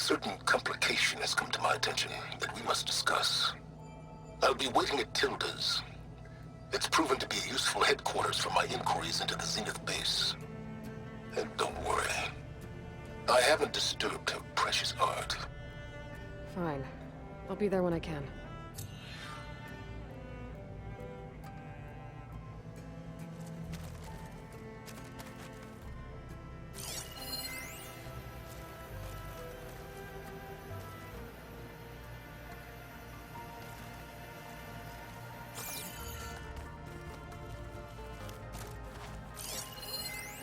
certain complication has come to my attention that we must discuss. I'll be waiting at Tilda's. It's proven to be a useful headquarters for my inquiries into the Zenith base. And don't worry, I haven't disturbed her precious art. Fine. I'll be there when I can.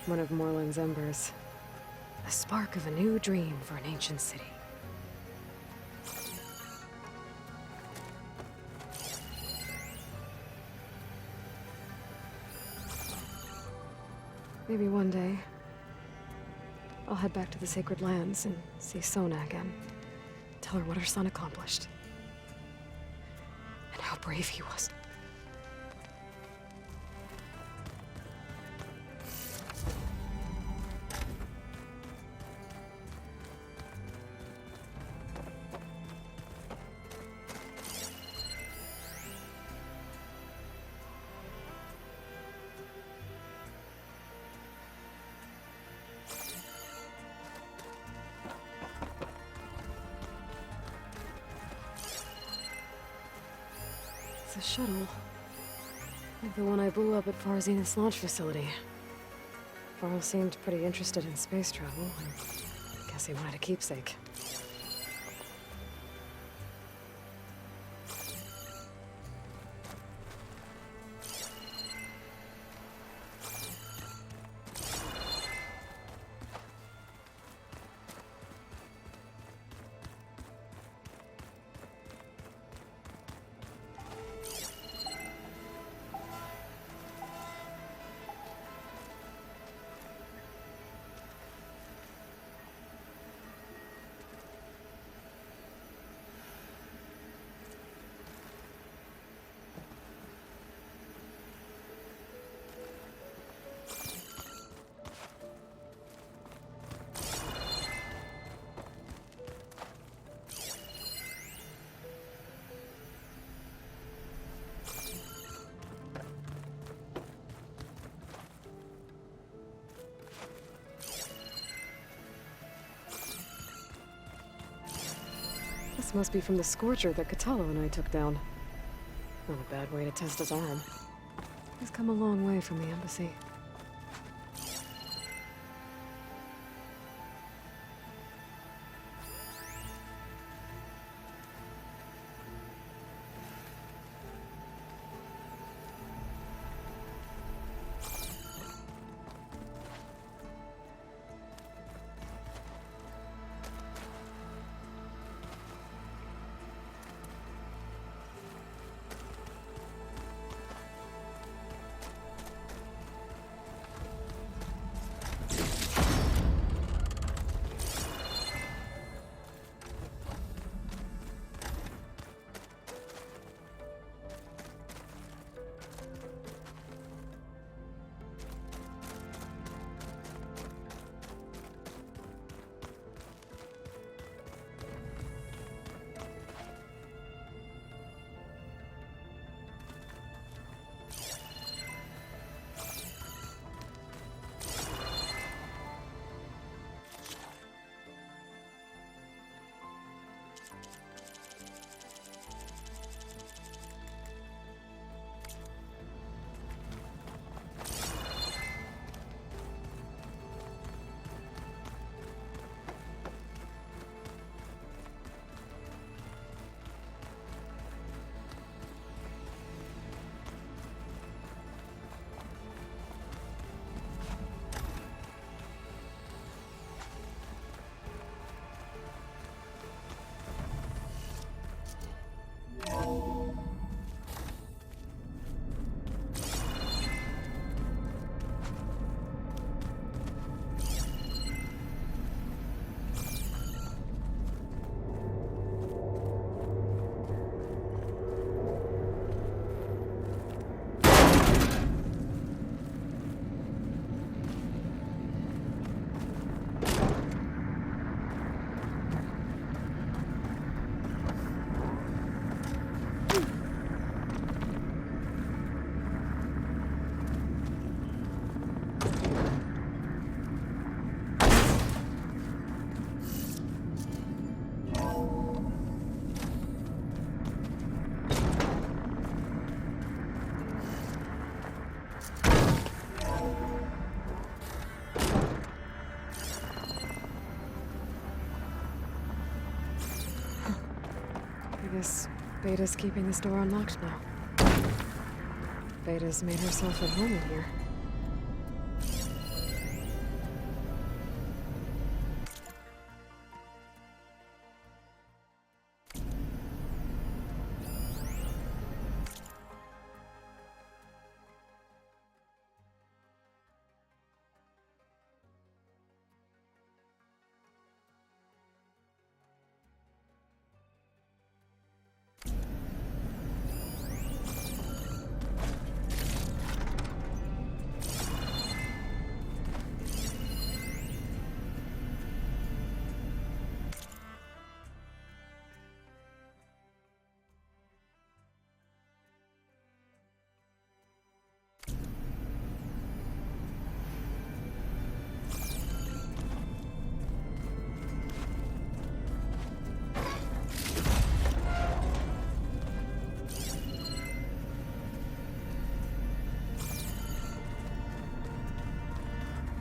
One of Morland's embers. A spark of a new dream for an ancient city. Maybe one day, I'll head back to the Sacred Lands and see Sona again. Tell her what her son accomplished. And how brave he was. It's a shuttle. Like the one I blew up at Far Zenith's launch facility. Varl seemed pretty interested in space travel, and guess he wanted a keepsake. This must be from the Scorcher that Catalo and I took down. Not a bad way to test his arm. He's come a long way from the embassy. guess Beta's keeping this door unlocked now. Beta's made herself at home in here.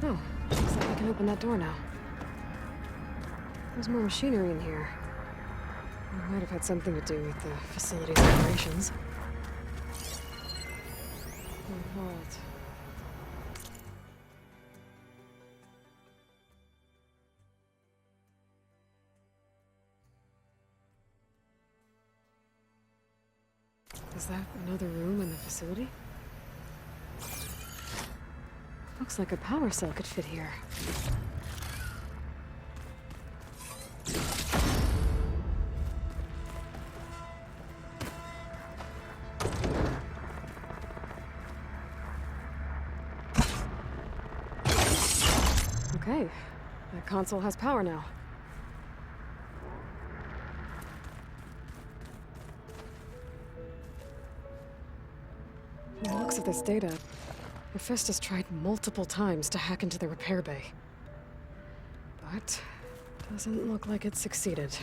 Oh, looks like I can open that door now. There's more machinery in here. It might have had something to do with the facility's operations. A vault. Is that another room in the facility? Looks like a power cell could fit here. Okay, that console has power now. From the looks of this data, Hephaestus tried multiple times to hack into the repair bay. But doesn't look like it succeeded.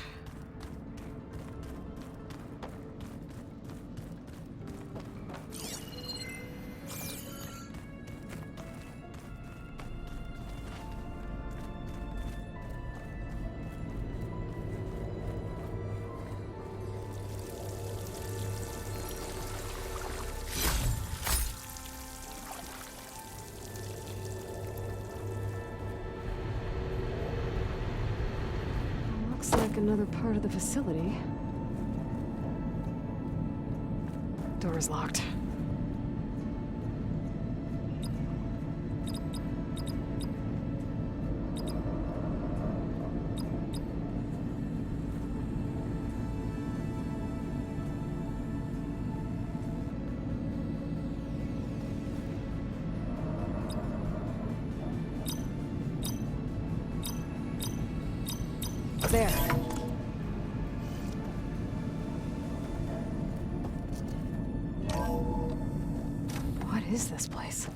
Looks like another part of the facility. Door is locked. There. What is this place?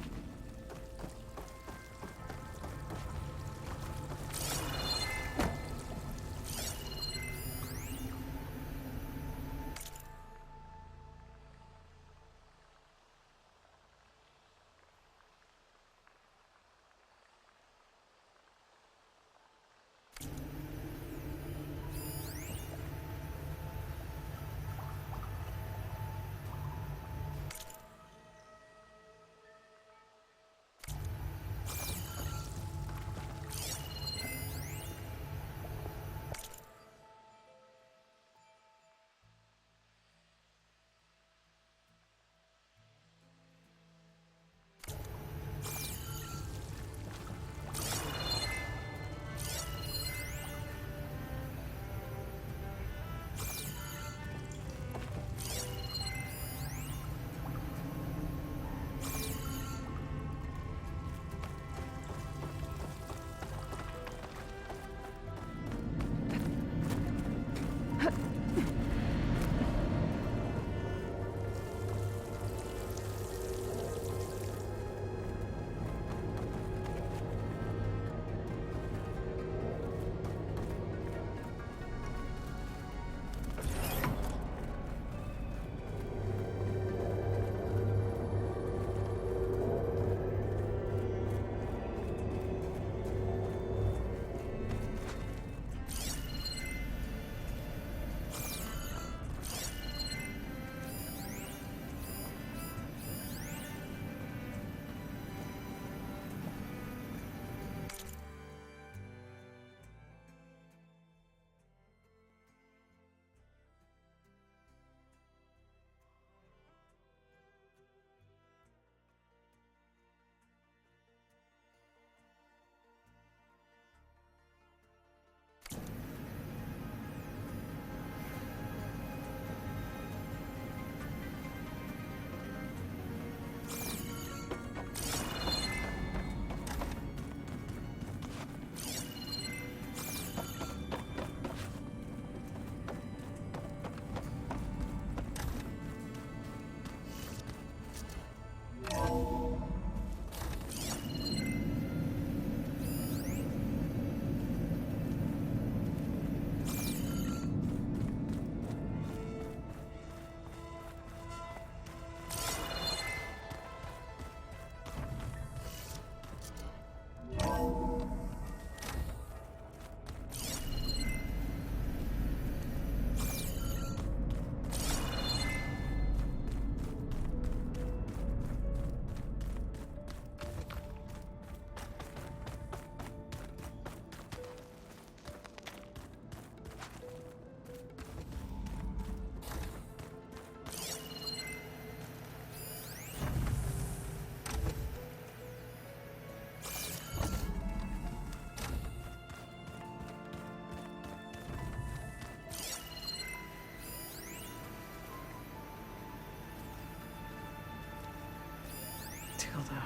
Hilda.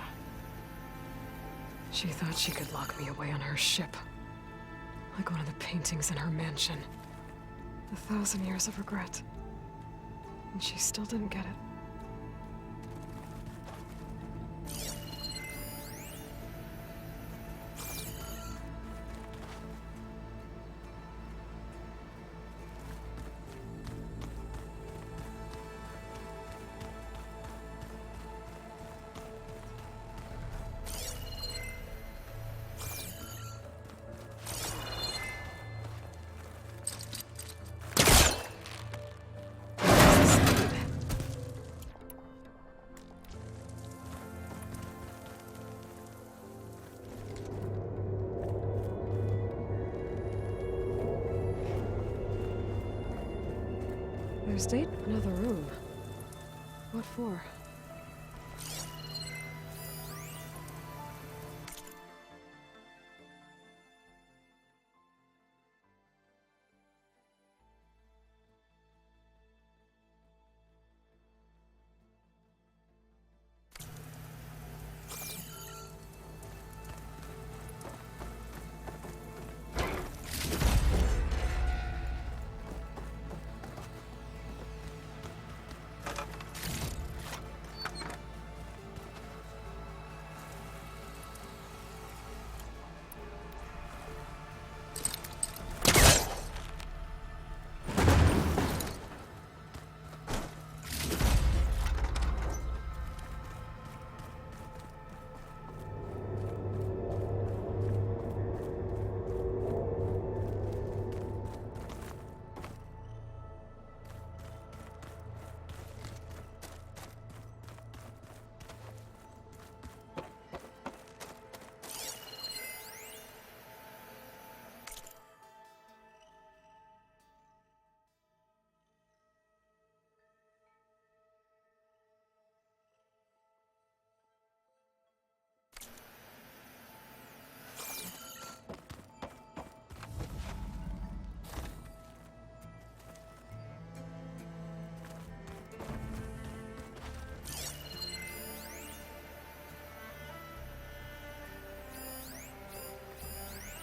She thought she could lock me away on her ship. Like one of the paintings in her mansion. 1,000 years of regret. And she still didn't get it. There's date another room. What for?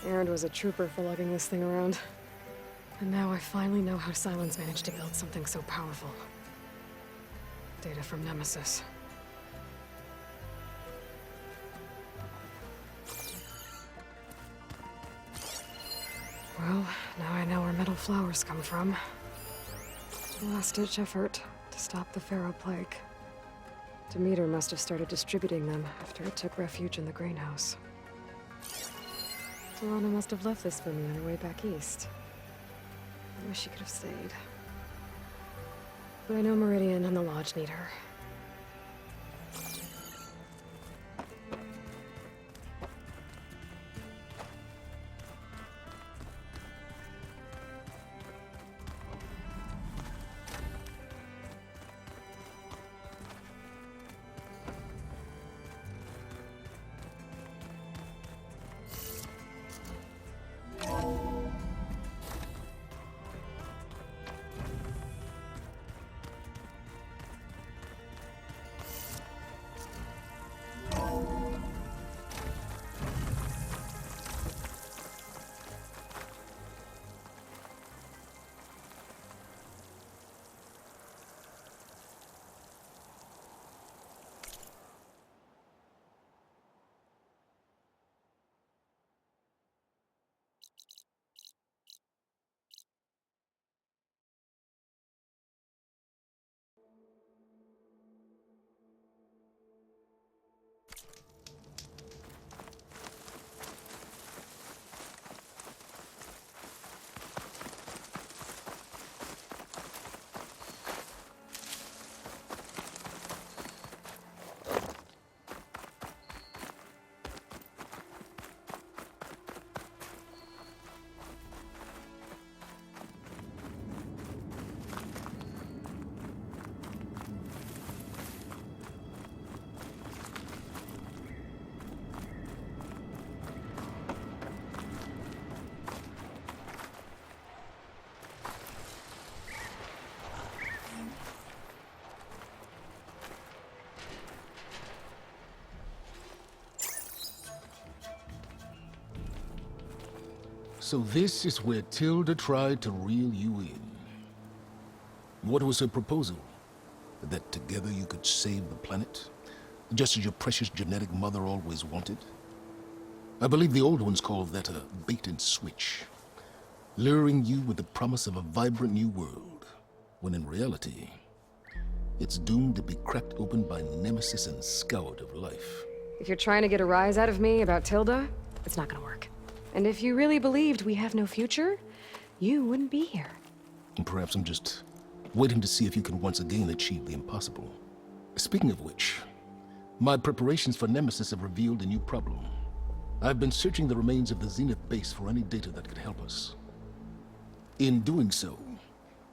Aaron was a trooper for lugging this thing around. And now I finally know how Silence managed to build something so powerful. Data from Nemesis. Well, now I know where metal flowers come from. A last-ditch effort to stop the Pharaoh Plague. Demeter must have started distributing them after it took refuge in the greenhouse. Lana must have left this for me on her way back east. I wish she could have stayed. But I know Meridian and the Lodge need her. So this is where Tilda tried to reel you in. What was her proposal? That together you could save the planet? Just as your precious genetic mother always wanted? I believe the old ones called that a bait and switch. Luring you with the promise of a vibrant new world, when in reality, it's doomed to be cracked open by nemesis and scoured of life. If you're trying to get a rise out of me about Tilda, it's not gonna work. And if you really believed we have no future, you wouldn't be here. And perhaps I'm just waiting to see if you can once again achieve the impossible. Speaking of which, my preparations for Nemesis have revealed a new problem. I've been searching the remains of the Zenith base for any data that could help us. In doing so,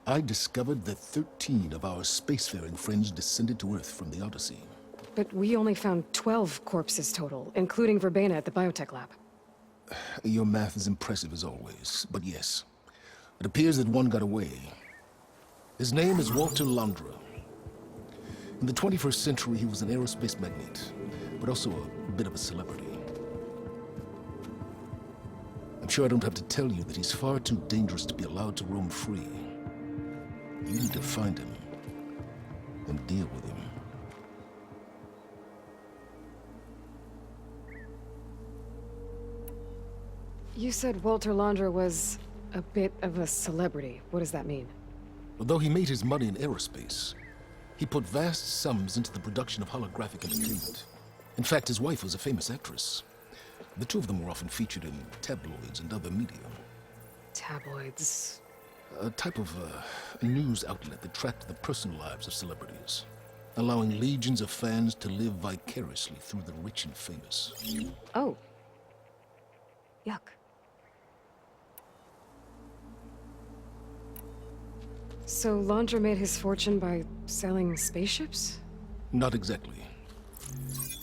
I discovered that 13 of our spacefaring friends descended to Earth from the Odyssey. But we only found 12 corpses total, including Verbena at the biotech lab. Your math is impressive as always, but yes, it appears that one got away. His name is Walter Londra. In the 21st century, he was an aerospace magnate, but also a bit of a celebrity. I'm sure I don't have to tell you that he's far too dangerous to be allowed to roam free. You need to find him and deal with him. You said Walter Londra was a bit of a celebrity. What does that mean? Although he made his money in aerospace, he put vast sums into the production of holographic entertainment. In fact, his wife was a famous actress. The two of them were often featured in tabloids and other media. Tabloids? A type of news outlet that tracked the personal lives of celebrities, allowing legions of fans to live vicariously through the rich and famous. Oh. Yuck. So Londra made his fortune by selling spaceships? Not exactly.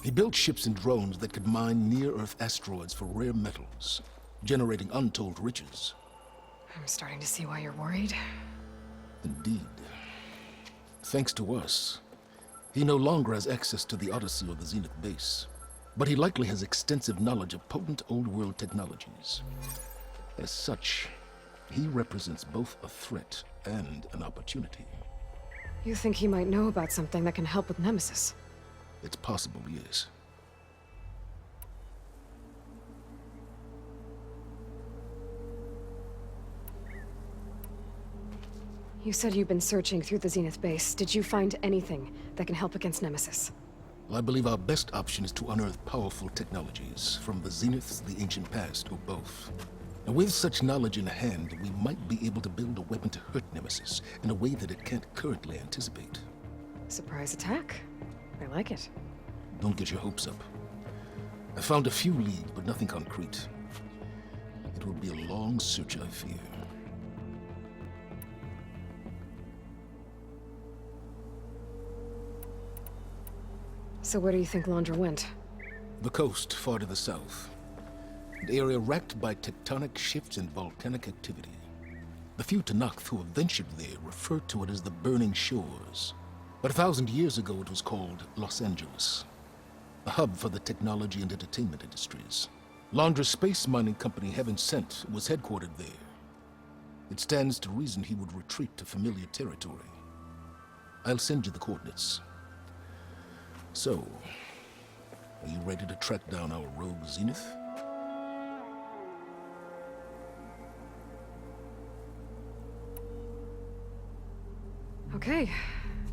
He built ships and drones that could mine near-Earth asteroids for rare metals, generating untold riches. I'm starting to see why you're worried. Indeed. Thanks to us, he no longer has access to the Odyssey or the Zenith base, but he likely has extensive knowledge of potent old-world technologies. As such, he represents both a threat and an opportunity. You think he might know about something that can help with Nemesis? It's possible, yes. You said you've been searching through the Zenith base. Did you find anything that can help against Nemesis? I believe our best option is to unearth powerful technologies from the Zeniths, the ancient past, or both. And with such knowledge in hand, we might be able to build a weapon to hurt Nemesis in a way that it can't currently anticipate. Surprise attack? I like it. Don't get your hopes up. I found a few leads, but nothing concrete. It will be a long search, I fear. So where do you think Londra went? The coast, far to the south. An area racked by tectonic shifts and volcanic activity. The few Tanakh who have ventured there refer to it as the Burning Shores. But 1,000 years ago it was called Los Angeles, a hub for the technology and entertainment industries. Londra's space mining company, Heaven Sent, was headquartered there. It stands to reason he would retreat to familiar territory. I'll send you the coordinates. So, are you ready to track down our rogue Zenith? Okay,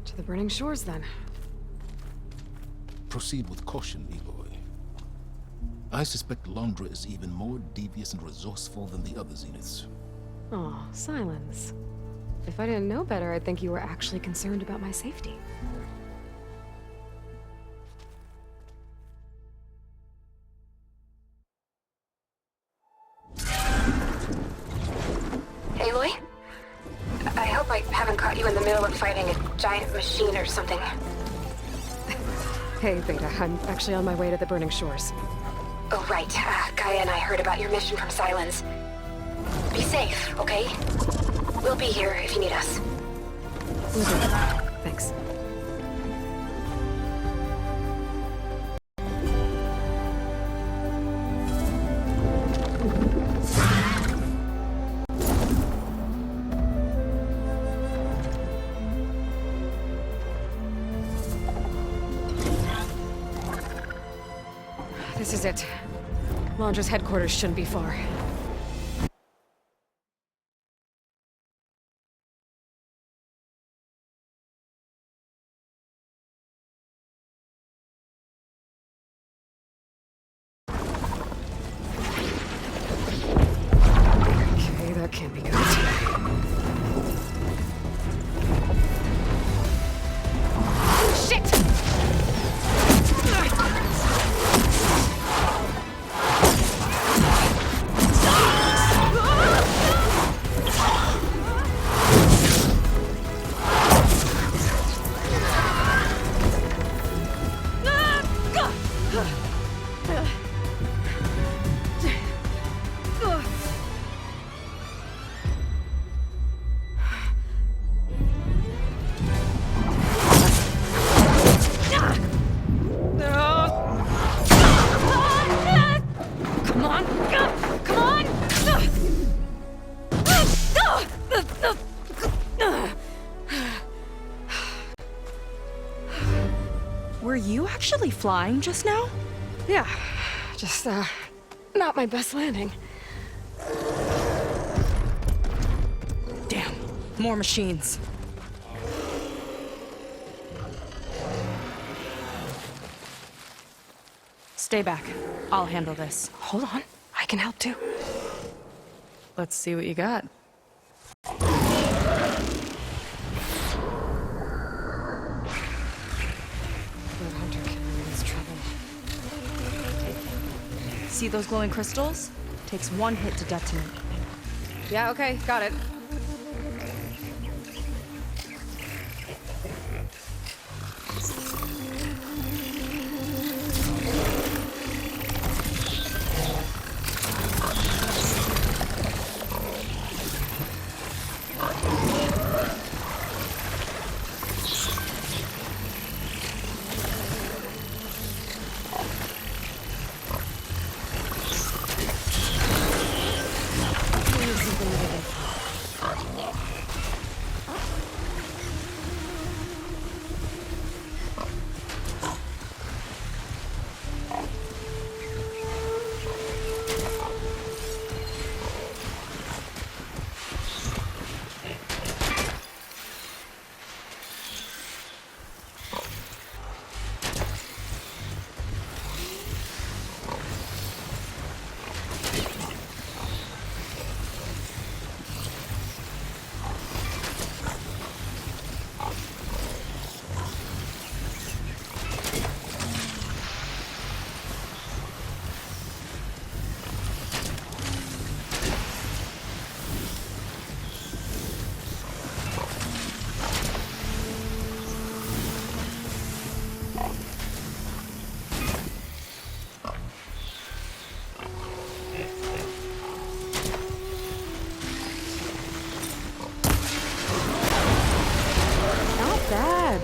to the Burning Shores then. Proceed with caution, Aloy. I suspect Londra is even more devious and resourceful than the other Zeniths. Aw, silence. If I didn't know better, I'd think you were actually concerned about my safety. Aloy? I hope I haven't caught you in the middle of fighting a giant machine or something. Hey, Beta, I'm actually on my way to the Burning Shores. Oh, right. Gaia and I heard about your mission from Silence. Be safe, okay? We'll be here if you need us. Will do. Thanks. This is it. Londra's headquarters shouldn't be far. Okay, that can't be good. Shit! Were you actually flying just now? Yeah, just, not my best landing. Damn, more machines. Stay back. I'll handle this. Hold on, I can help too. Let's see what you got. See those glowing crystals? Takes one hit to detonate. Yeah, okay, got it.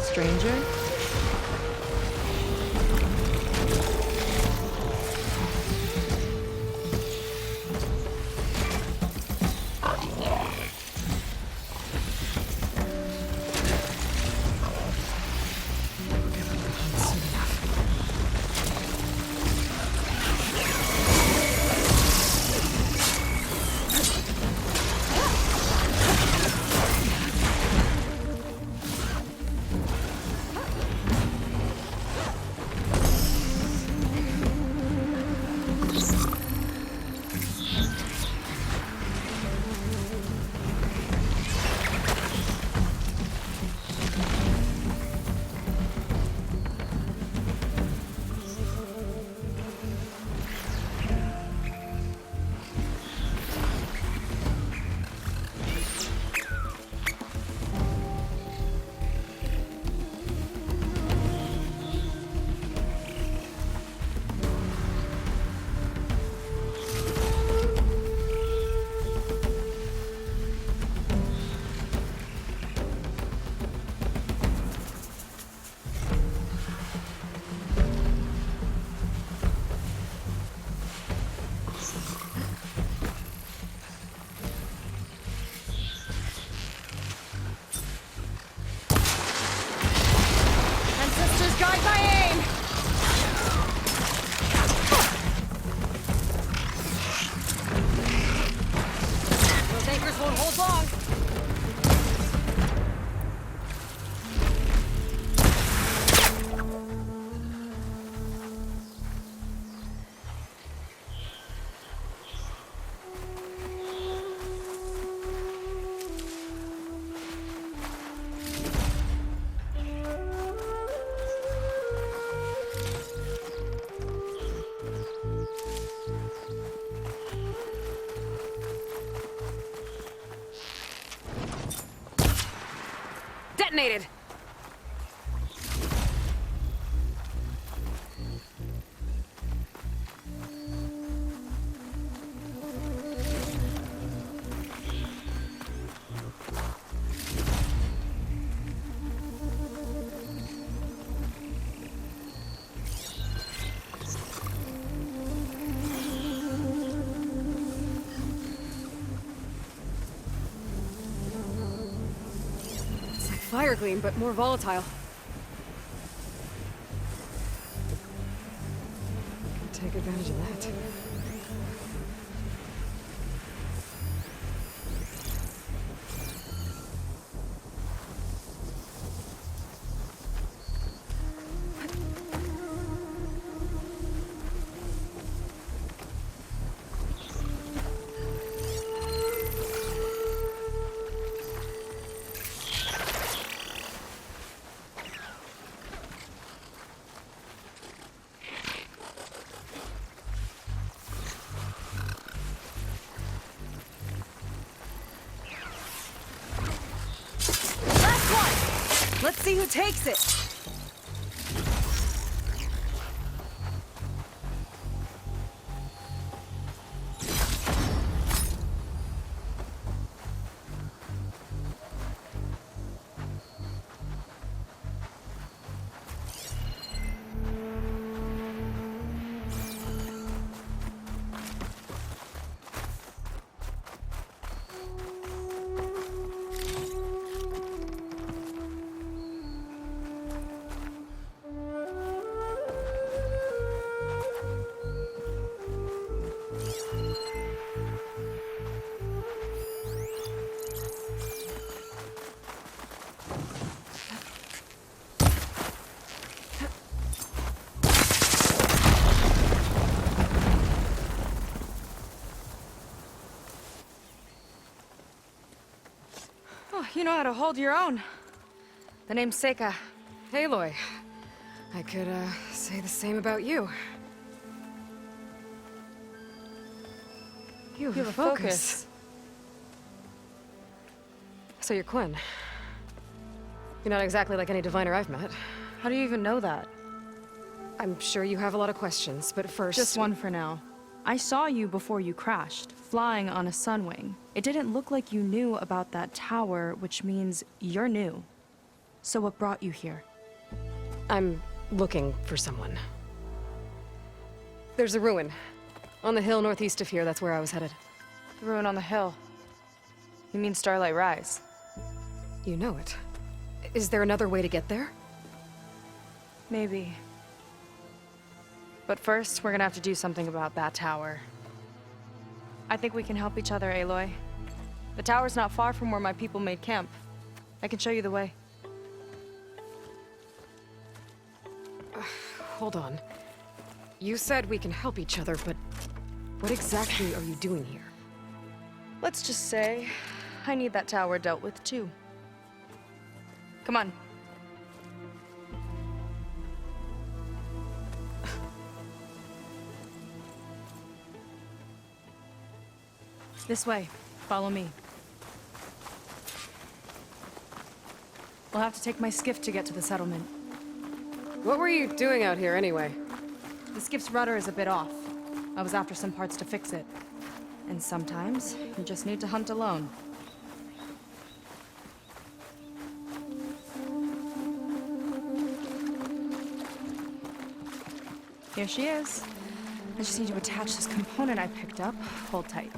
Stranger. detonated! Fire gleam, but more volatile. Take advantage of that. Let's see who takes it! You know how to hold your own. The name's Seyka. Aloy. I could, say the same about you. You have a focus. So you're Quinn. You're not exactly like any diviner I've met. How do you even know that? I'm sure you have a lot of questions, but first... Just one for now. I saw you before you crashed, flying on a sunwing. It didn't look like you knew about that tower, which means you're new. So what brought you here? I'm looking for someone. There's a ruin. On the hill northeast of here, that's where I was headed. The ruin on the hill. You mean Starlight Rise? You know it. Is there another way to get there? Maybe. But first, we're gonna have to do something about that tower. I think we can help each other, Aloy. The tower's not far from where my people made camp. I can show you the way. Hold on. You said we can help each other, but what exactly are you doing here? Let's just say, I need that tower dealt with too. Come on. This way. Follow me. We'll have to take my skiff to get to the settlement. What were you doing out here anyway? The skiff's rudder is a bit off. I was after some parts to fix it. And sometimes, you just need to hunt alone. Here she is. I just need to attach this component I picked up. Hold tight.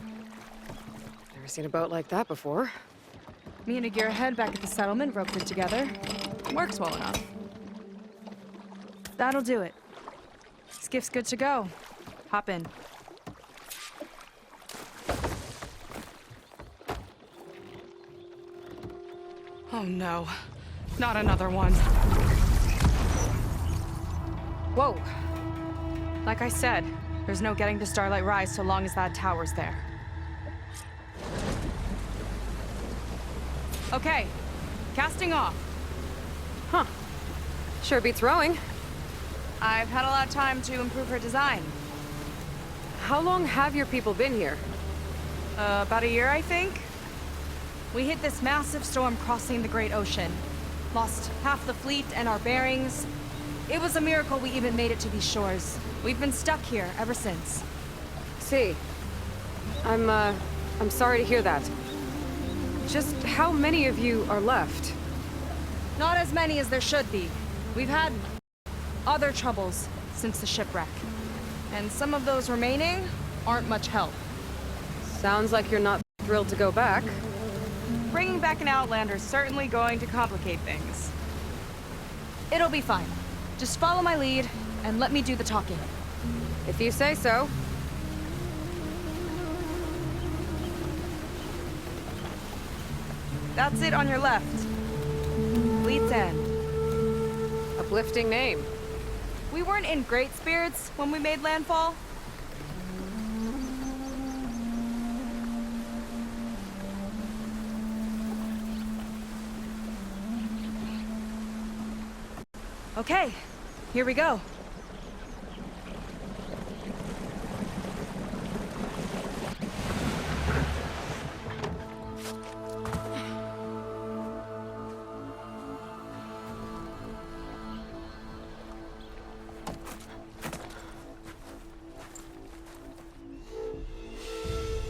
Never seen a boat like that before. Me and a gearhead back at the settlement roped it together. Works well enough. That'll do it. Skiff's good to go. Hop in. Oh no. Not another one. Whoa! Like I said, there's no getting to Starlight Rise so long as that tower's there. Okay, casting off. Huh. Sure beats rowing. I've had a lot of time to improve her design. How long have your people been here? About a year, I think. We hit this massive storm crossing the Great Ocean. Lost half the fleet and our bearings. It was a miracle we even made it to these shores. We've been stuck here ever since. See, I'm sorry to hear that. Just how many of you are left? Not as many as there should be. We've had other troubles since the shipwreck. And some of those remaining aren't much help. Sounds like you're not thrilled to go back. Bringing back an Outlander's certainly going to complicate things. It'll be fine. Just follow my lead and let me do the talking. If you say so. That's it on your left. Fleet's End. Uplifting name. We weren't in great spirits when we made landfall. Okay, here we go.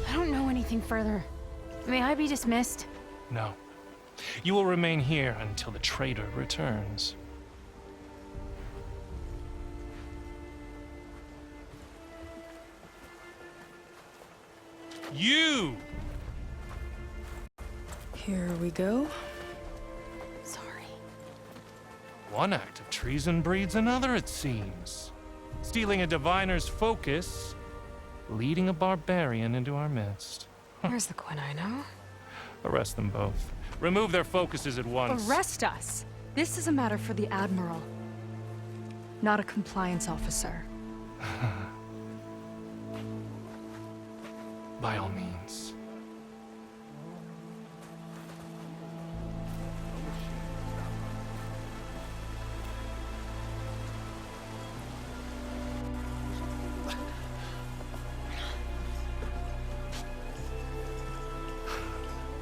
I don't know anything further. May I be dismissed? No. You will remain here until the traitor returns. You! Here we go. Sorry. One act of treason breeds another, it seems. Stealing a diviner's focus, leading a barbarian into our midst. Where's the Quinino? Arrest them both. Remove their focuses at once. Arrest us. This is a matter for the Admiral, not a compliance officer. By all means.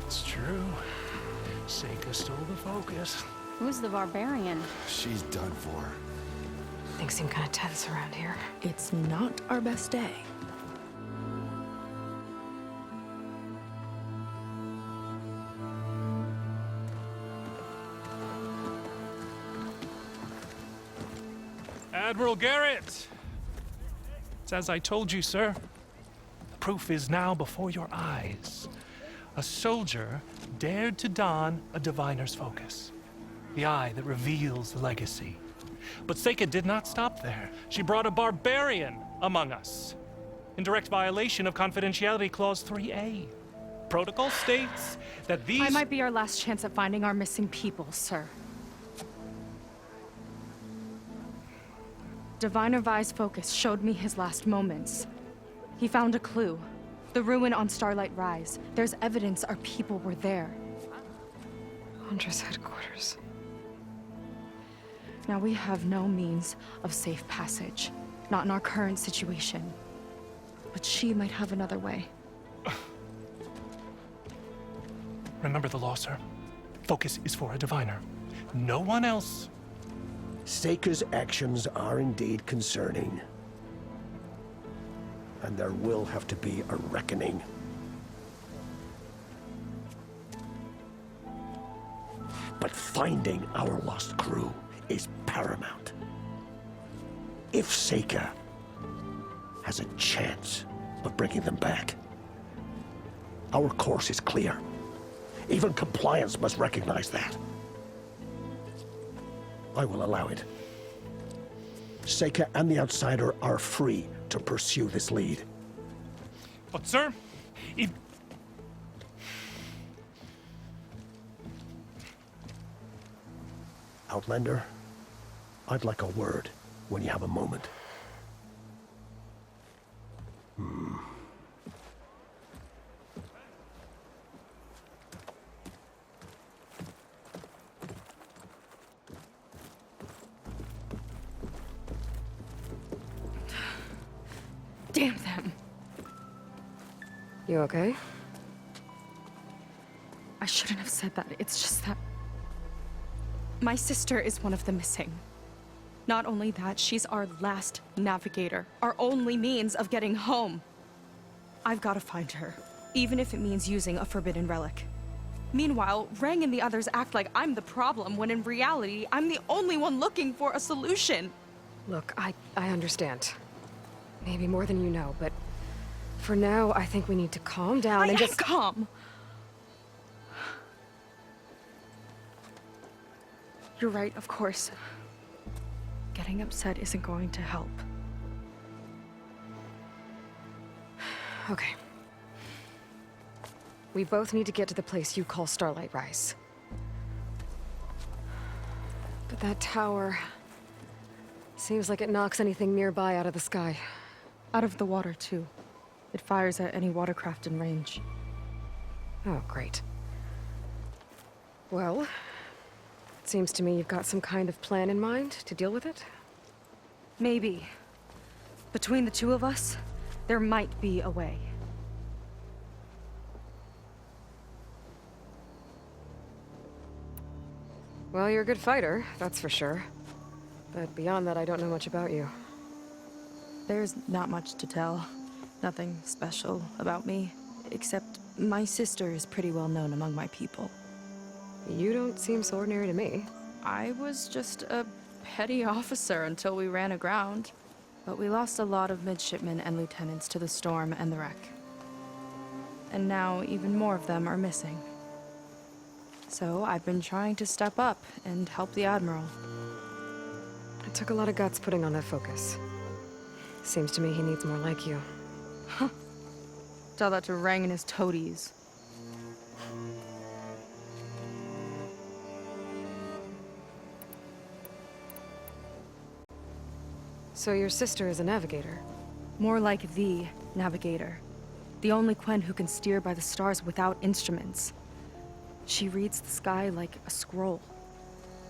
It's true. Seyka stole the focus. Who's the barbarian? She's done for. Things seem kind of tense around here. It's not our best day. Admiral Garrett! It's as I told you, sir. The proof is now before your eyes. A soldier dared to don a diviner's focus. The eye that reveals the legacy. But Seyka did not stop there. She brought a barbarian among us. In direct violation of Confidentiality Clause 3A. Protocol states that these... I might be our last chance at finding our missing people, sir. Diviner Vi's focus showed me his last moments. He found a clue. The ruin on Starlight Rise. There's evidence our people were there. Contra's headquarters. Now we have no means of safe passage. Not in our current situation. But she might have another way. Remember the law, sir. Focus is for a diviner. No one else. Seyka's actions are indeed concerning. And there will have to be a reckoning. But finding our lost crew is paramount. If Seyka has a chance of bringing them back, our course is clear. Even compliance must recognize that. I will allow it. Seyka and the Outsider are free to pursue this lead. But, sir, if... Outlander, I'd like a word when you have a moment. Damn them. You okay? I shouldn't have said that. It's just that... My sister is one of the missing. Not only that, she's our last navigator, our only means of getting home. I've got to find her, even if it means using a forbidden relic. Meanwhile, Rang and the others act like I'm the problem, when in reality, I'm the only one looking for a solution. Look, I understand. Maybe more than you know, but for now, I think we need to calm down and just— calm. You're right, of course. Getting upset isn't going to help. Okay. We both need to get to the place you call Starlight Rise. But that tower seems like it knocks anything nearby out of the sky. Out of the water, too. It fires at any watercraft in range. Oh, great. Well, it seems to me you've got some kind of plan in mind to deal with it. Maybe. Between the two of us, there might be a way. Well, you're a good fighter, that's for sure. But beyond that, I don't know much about you. There's not much to tell. Nothing special about me, except my sister is pretty well known among my people. You don't seem so ordinary to me. I was just a petty officer until we ran aground. But we lost a lot of midshipmen and lieutenants to the storm and the wreck. And now even more of them are missing. So I've been trying to step up and help the Admiral. It took a lot of guts putting on that focus. Seems to me he needs more like you. Tell that to Rang and his toadies. So your sister is a navigator? More like the navigator. The only Quen who can steer by the stars without instruments. She reads the sky like a scroll.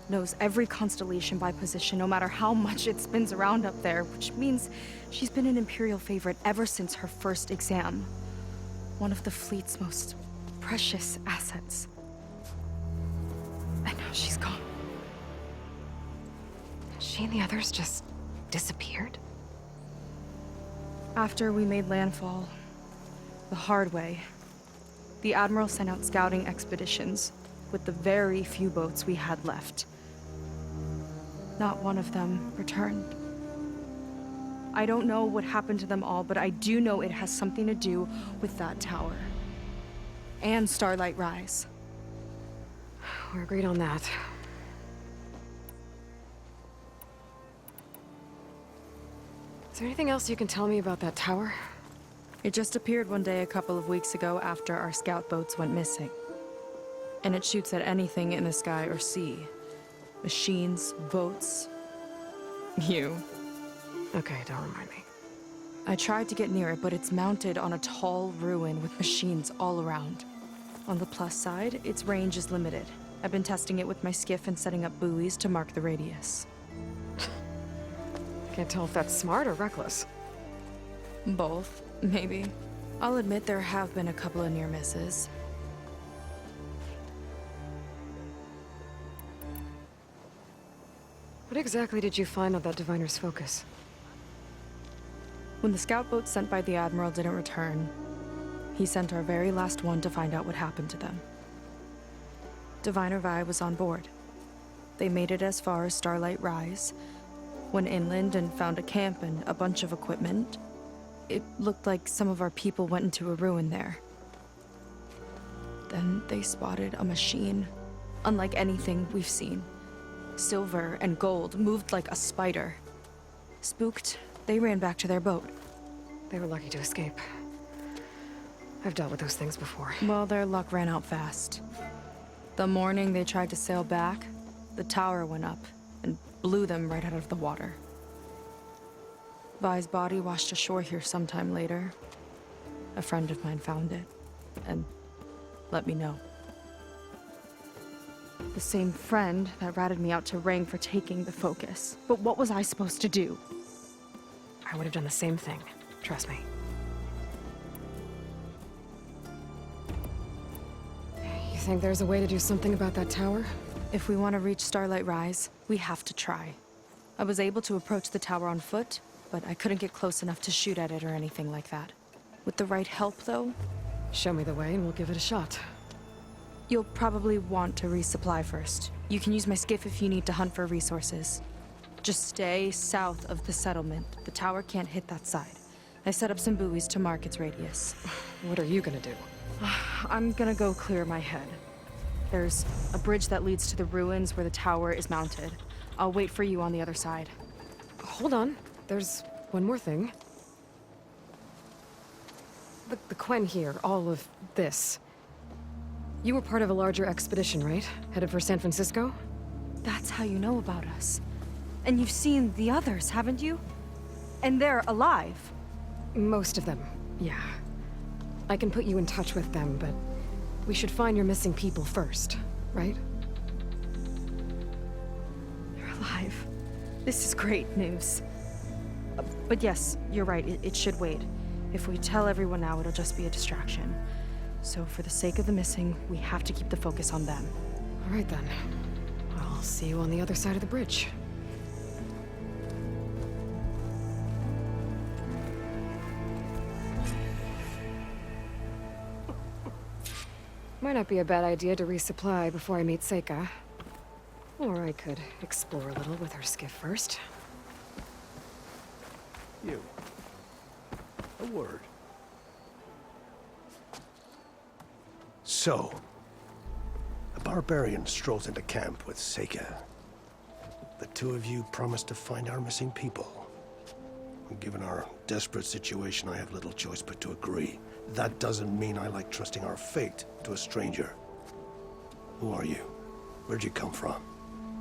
Knows every constellation by position, no matter how much it spins around up there, which means she's been an Imperial favorite ever since her first exam. One of the fleet's most precious assets. And now she's gone. She and the others just disappeared? After we made landfall, the hard way, the Admiral sent out scouting expeditions with the very few boats we had left. Not one of them returned. I don't know what happened to them all, but I do know it has something to do with that tower. And Starlight Rise. We're agreed on that. Is there anything else you can tell me about that tower? It just appeared one day a couple of weeks ago after our scout boats went missing. And it shoots at anything in the sky or sea. Machines, boats, you. Okay, don't remind me. I tried to get near it, but it's mounted on a tall ruin with machines all around. On the plus side, its range is limited. I've been testing it with my skiff and setting up buoys to mark the radius. Can't tell if that's smart or reckless. Both, maybe. I'll admit there have been a couple of near misses. What exactly did you find on that diviner's focus? When the scout boat sent by the Admiral didn't return, he sent our very last one to find out what happened to them. Diviner Vi was on board. They made it as far as Starlight Rise, went inland and found a camp and a bunch of equipment. It looked like some of our people went into a ruin there. Then they spotted a machine, unlike anything we've seen. Silver and gold, moved like a spider. Spooked, they ran back to their boat. They were lucky to escape. I've dealt with those things before. Well, their luck ran out fast. The morning they tried to sail back, the tower went up and blew them right out of the water. Vi's body washed ashore here sometime later. A friend of mine found it and let me know. The same friend that ratted me out to Rang for taking the focus. But what was I supposed to do? I would have done the same thing. Trust me. You think there's a way to do something about that tower? If we want to reach Starlight Rise, we have to try. I was able to approach the tower on foot, but I couldn't get close enough to shoot at it or anything like that. With the right help, though, Show me the way and we'll give it a shot. you'll probably want to resupply first. You can use my skiff if you need to hunt for resources. Just stay south of the settlement. The tower can't hit that side. I set up some buoys to mark its radius. What are you gonna do? I'm gonna go clear my head. There's a bridge that leads to the ruins where the tower is mounted. I'll wait for you on the other side. Hold on. There's one more thing. The Quen here, all of this. You were part of a larger expedition, right? Headed for San Francisco? That's how you know about us. And you've seen the others, haven't you? And they're alive. Most of them, yeah. I can put you in touch with them, but we should find your missing people first, right? They're alive. This is great news. But yes, you're right, it should wait. If we tell everyone now, it'll just be a distraction. So for the sake of the missing, we have to keep the focus on them. All right then. I'll see you on the other side of the bridge. Might not be a bad idea to resupply before I meet Seyka. Or I could explore a little with her skiff first. You. A word. So, a barbarian strolls into camp with Seyka. The two of you promised to find our missing people. And given our desperate situation, I have little choice but to agree. That doesn't mean I like trusting our fate to a stranger. Who are you? Where'd you come from?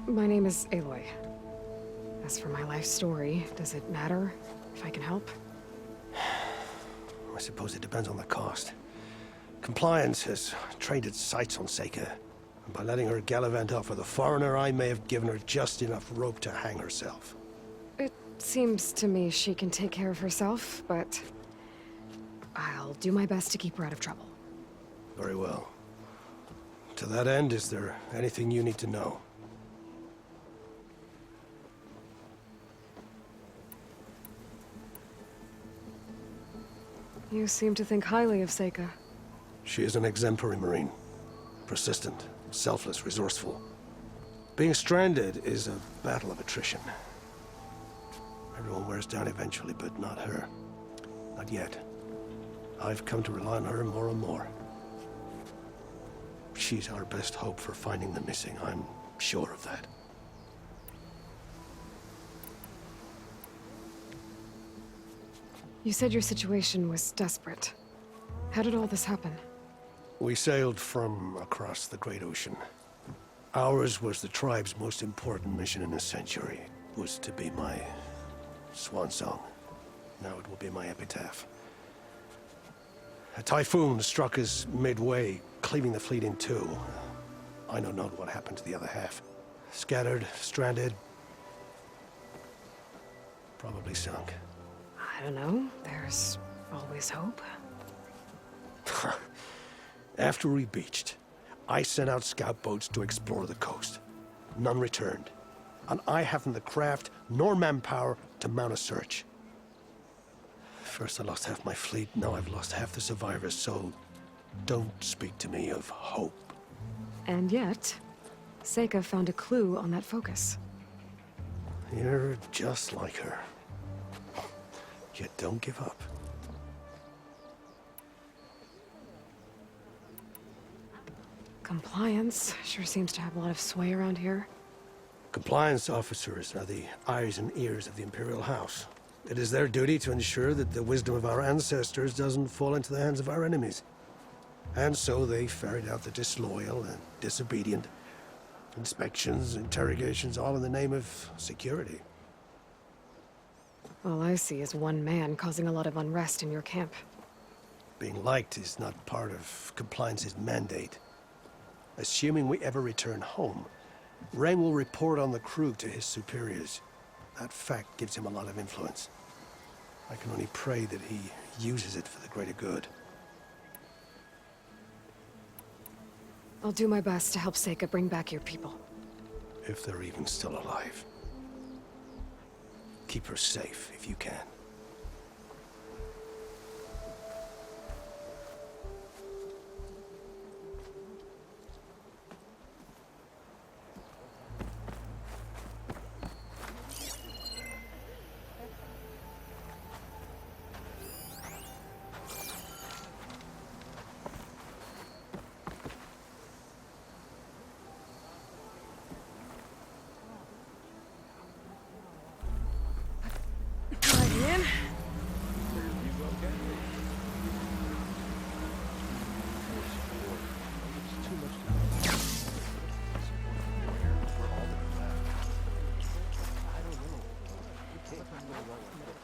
My name is Aloy. As for my life story, does it matter if I can help? I suppose it depends on the cost. Compliance has trained its sights on Seyka. And by letting her gallivant off with a foreigner, I may have given her just enough rope to hang herself. It seems to me she can take care of herself, but I'll do my best to keep her out of trouble. Very well. To that end, is there anything you need to know? You seem to think highly of Seyka. She is an exemplary Marine. Persistent, selfless, resourceful. Being stranded is a battle of attrition. Everyone wears down eventually, but not her. Not yet. I've come to rely on her more and more. She's our best hope for finding the missing, I'm sure of that. You said your situation was desperate. How did all this happen? We sailed from across the Great Ocean. Ours was the tribe's most important mission in a century. It was to be my swan song. Now it will be my epitaph. A typhoon struck us midway, cleaving the fleet in two. I know not what happened to the other half. Scattered, stranded, probably sunk. I don't know. There's always hope. After we beached, I sent out scout boats to explore the coast. None returned. And I haven't the craft nor manpower to mount a search. First I lost half my fleet, now I've lost half the survivors, so don't speak to me of hope. And yet, Seyka found a clue on that focus. You're just like her. Yet don't give up. Compliance sure seems to have a lot of sway around here. Compliance officers are the eyes and ears of the Imperial House. It is their duty to ensure that the wisdom of our ancestors doesn't fall into the hands of our enemies. And so they ferret out the disloyal and disobedient. Inspections, interrogations, all in the name of security. All I see is one man causing a lot of unrest in your camp. Being liked is not part of Compliance's mandate. Assuming we ever return home, Rain will report on the crew to his superiors. That fact gives him a lot of influence. I can only pray that he uses it for the greater good. I'll do my best to help Seyka bring back your people. If they're even still alive. Keep her safe if you can.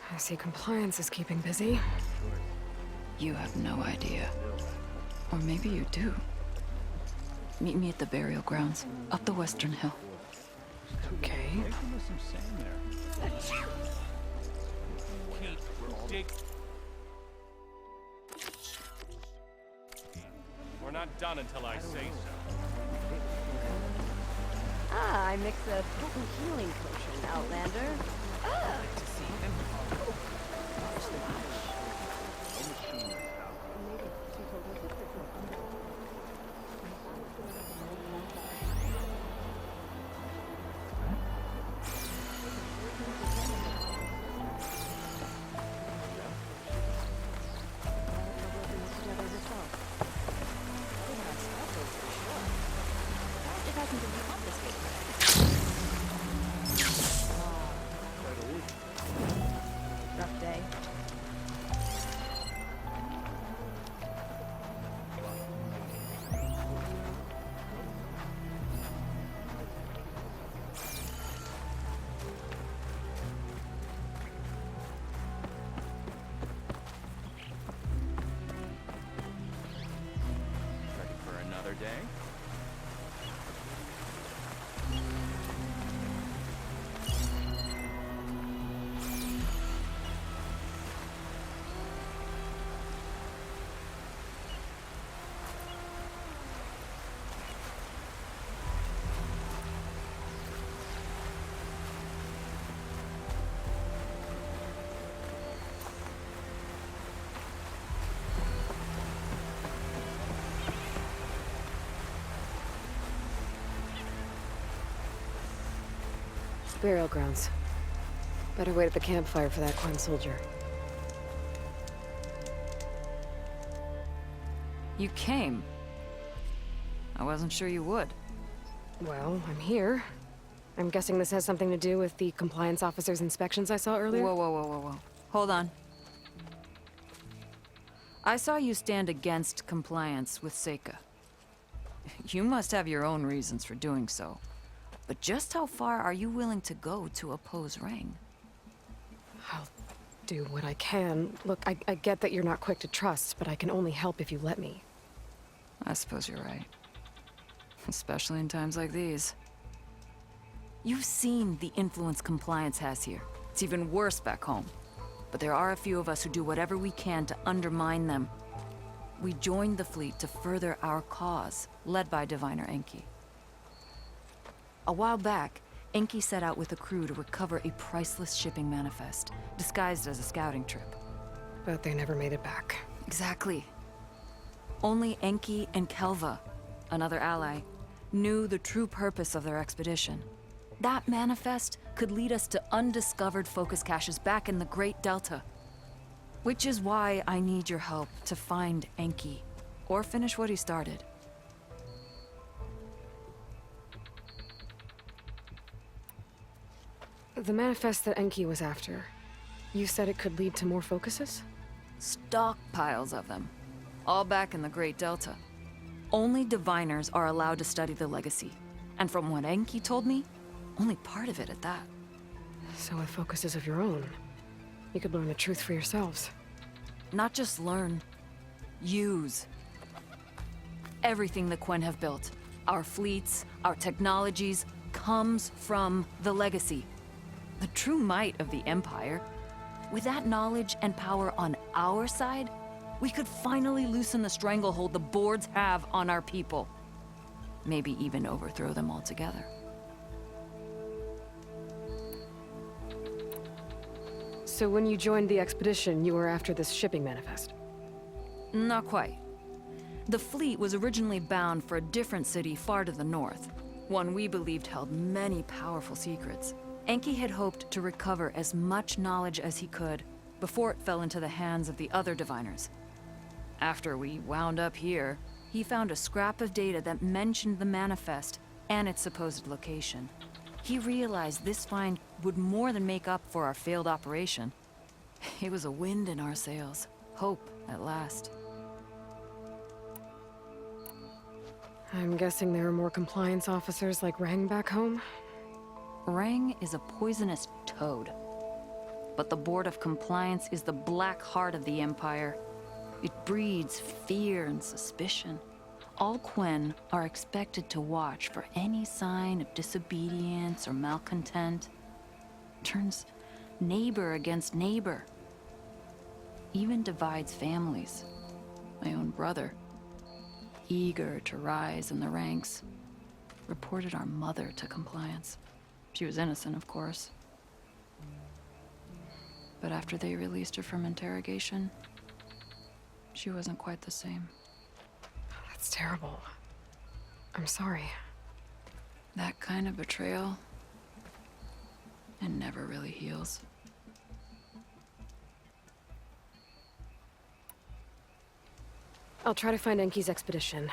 I see compliance is keeping busy. You have no idea. Or maybe you do. Meet me at the burial grounds, up the western hill. Okay. We're not done until I say so. Ah, I mix a potent healing potion, Outlander. Ah. Rough day. Ready for another day? Burial grounds. Better wait at the campfire for that Quen soldier. You came. I wasn't sure you would. Well, I'm here. I'm guessing this has something to do with the compliance officer's inspections I saw earlier? Whoa, whoa, whoa, whoa, whoa. Hold on. I saw you stand against compliance with Seyka. You must have your own reasons for doing so. But just how far are you willing to go to oppose Rang? I'll do what I can. Look, I get that you're not quick to trust, but I can only help if you let me. I suppose you're right. Especially in times like these. You've seen the influence compliance has here. It's even worse back home. But there are a few of us who do whatever we can to undermine them. We joined the fleet to further our cause, led by Diviner Enki. A while back, Enki set out with a crew to recover a priceless shipping manifest, disguised as a scouting trip. But they never made it back. Exactly. Only Enki and Kelva, another ally, knew the true purpose of their expedition. That manifest could lead us to undiscovered focus caches back in the Great Delta. Which is why I need your help to find Enki, or finish what he started. The manifest that Enki was after, you said it could lead to more focuses? Stockpiles of them. All back in the Great Delta. Only diviners are allowed to study the legacy. And from what Enki told me, only part of it at that. So with focuses of your own, you could learn the truth for yourselves. Not just learn, use. Everything the Quen have built, our fleets, our technologies, comes from the legacy. The true might of the Empire. With that knowledge and power on our side, we could finally loosen the stranglehold the boards have on our people. Maybe even overthrow them altogether. So when you joined the expedition, you were after this shipping manifest? Not quite. The fleet was originally bound for a different city far to the north, one we believed held many powerful secrets. Enki had hoped to recover as much knowledge as he could before it fell into the hands of the other diviners. After we wound up here, he found a scrap of data that mentioned the manifest and its supposed location. He realized this find would more than make up for our failed operation. It was a wind in our sails. Hope, at last. I'm guessing there are more compliance officers like Rang back home? Rang is a poisonous toad. But the Board of Compliance is the black heart of the Empire. It breeds fear and suspicion. All Quen are expected to watch for any sign of disobedience or malcontent. Turns neighbor against neighbor. Even divides families. My own brother, eager to rise in the ranks, reported our mother to compliance. She was innocent, of course. But after they released her from interrogation, she wasn't quite the same. That's terrible. I'm sorry. That kind of betrayal, it never really heals. I'll try to find Enki's expedition.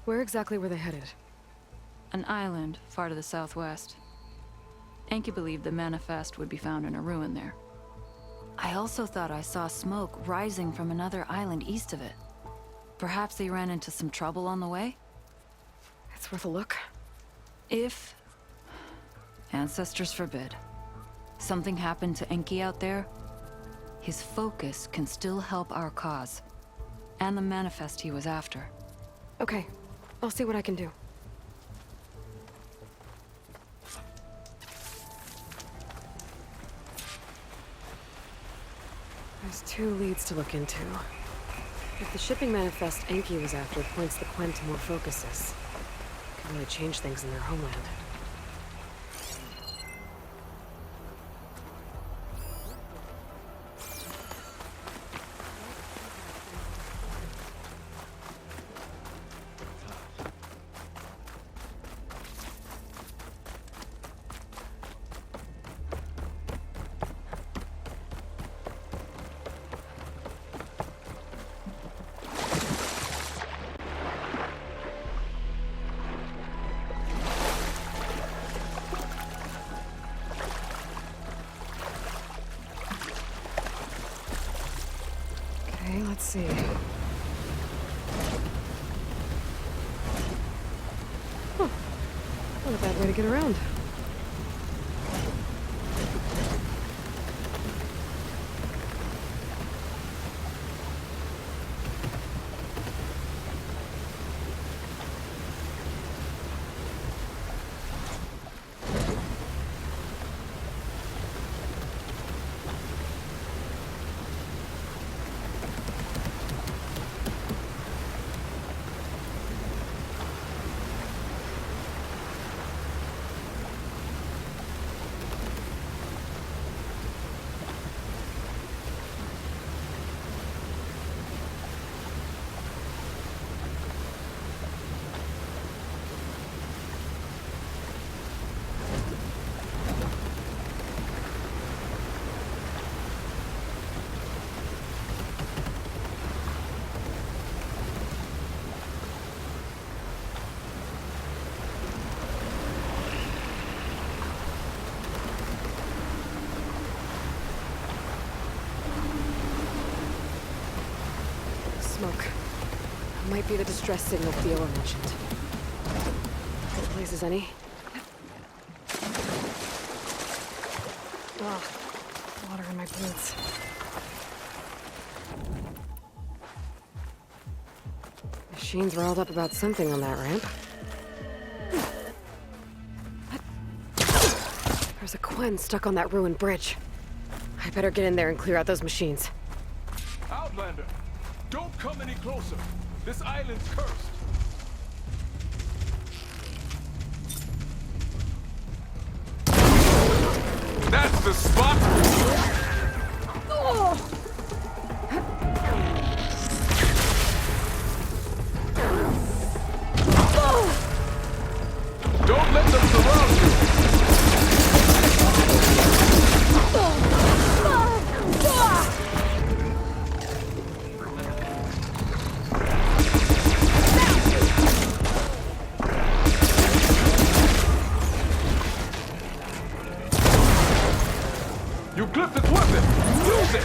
Where exactly were they headed? An island far to the southwest. Enki believed the manifest would be found in a ruin there. I also thought I saw smoke rising from another island east of it. Perhaps they ran into some trouble on the way? It's worth a look. If... ancestors forbid. Something happened to Enki out there, his focus can still help our cause. And the manifest he was after. Okay, I'll see what I can do. There's 2 leads to look into. If the shipping manifest Enki was after points the Quen to more focuses, it could really change things in their homeland. Okay, let's see. Huh. Not a bad way to get around. Smoke. Might be the distress signal Theo mentioned. Good places, any? Ugh. Water in my boots. Machine's riled up about something on that ramp. There's a Quen stuck on that ruined bridge. I better get in there and clear out those machines. Outlander! Don't come any closer! This island's cursed! That's the spot! missiles around you! You clipped its weapon! Use it!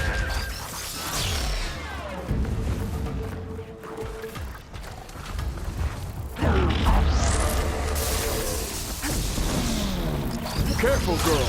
Careful, girl.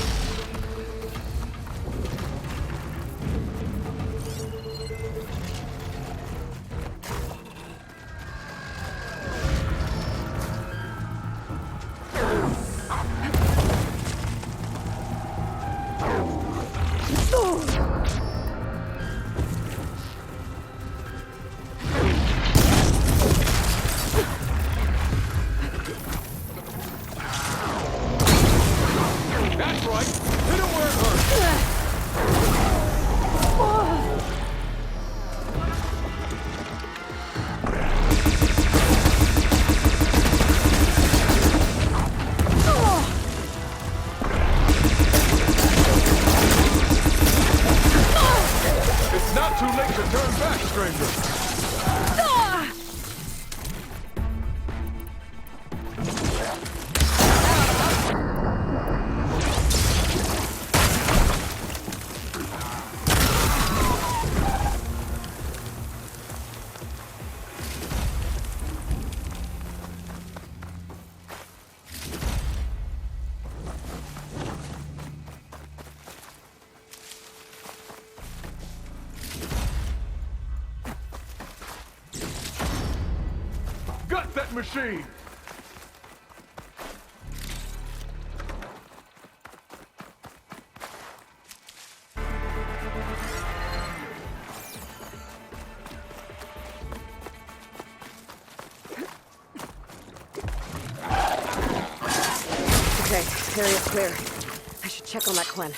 That's right. Hit him where it hurts. It's not too late to turn back, stranger. Got that machine! Okay, area's clear. I should check on that Quen.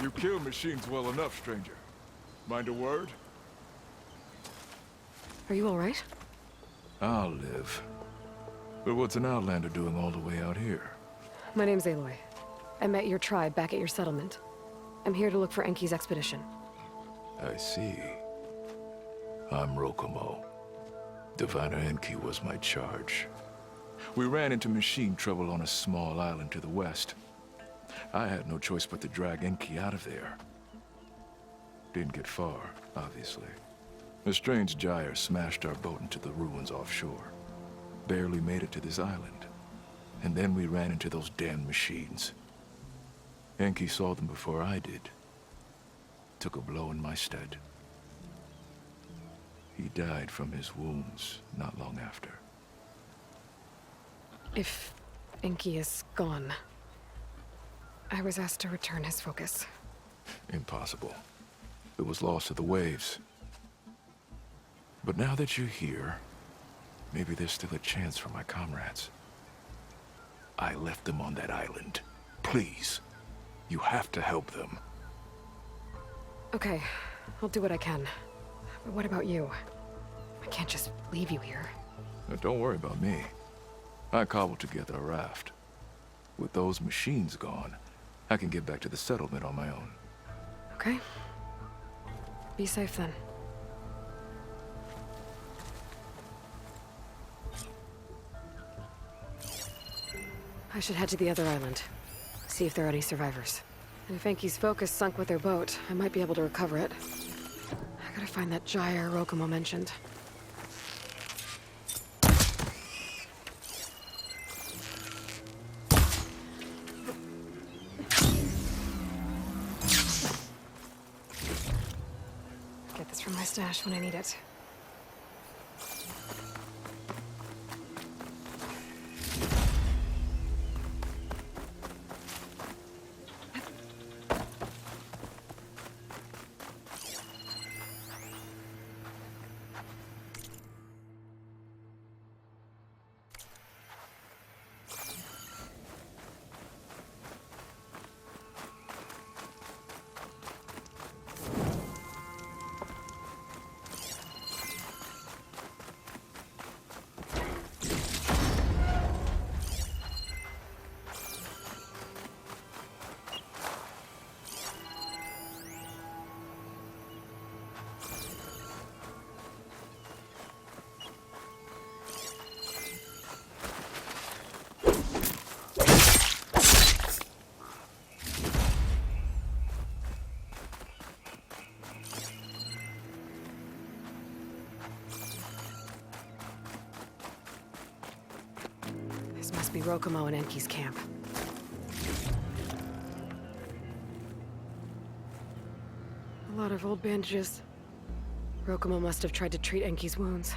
You kill machines well enough, stranger. Mind a word? Are you all right? I'll live. But what's an outlander doing all the way out here? My name's Aloy. I met your tribe back at your settlement. I'm here to look for Enki's expedition. I see. I'm Rokomo. Diviner Enki was my charge. We ran into machine trouble on a small island to the west. I had no choice but to drag Enki out of there. Didn't get far, obviously. A strange gyre smashed our boat into the ruins offshore. Barely made it to this island. And then we ran into those damn machines. Enki saw them before I did. Took a blow in my stead. He died from his wounds not long after. If Enki is gone, I was asked to return his focus. Impossible. It was lost to the waves. But now that you're here, maybe there's still a chance for my comrades. I left them on that island. Please, you have to help them. Okay, I'll do what I can. But what about you? I can't just leave you here. Now, don't worry about me. I cobbled together a raft. With those machines gone, I can get back to the settlement on my own. Okay. Be safe then. I should head to the other island. See if there are any survivors. And if Enki's focus sunk with their boat, I might be able to recover it. I gotta find that gyre Rokomo mentioned. Get this from my stash when I need it. must be Rokumo and Enki's camp. A lot of old bandages. Rokumo must have tried to treat Enki's wounds.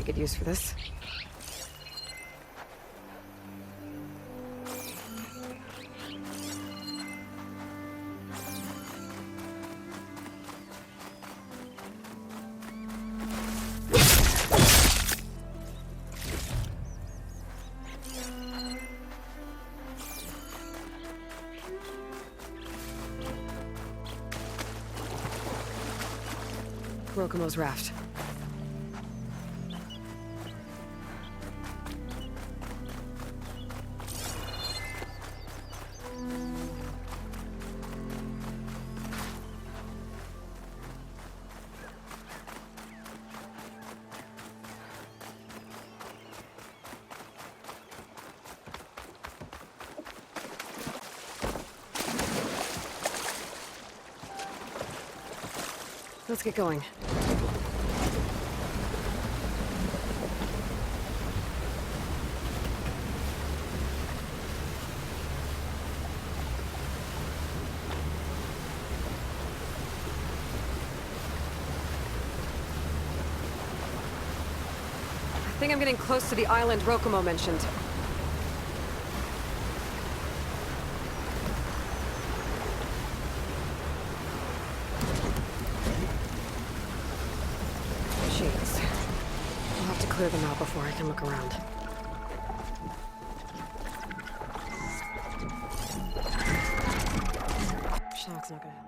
Good use for this. Rokumo's raft. Let's get going. I think I'm getting close to the island Rokumo mentioned. Clear them out before I can look around. Shock's not gonna help.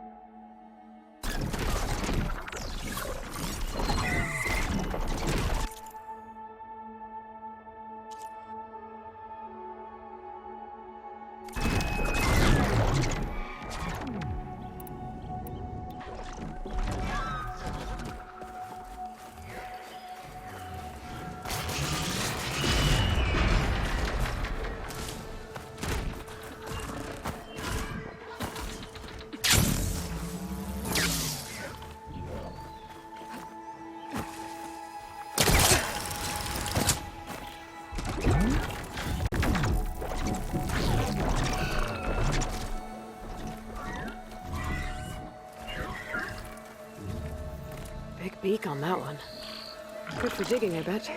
beak on that one. Good for digging, I bet.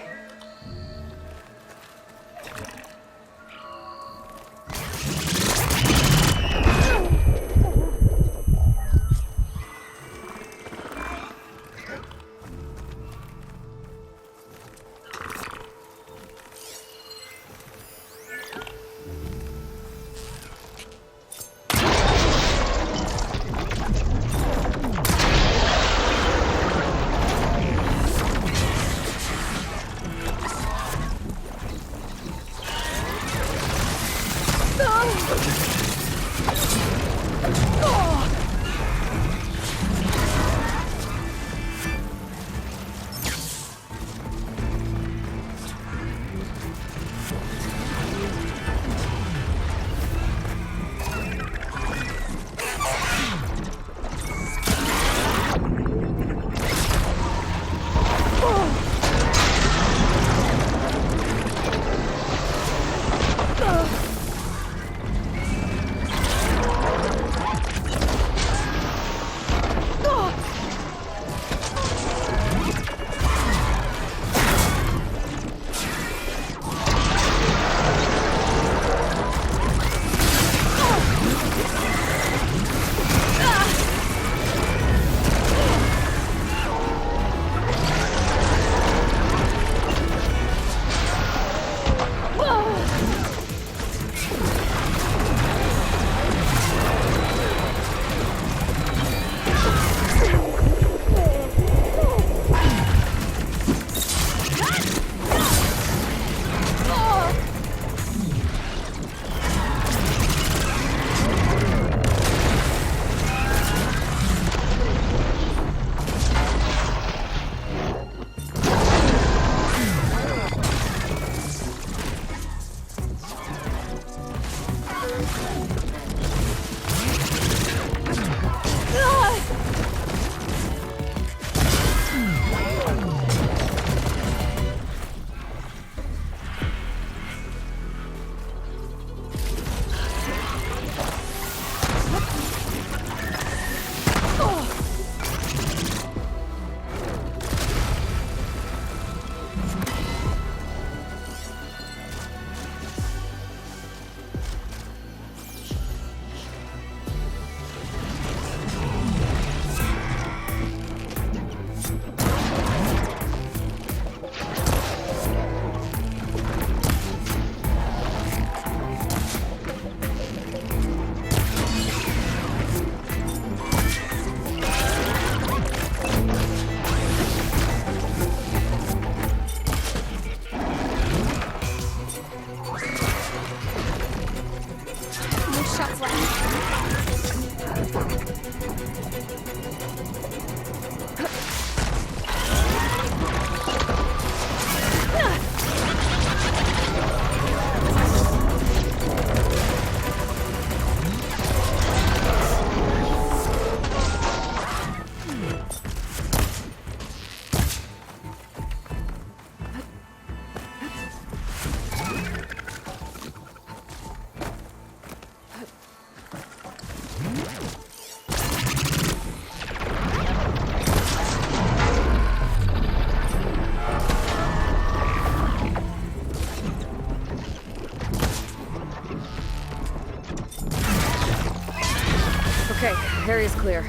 Area's clear.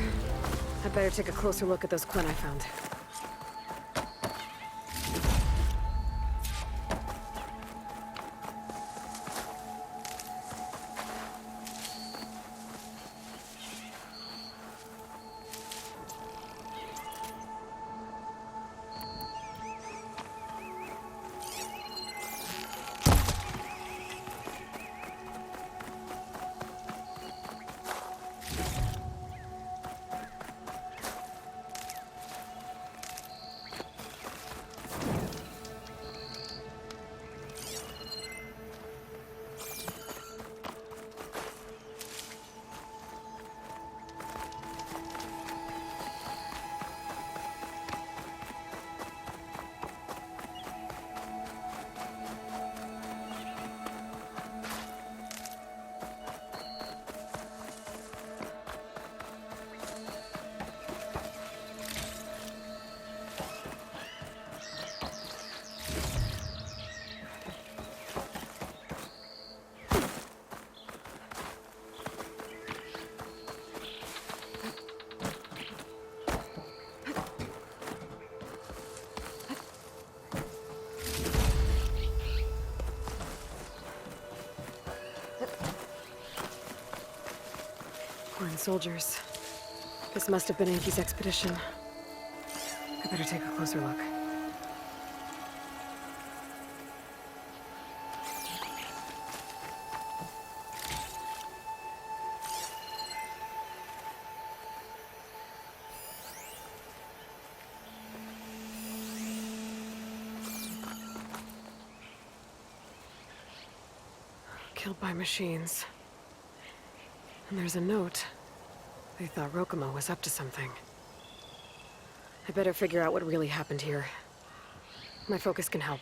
I'd better take a closer look at those Quinn I found. soldiers. This must have been Enki's expedition. I better take a closer look. Killed by machines. And there's a note. They thought Rokumo was up to something. I better figure out what really happened here. My focus can help.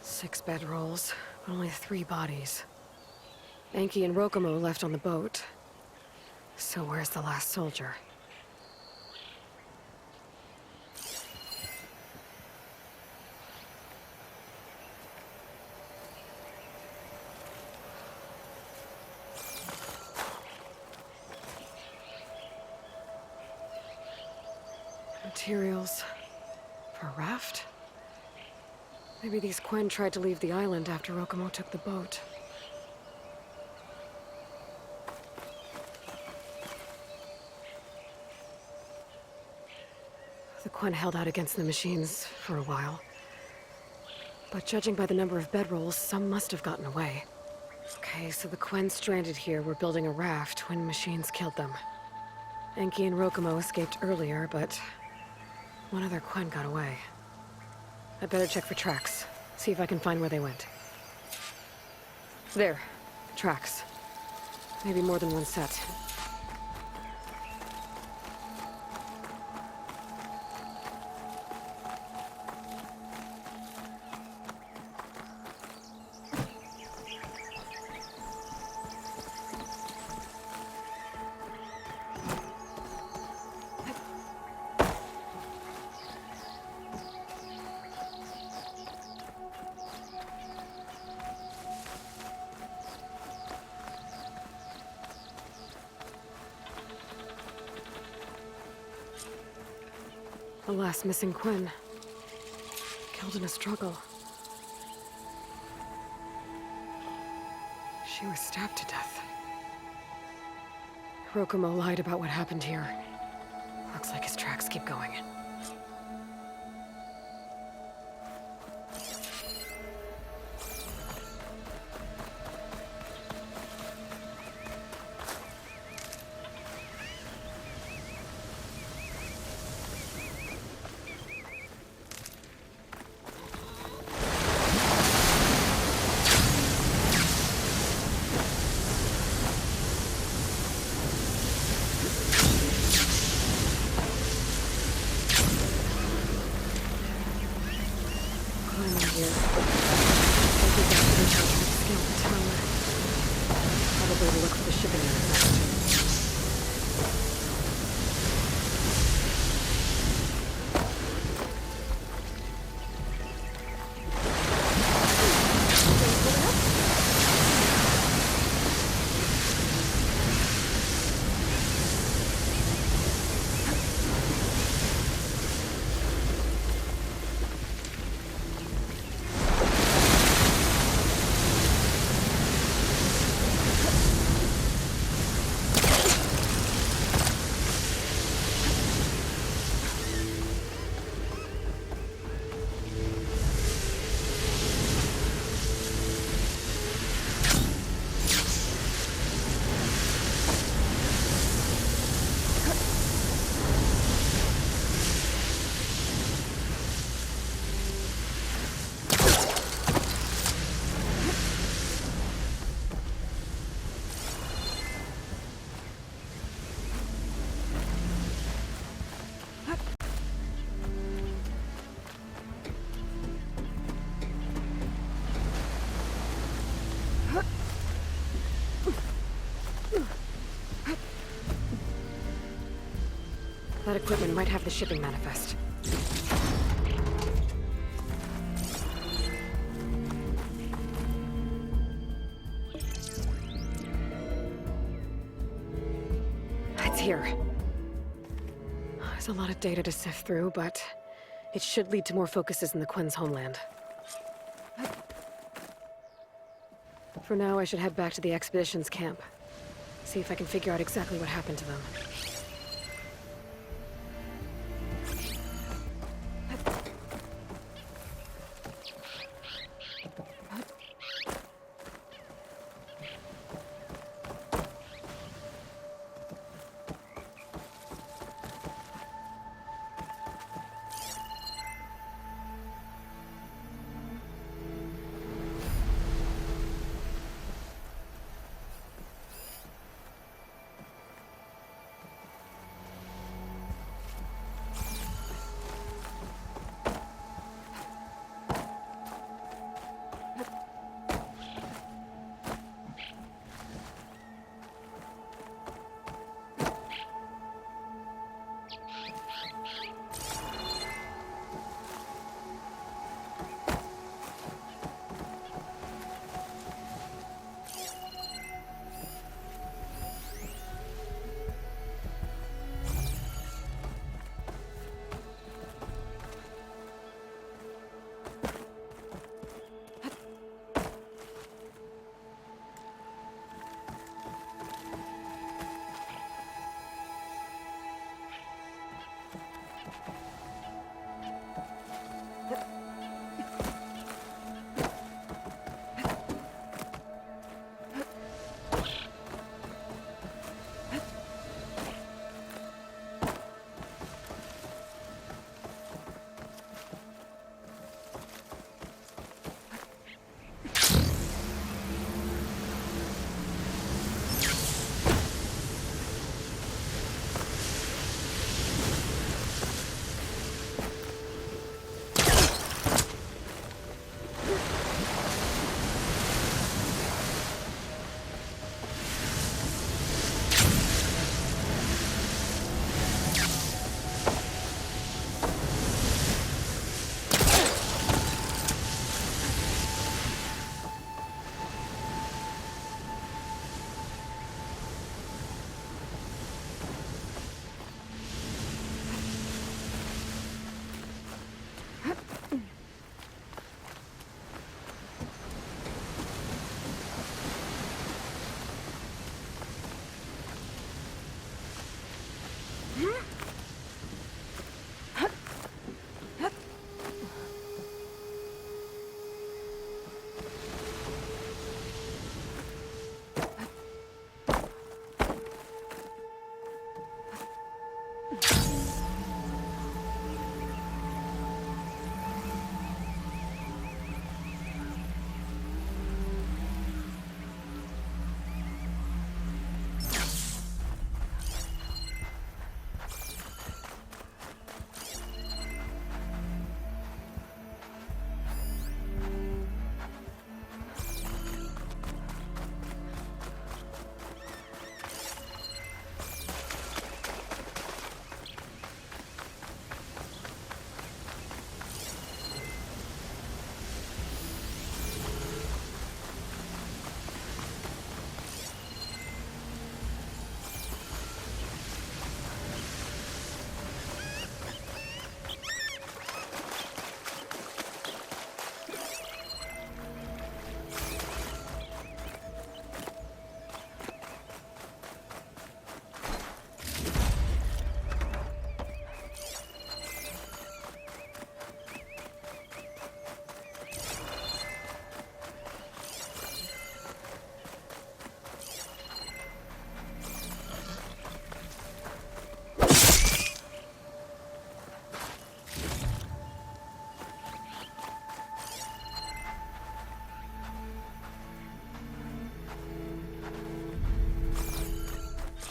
Six bedrolls, but only 3 bodies. Enki and Rokumo left on the boat. So where's the last soldier? Materials for a raft? Maybe these Quen tried to leave the island after Rokumo took the boat. The Quen held out against the machines for a while. But judging by the number of bedrolls, some must have gotten away. Okay, so the Quen stranded here were building a raft when machines killed them. Enki and Rokumo escaped earlier, but one other Quen got away. I'd better check for tracks. See if I can find where they went. There. Tracks. Maybe more than one set. The last missing Quen. Killed in a struggle. She was stabbed to death. Rokumo lied about what happened here. Looks like his tracks keep going. That equipment might have the shipping manifest. It's here. There's a lot of data to sift through, but it should lead to more focuses in the Quen's homeland. For now, I should head back to the expedition's camp. See if I can figure out exactly what happened to them.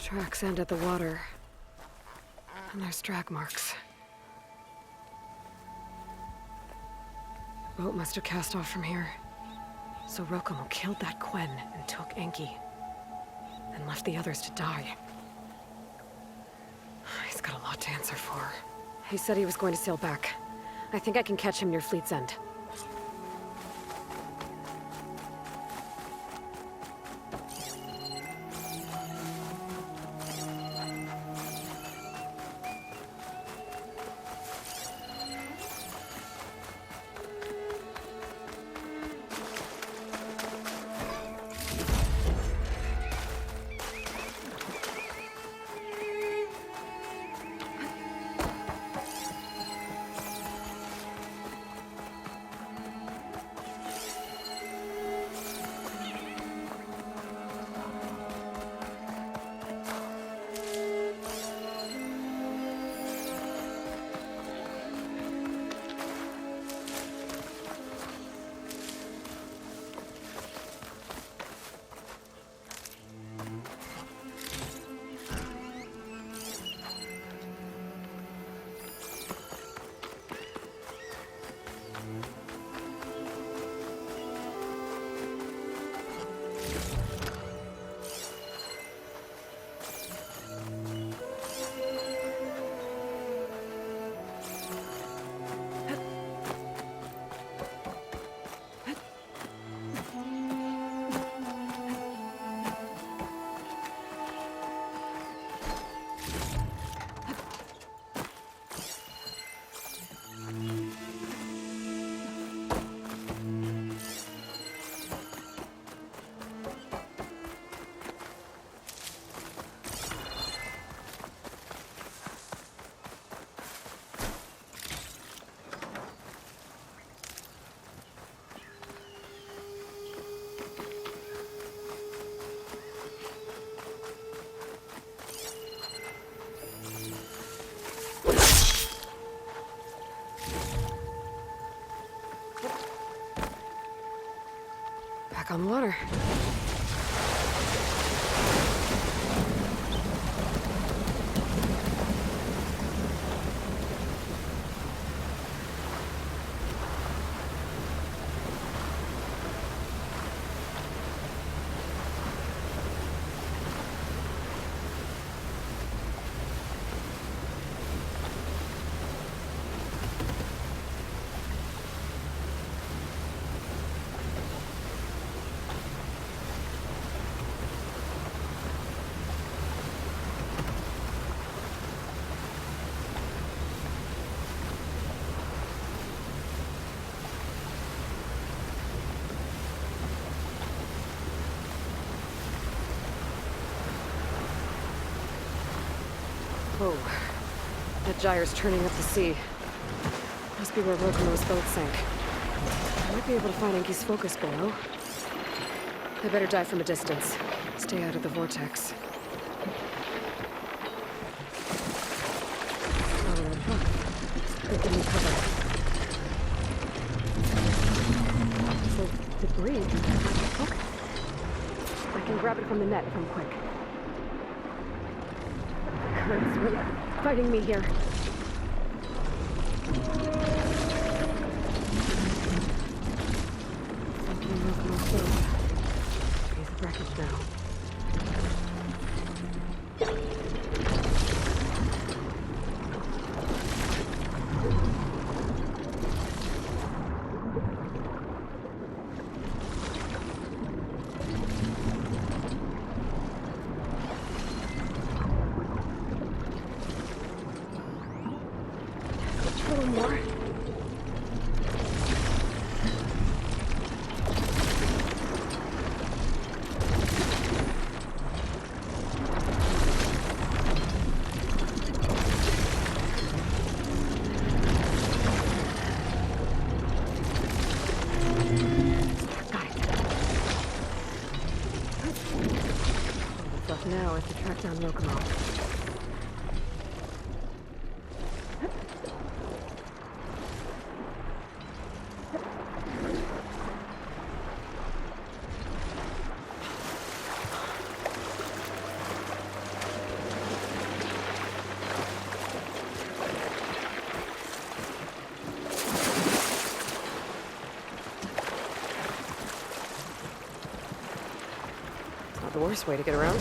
Tracks end at the water. And there's drag marks. The boat must have cast off from here. So Rokomo killed that Quen and took Enki. And left the others to die. He's got a lot to answer for. He said he was going to sail back. I think I can catch him near Fleet's End. Back on water. Whoa. That gyre's turning up the sea. Must be where Rokomo's boat sank. I might be able to find Enki's focus below. I better dive from a distance. Stay out of the vortex. Oh, that truck. They give me cover. So, debris. Okay. I can grab it from the net if I'm quick. Current's really fighting me here. Something else more safe. Piece of wreckage now. Now is to track down Rokomo. Not the worst way to get around.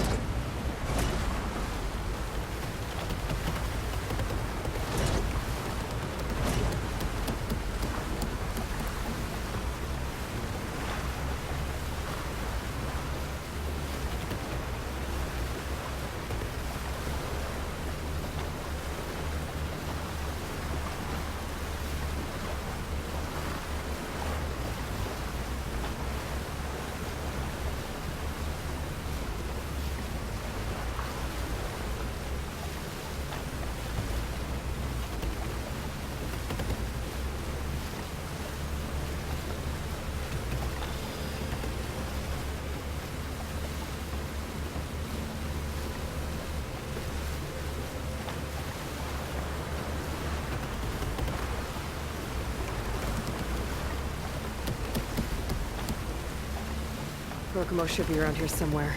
Rokumo should be around here somewhere.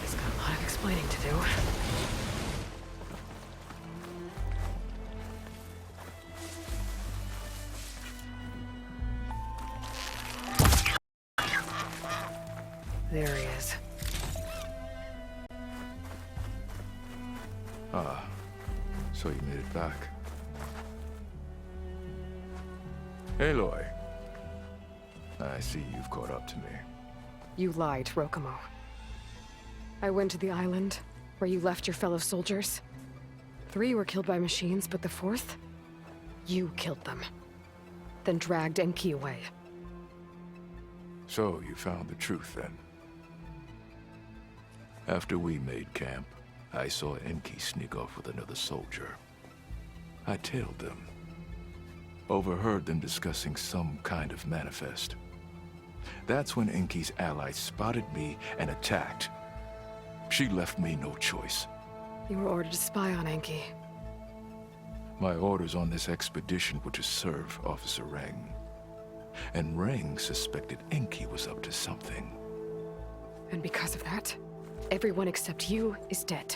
He's got a lot of explaining to do. There he is. Ah, so you made it back. Aloy. I see you've caught up to me. You lied, Rokumo. I went to the island where you left your fellow soldiers. 3 were killed by machines, but the 4th? You killed them. Then dragged Enki away. So you found the truth then? After we made camp, I saw Enki sneak off with another soldier. I tailed them. Overheard them discussing some kind of manifest. That's when Enki's allies spotted me and attacked. She left me no choice. You were ordered to spy on Enki. My orders on this expedition were to serve Officer Reng. And Reng suspected Enki was up to something. And because of that, everyone except you is dead.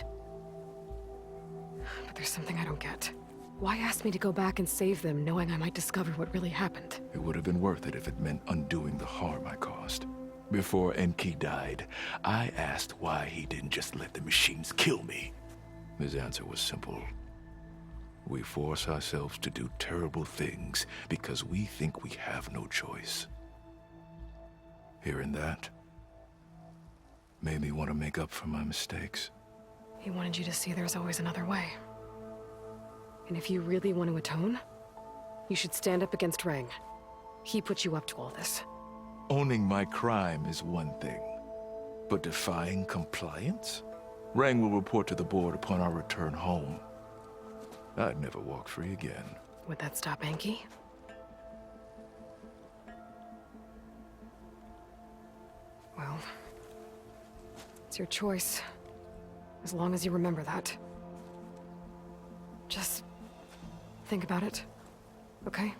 But there's something I don't get. Why ask me to go back and save them, knowing I might discover what really happened? It would have been worth it if it meant undoing the harm I caused. Before Enki died, I asked why he didn't just let the machines kill me. His answer was simple. We force ourselves to do terrible things because we think we have no choice. Hearing that made me want to make up for my mistakes. He wanted you to see there's always another way. And if you really want to atone, you should stand up against Reng. He put you up to all this. Owning my crime is one thing, but defying compliance? Reng will report to the board upon our return home. I'd never walk free again. Would that stop Enki? Well, it's your choice. As long as you remember that. Just think about it, okay?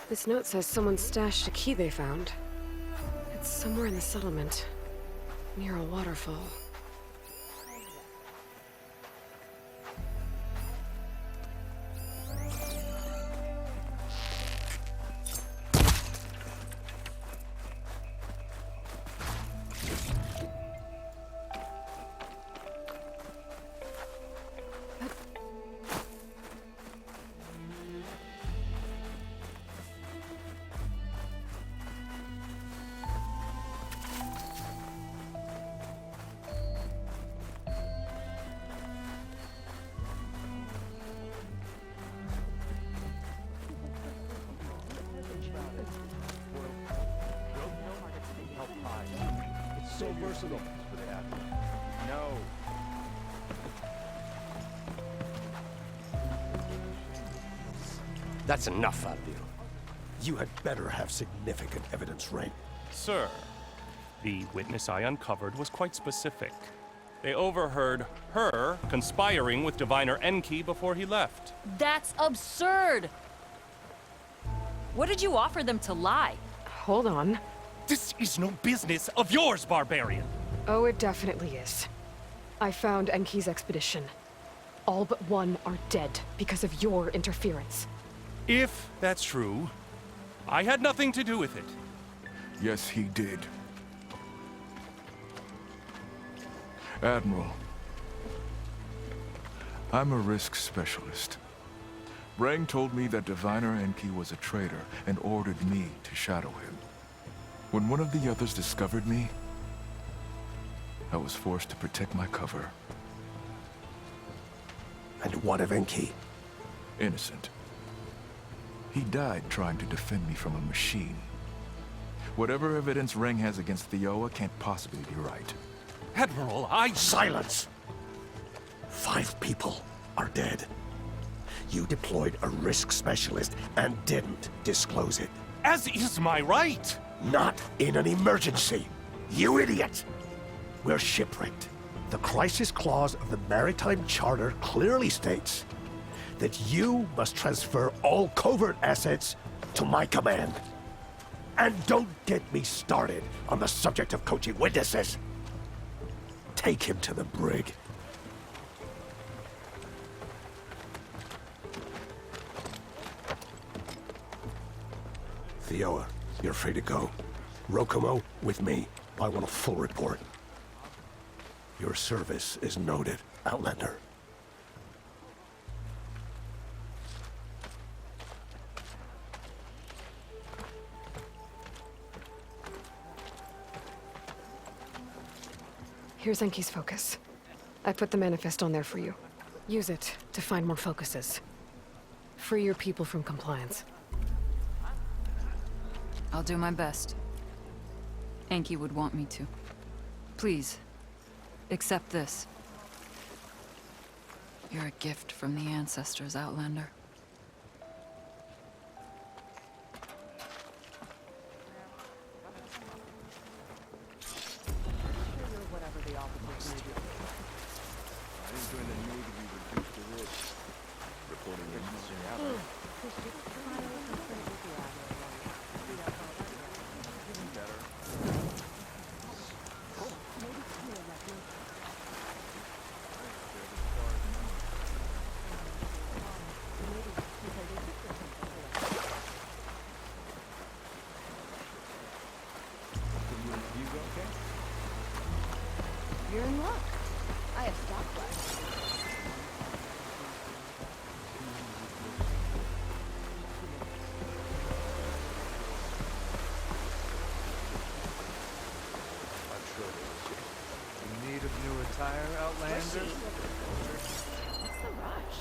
This note says someone stashed a key they found. It's somewhere in the settlement, near a waterfall. So versatile. No. That's enough out of you. You had better have significant evidence, Reng. Sir, the witness I uncovered was quite specific. They overheard her conspiring with Diviner Enki before he left. That's absurd! What did you offer them to lie? Hold on. This is no business of yours, barbarian! Oh, it definitely is. I found Enki's expedition. All but one are dead because of your interference. If that's true, I had nothing to do with it. Yes, he did. Admiral, I'm a risk specialist. Rang told me that Diviner Enki was a traitor and ordered me to shadow him. When one of the others discovered me, I was forced to protect my cover. And what of Enki? Innocent. He died trying to defend me from a machine. Whatever evidence Rang has against Theoa can't possibly be right. Admiral, Silence! 5 people are dead. You deployed a risk specialist and didn't disclose it. As is my right! Not in an emergency, you idiot! We're shipwrecked. The crisis clause of the Maritime Charter clearly states that you must transfer all covert assets to my command. And don't get me started on the subject of coaching witnesses. Take him to the brig. Theoa, you're free to go. Rokomo, with me. I want a full report. Your service is noted, Outlander. Here's Enki's focus. I put the manifest on there for you. Use it to find more focuses. Free your people from compliance. I'll do my best. Enki would want me to. Please, accept this. You're a gift from the ancestors, Outlander. You're in luck. I have stock left. In need of new attire, Outlander? What's the rush?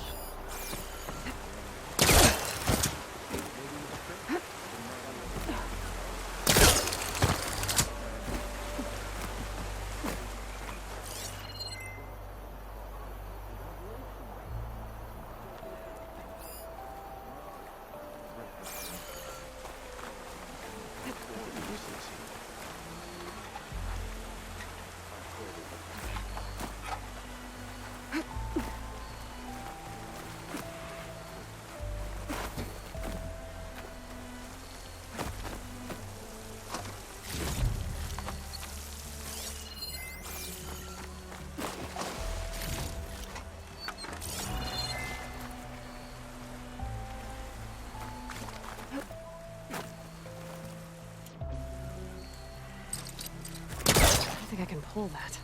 I think I can pull that.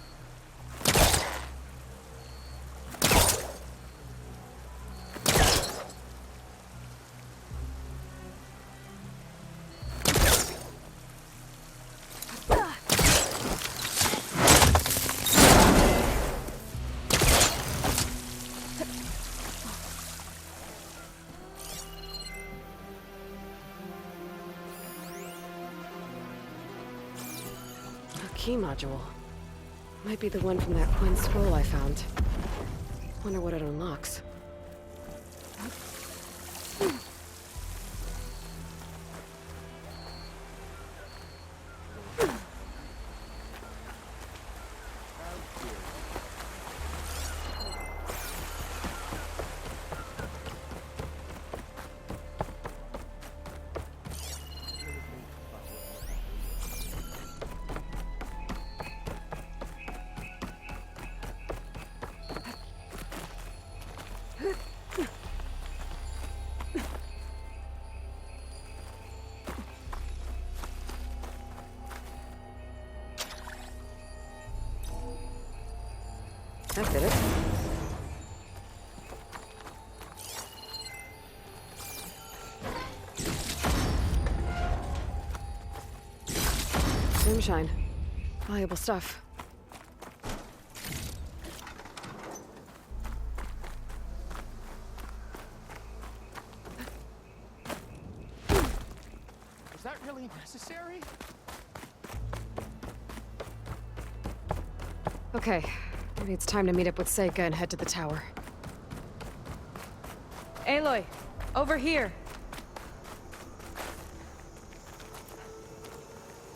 Key module. Might be the one from that Quinn scroll I found. Wonder what it unlocks. That did it. Moonshine. Valuable stuff. Was that really necessary? Okay, maybe it's time to meet up with Seyka and head to the tower. Aloy, over here.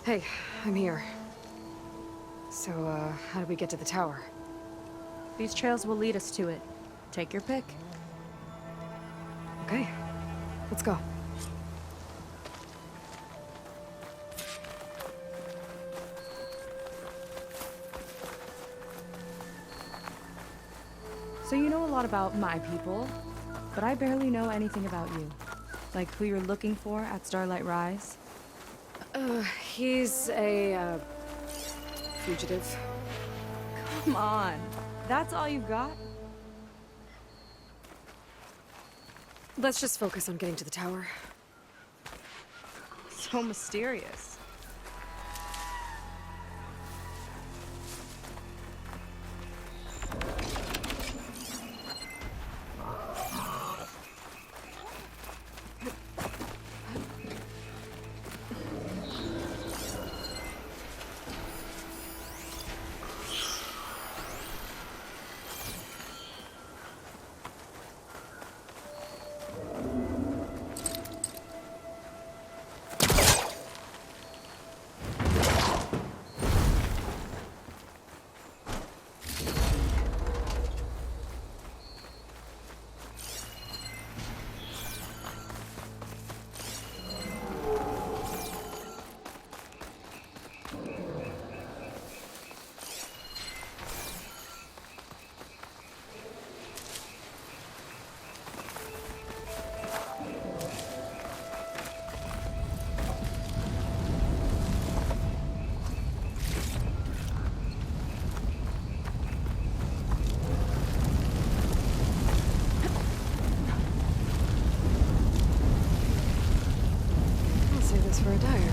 Hey, I'm here. So, how do we get to the tower? These trails will lead us to it. Take your pick. Okay, let's go. So you know a lot about my people, but I barely know anything about you. Like who you're looking for at Starlight Rise. He's a, fugitive. Come on, that's all you've got? Let's just focus on getting to the tower. So mysterious. For a dyer.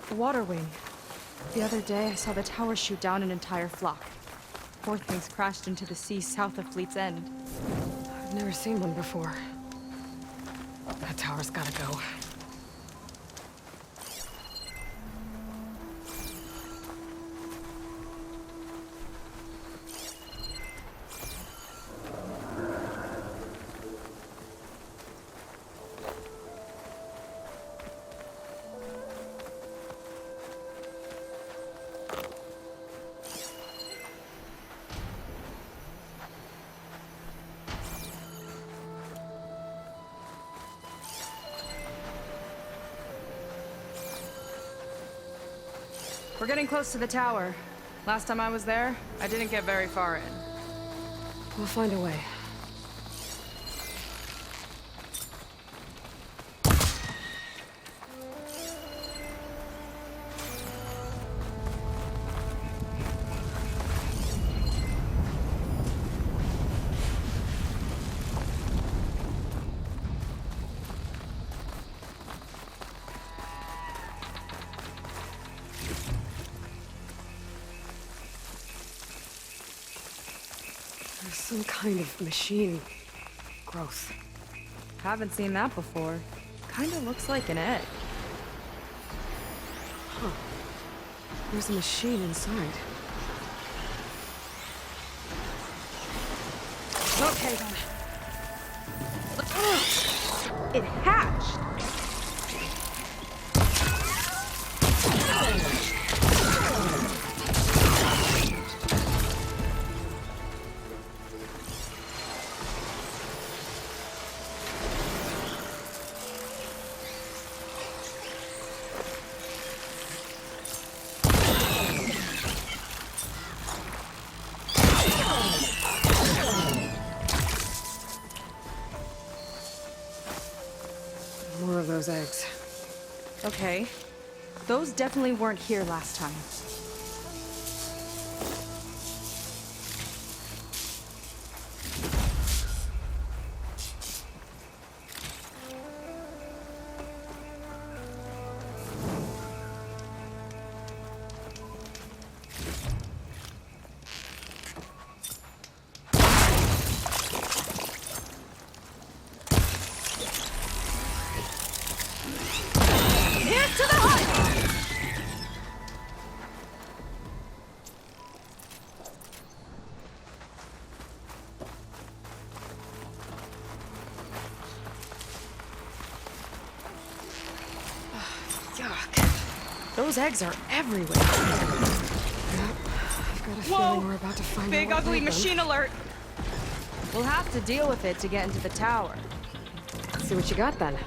The water wing. The other day, I saw the tower shoot down an entire flock. Poor things crashed into the sea south of Fleet's End. I've never seen one before. That tower's gotta go. We're getting close to the tower. Last time I was there, I didn't get very far in. We'll find a way. Some kind of machine growth. Haven't seen that before. Kinda looks like an egg. Huh. There's a machine inside. Okay then. It hatched! those eggs. Okay. Those definitely weren't here last time. Those eggs are everywhere. I've got a feeling we're about to find Big out what ugly made them. machine alert! We'll have to deal with it to get into the tower. Let's see what you got then.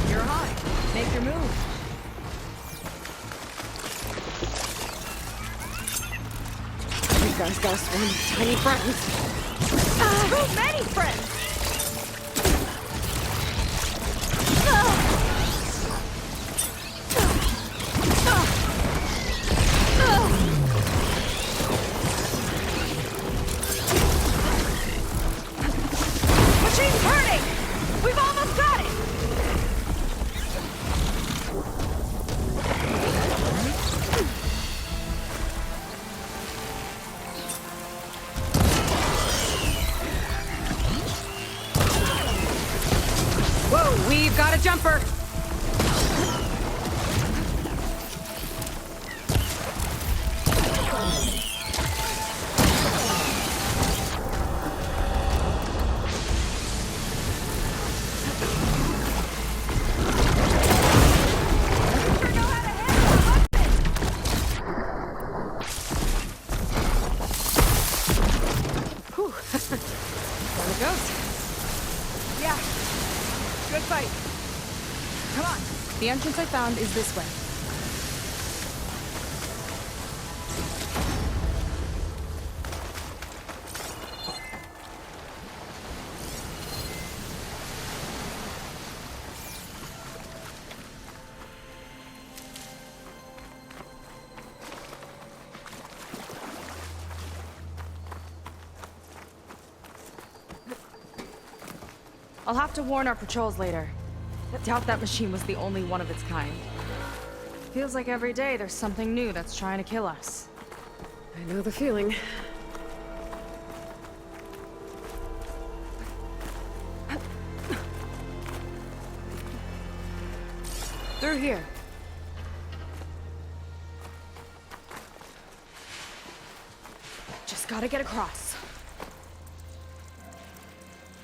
You're high. Make your move. You guys got a swarm of tiny friends. Too many friends! Machine's hurting! We've almost got it! Whoa, we've got a jumper! Whew. There it goes. Yeah. Good fight. Come on. The entrance I found is this way. I'll have to warn our patrols later. Doubt that machine was the only one of its kind. Feels like every day there's something new that's trying to kill us. I know the feeling. Through here. Just gotta get across.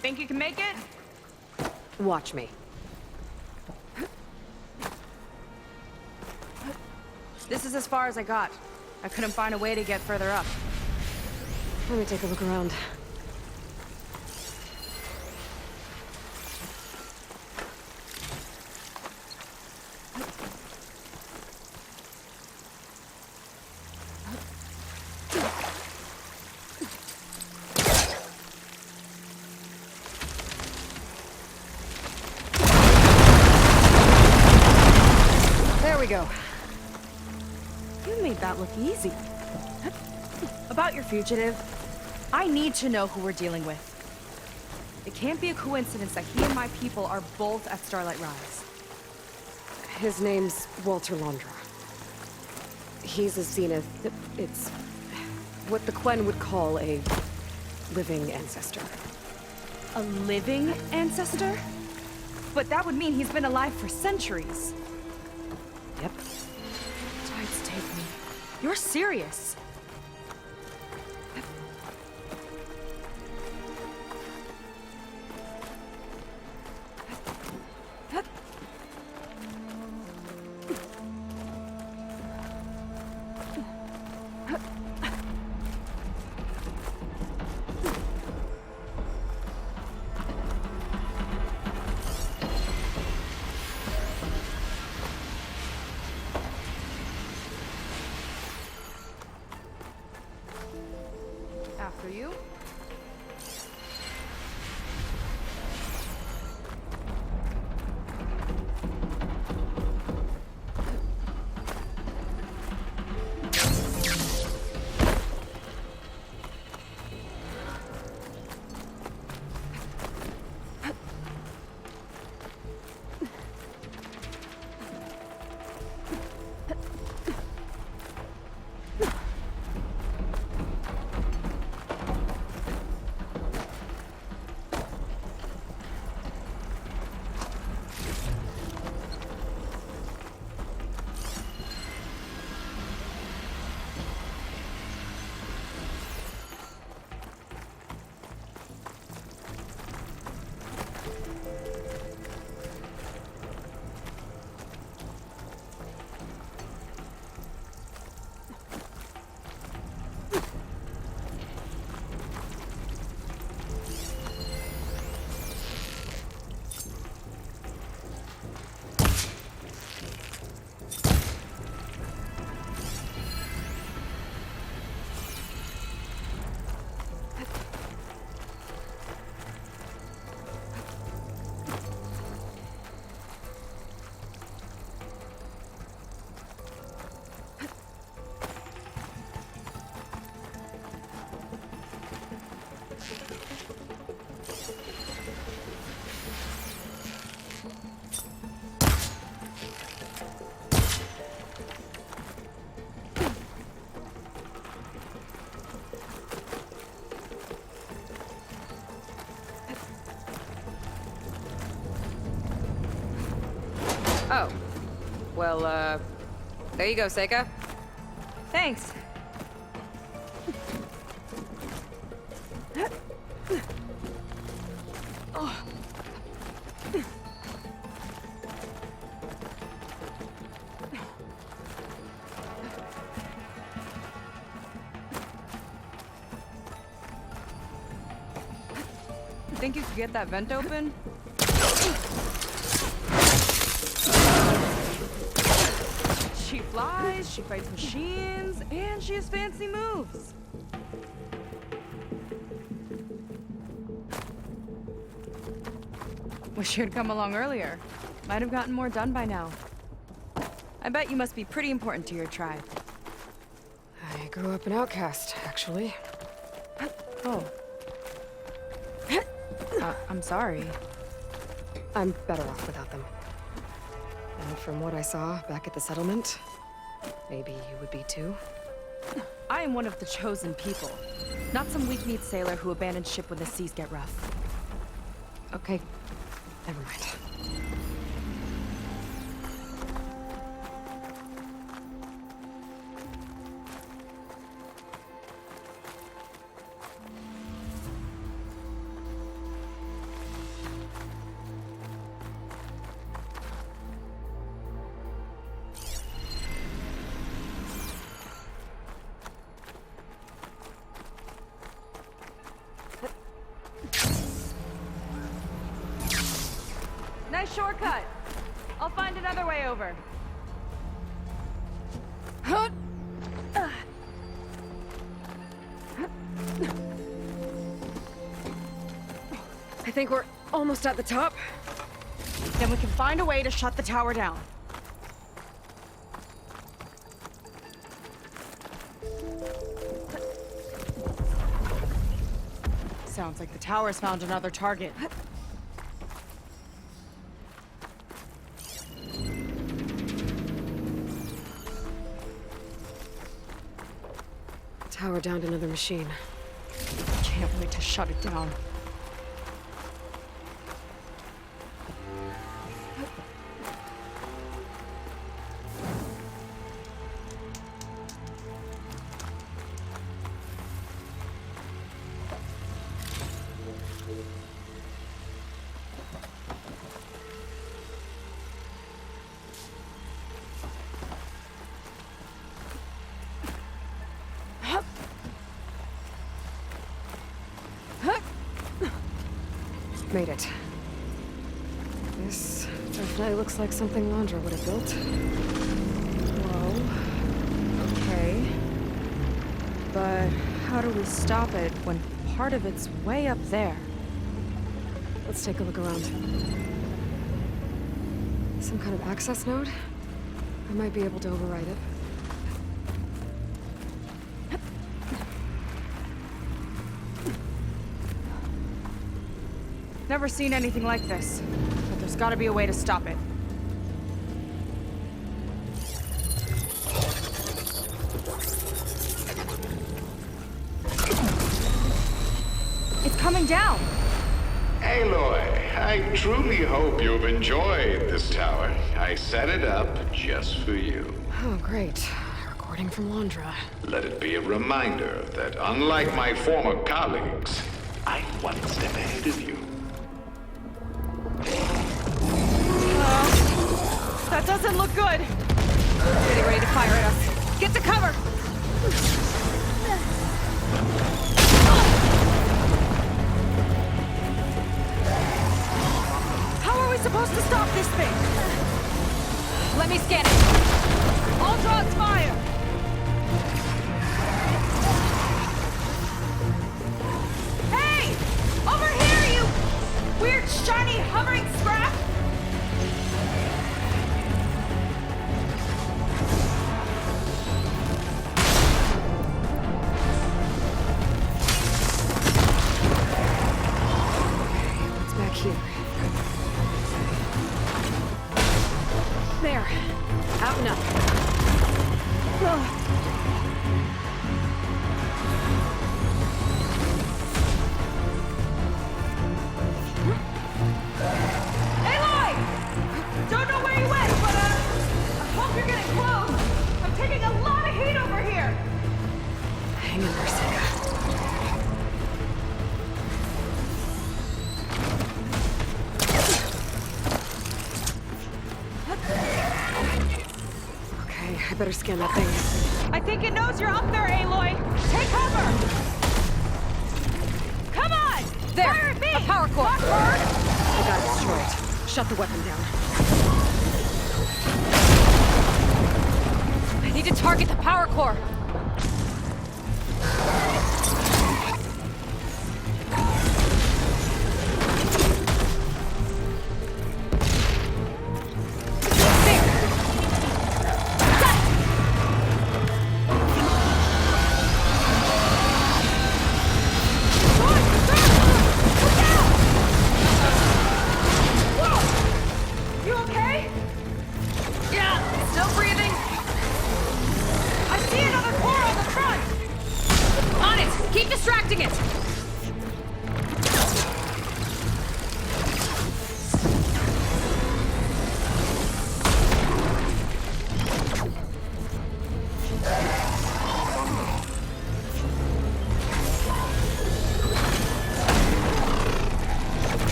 Think you can make it? Watch me. This is as far as I got. I couldn't find a way to get further up. Let me take a look around. There we go. You made that look easy. About your fugitive, I need to know who we're dealing with. It can't be a coincidence that he and my people are both at Starlight Rise. His name's Walter Londra. He's a Zenith. It's what the Quen would call a living ancestor. A living ancestor? But that would mean he's been alive for centuries. Yep. Tides take me. You're serious. After you. Well, there you go, Seyka. Thanks. Think you could get that vent open? She flies, she fights machines, and she has fancy moves. Wish you'd come along earlier. Might have gotten more done by now. I bet you must be pretty important to your tribe. I grew up an outcast, actually. Oh. I'm sorry. I'm better off without them. And from what I saw back at the settlement, maybe you would be too. I am one of the chosen people. Not some weak-kneed sailor who abandoned ship when the seas get rough. Okay, never mind. Nice shortcut. I'll find another way over. I think we're almost at the top. Then we can find a way to shut the tower down. Sounds like the tower's found another target. Tower downed another machine. Can't wait to shut it down. Made it. This definitely looks like something Landra would have built. Whoa. Okay. But how do we stop it when part of it's way up there? Let's take a look around. Some kind of access node? I might be able to override it. Never seen anything like this, but there's gotta be a way to stop it. It's coming down! Aloy, I truly hope you've enjoyed this tower. I set it up just for you. Oh, great. Recording from Landra. Let it be a reminder that unlike my former colleagues, I'm one step ahead of you. That doesn't look good! Getting ready to fire at us. Get to cover! How are we supposed to stop this thing? Let me scan it. All drones fire! Hey! Over here, you weird, shiny, hovering scrap! Here. There. Out and up. Aloy! Don't know where you went, but I better scan that thing. I think it knows you're up there, Aloy! Take cover! Come on! There! Fire at me! A power core! Not bird! I got it destroyed. Shut the weapon down. I need to target the power core!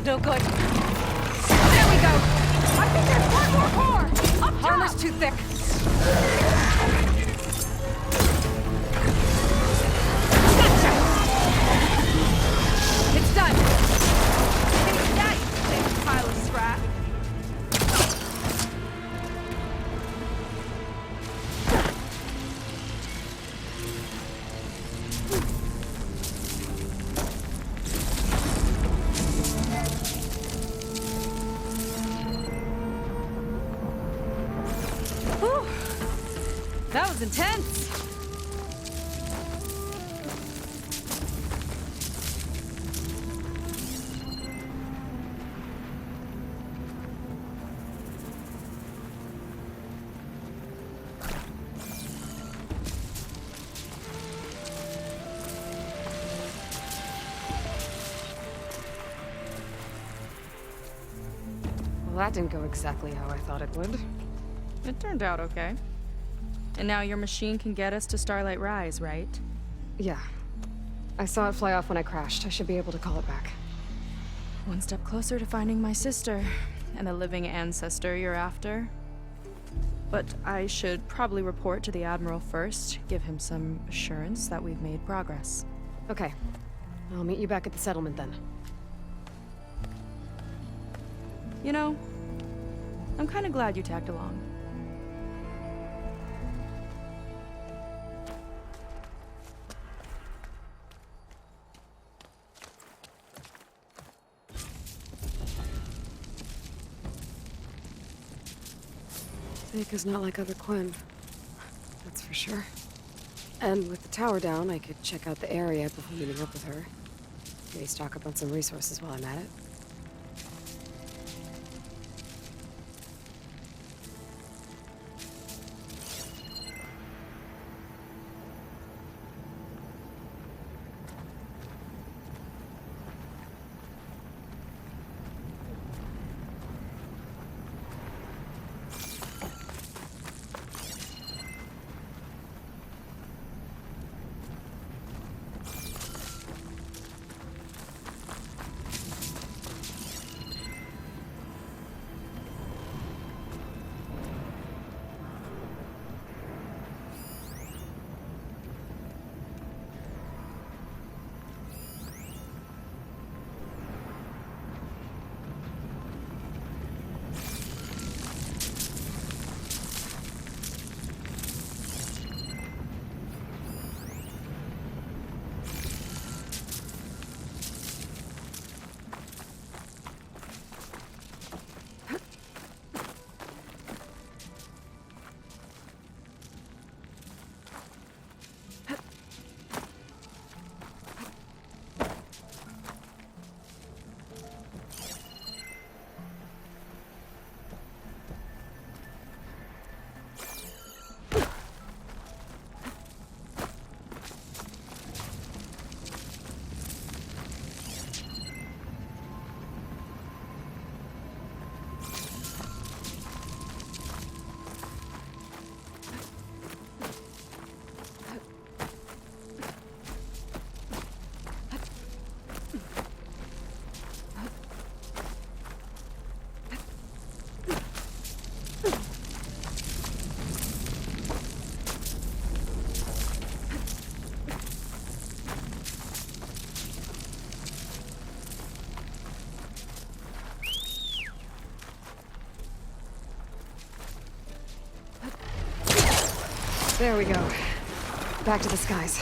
No good. There we go! I think there's one more core! Up top! Armor's too thick. Gotcha! It's done! Take that, you big pile of scrap! That was intense! Well, that didn't go exactly how I thought it would. It turned out okay. And now your machine can get us to Starlight Rise, right? Yeah. I saw it fly off when I crashed. I should be able to call it back. One step closer to finding my sister, and the living ancestor you're after. But I should probably report to the Admiral first, give him some assurance that we've made progress. Okay. I'll meet you back at the settlement then. You know, I'm kind of glad you tagged along. Seyka's not like other Quinn. That's for sure. And with the tower down, I could check out the area before meeting up with her. Maybe stock up on some resources while I'm at it. There we go. Back to the skies.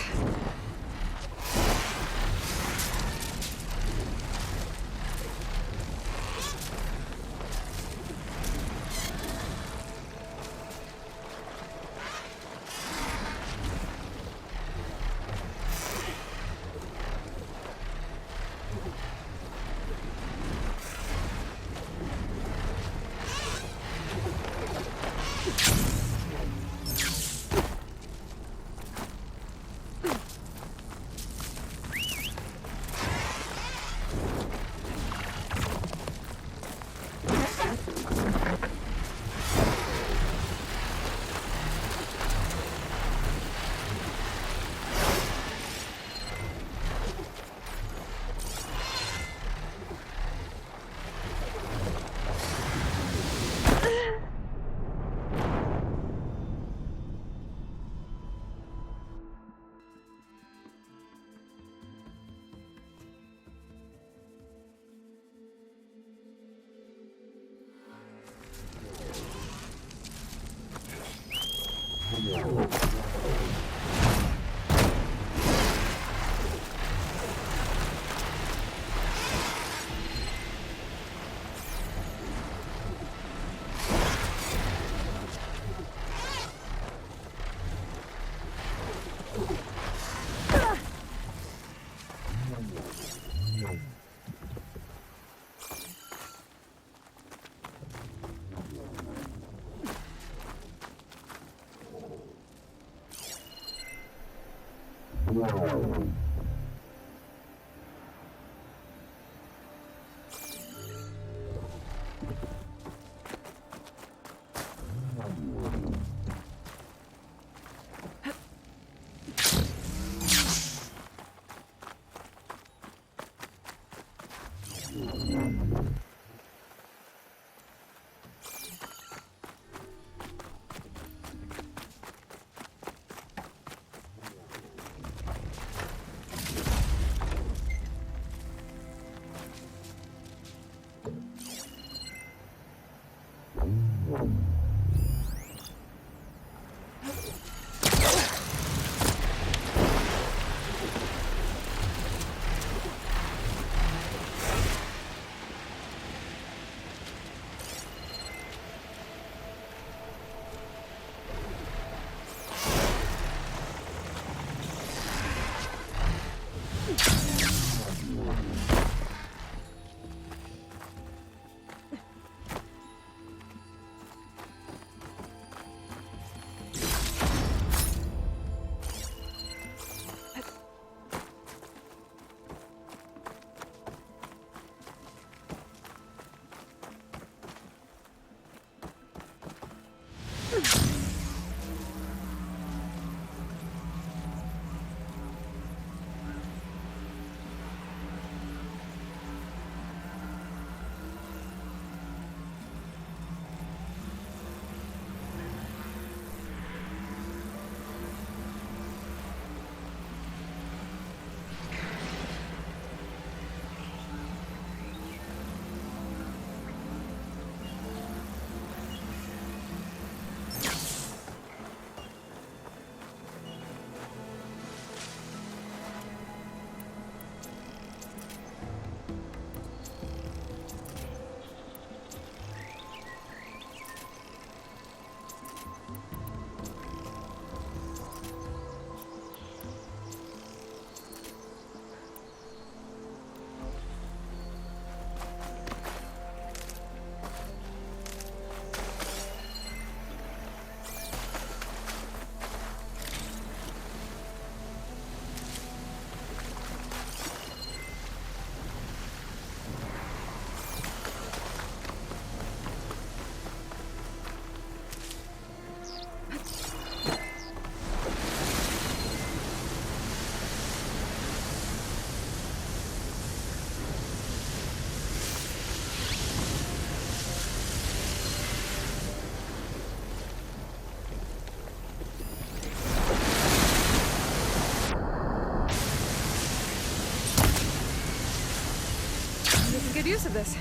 Good use of this.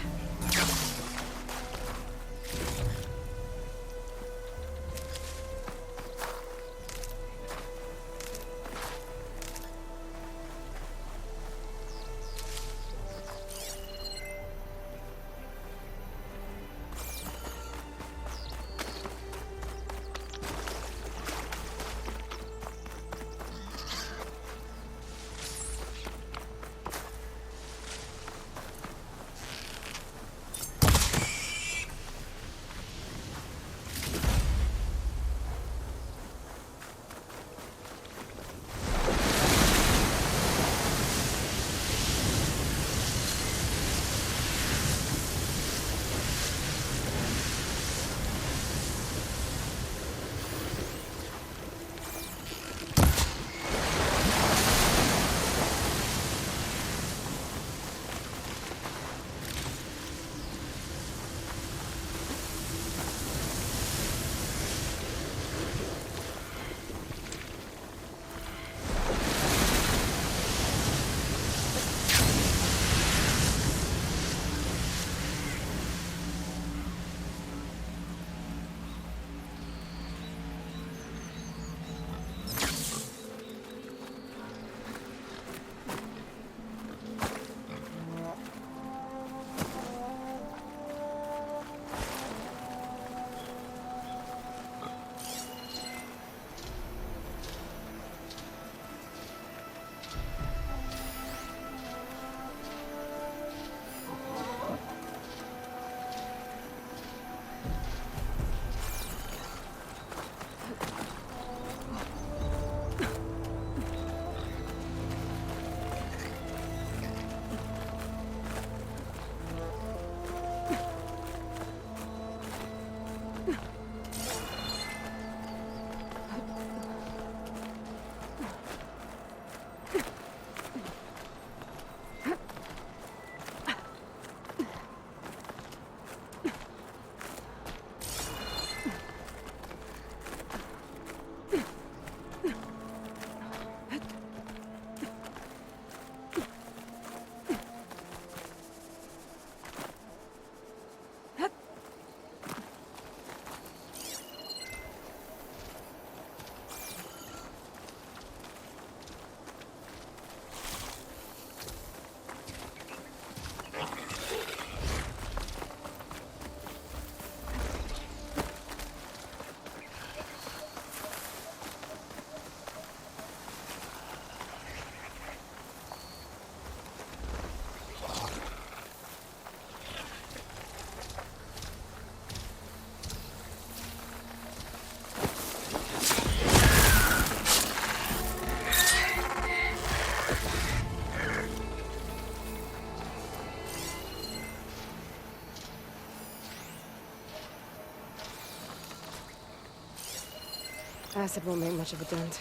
Acid won't make much of a dent.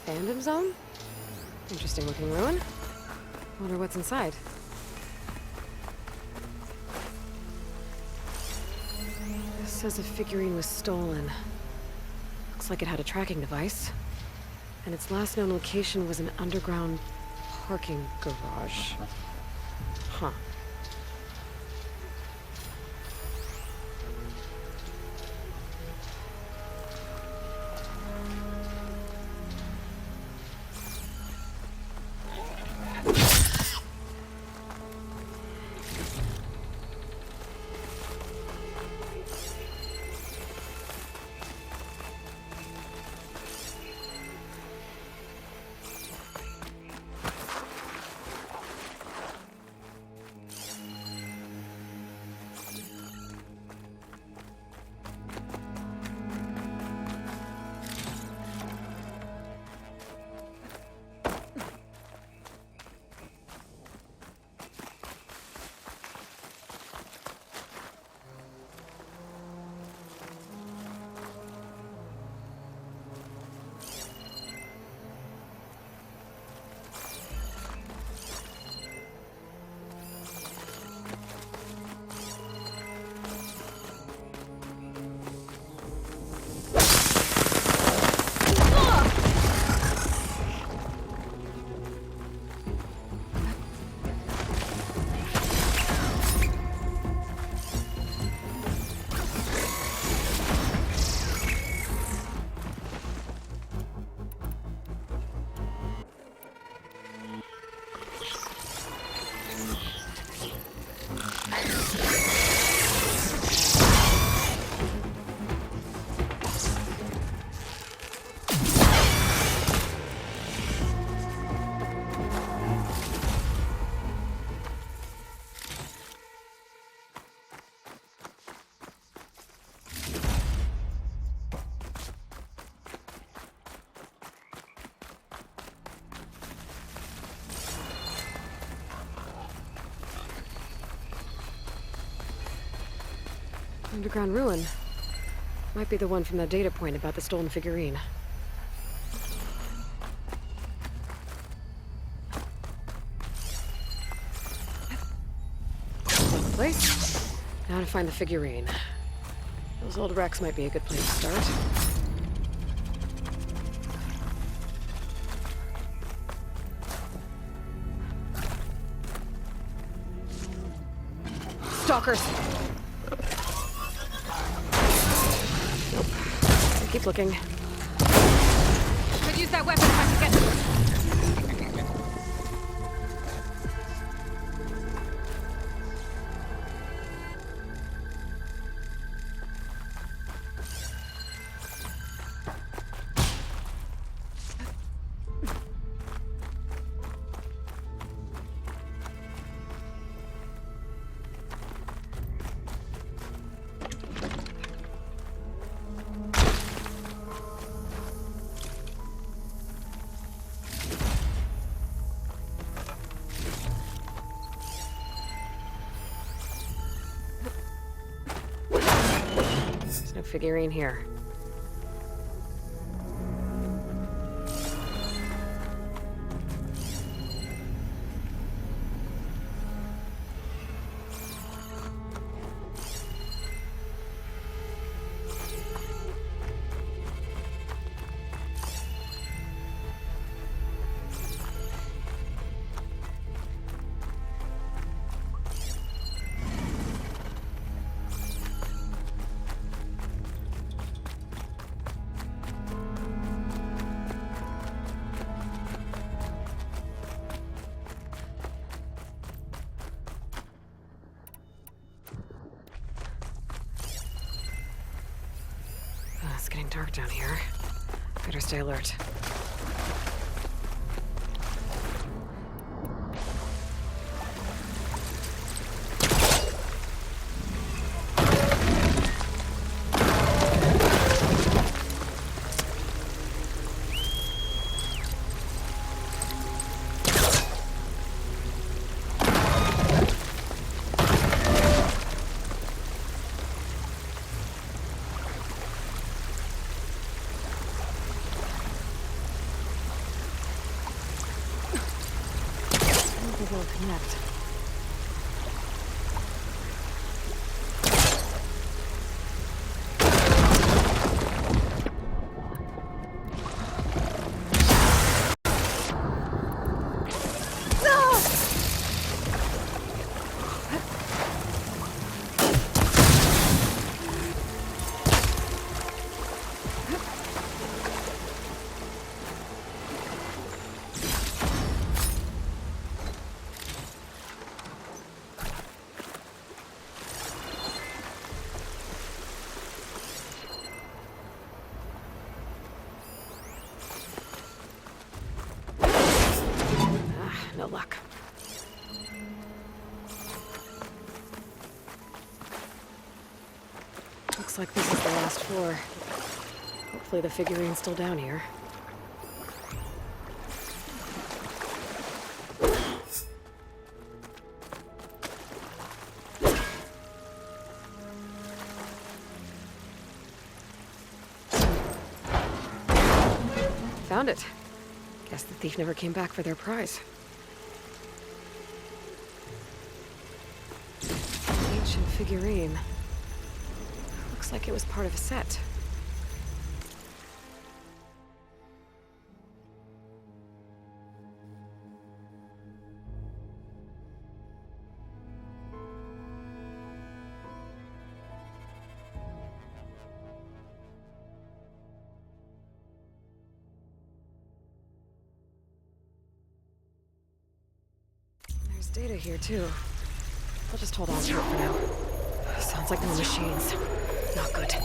Fandom zone? Interesting looking ruin. Wonder what's inside. This says a figurine was stolen. Looks like it had a tracking device. And its last known location was an underground parking garage. Huh. Underground ruin. Might be the one from the data point about the stolen figurine. Place. Now to find the figurine. Those old wrecks might be a good place to start. Stalkers! Keep looking. Could use that weapon if I can get to it. No figurine here. getting dark down here. Better stay alert. Connect. No luck. Looks like this is the last floor. Hopefully the figurine's still down here. Found it. Guess the thief never came back for their prize. Ancient figurine. Looks like it was part of a set. There's data here too. I'll just hold on to it for now. Sounds like more machines. Not good.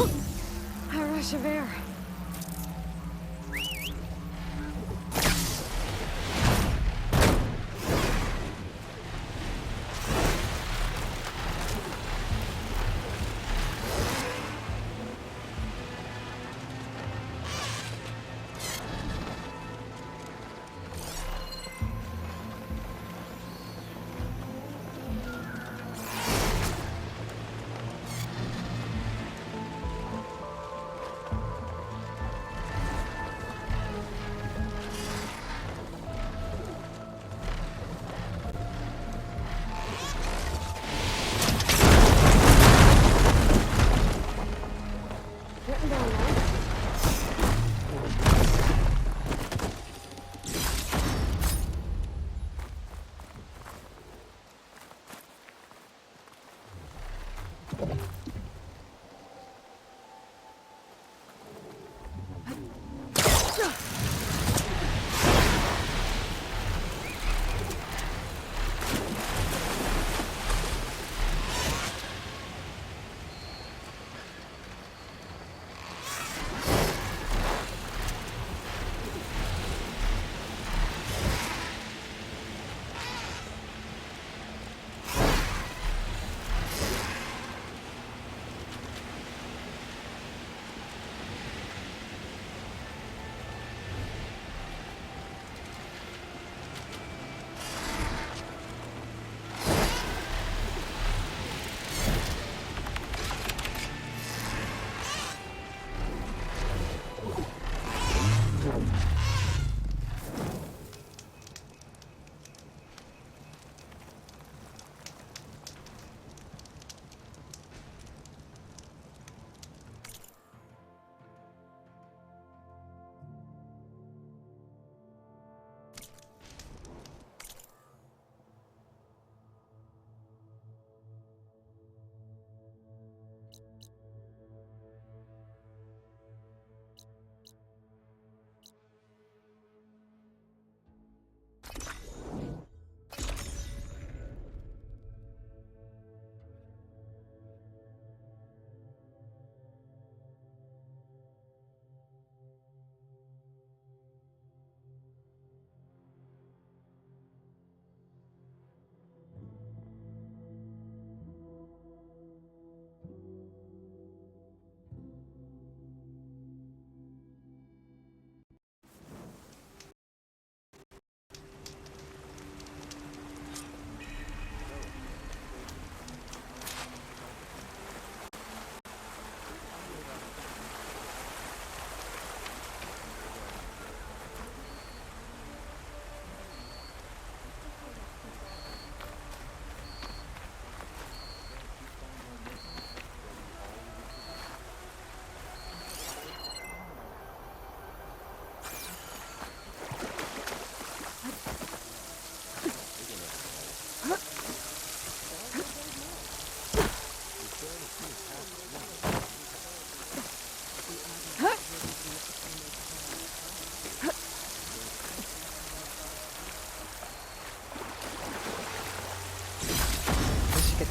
A rush of air.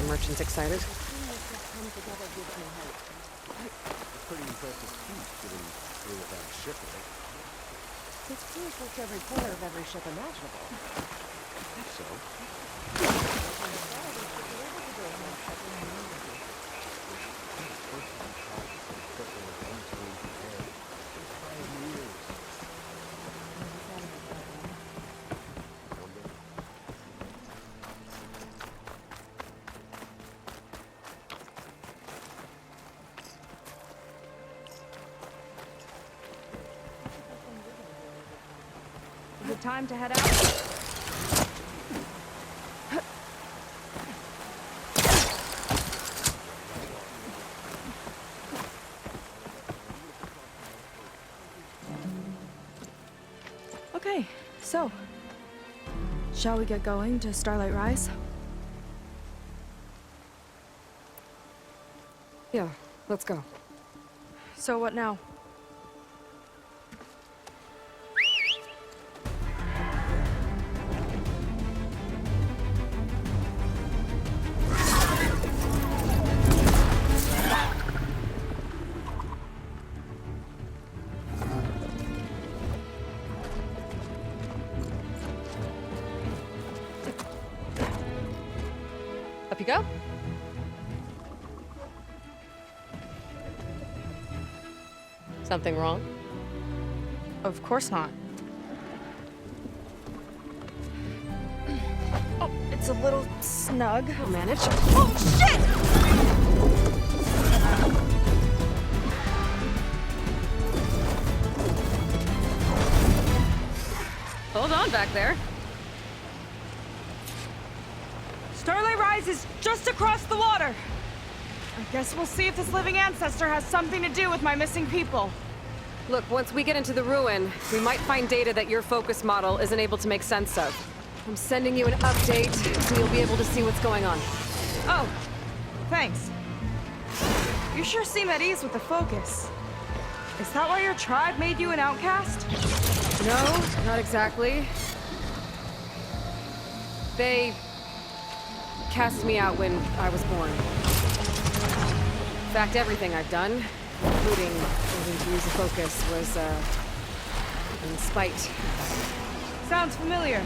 Merchants excited. It's pretty impressive feat, given through that ship, right? It's close every corner of every ship imaginable. So? Is it time to head out? Okay, so, shall we get going to Starlight Rise? Yeah, let's go. So what now? you go. Something wrong? Of course not. Oh, it's a little snug. I'll manage. Oh, shit! Hold on back there. Starlight Rise is just across the water. I guess we'll see if this living ancestor has something to do with my missing people. Look, once we get into the ruin, we might find data that your focus model isn't able to make sense of. I'm sending you an update, so you'll be able to see what's going on. Oh, thanks. You sure seem at ease with the focus. Is that why your tribe made you an outcast? No, not exactly. They cast me out when I was born. In fact, everything I've done, including learning to use a focus, was, in spite. Sounds familiar.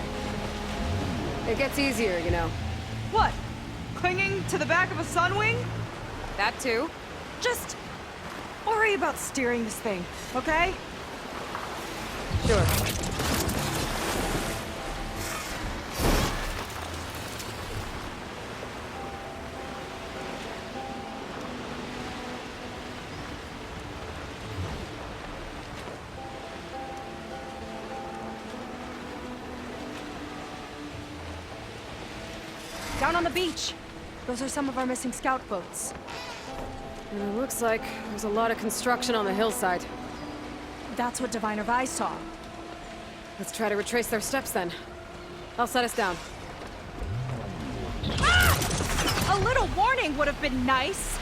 It gets easier, you know. What? Clinging to the back of a sunwing? That too. Just worry about steering this thing, okay? Sure. Down on the beach. Those are some of our missing scout boats. And it looks like there's a lot of construction on the hillside. That's what Diviner Vi saw. Let's try to retrace their steps then. I'll set us down. Ah! A little warning would have been nice.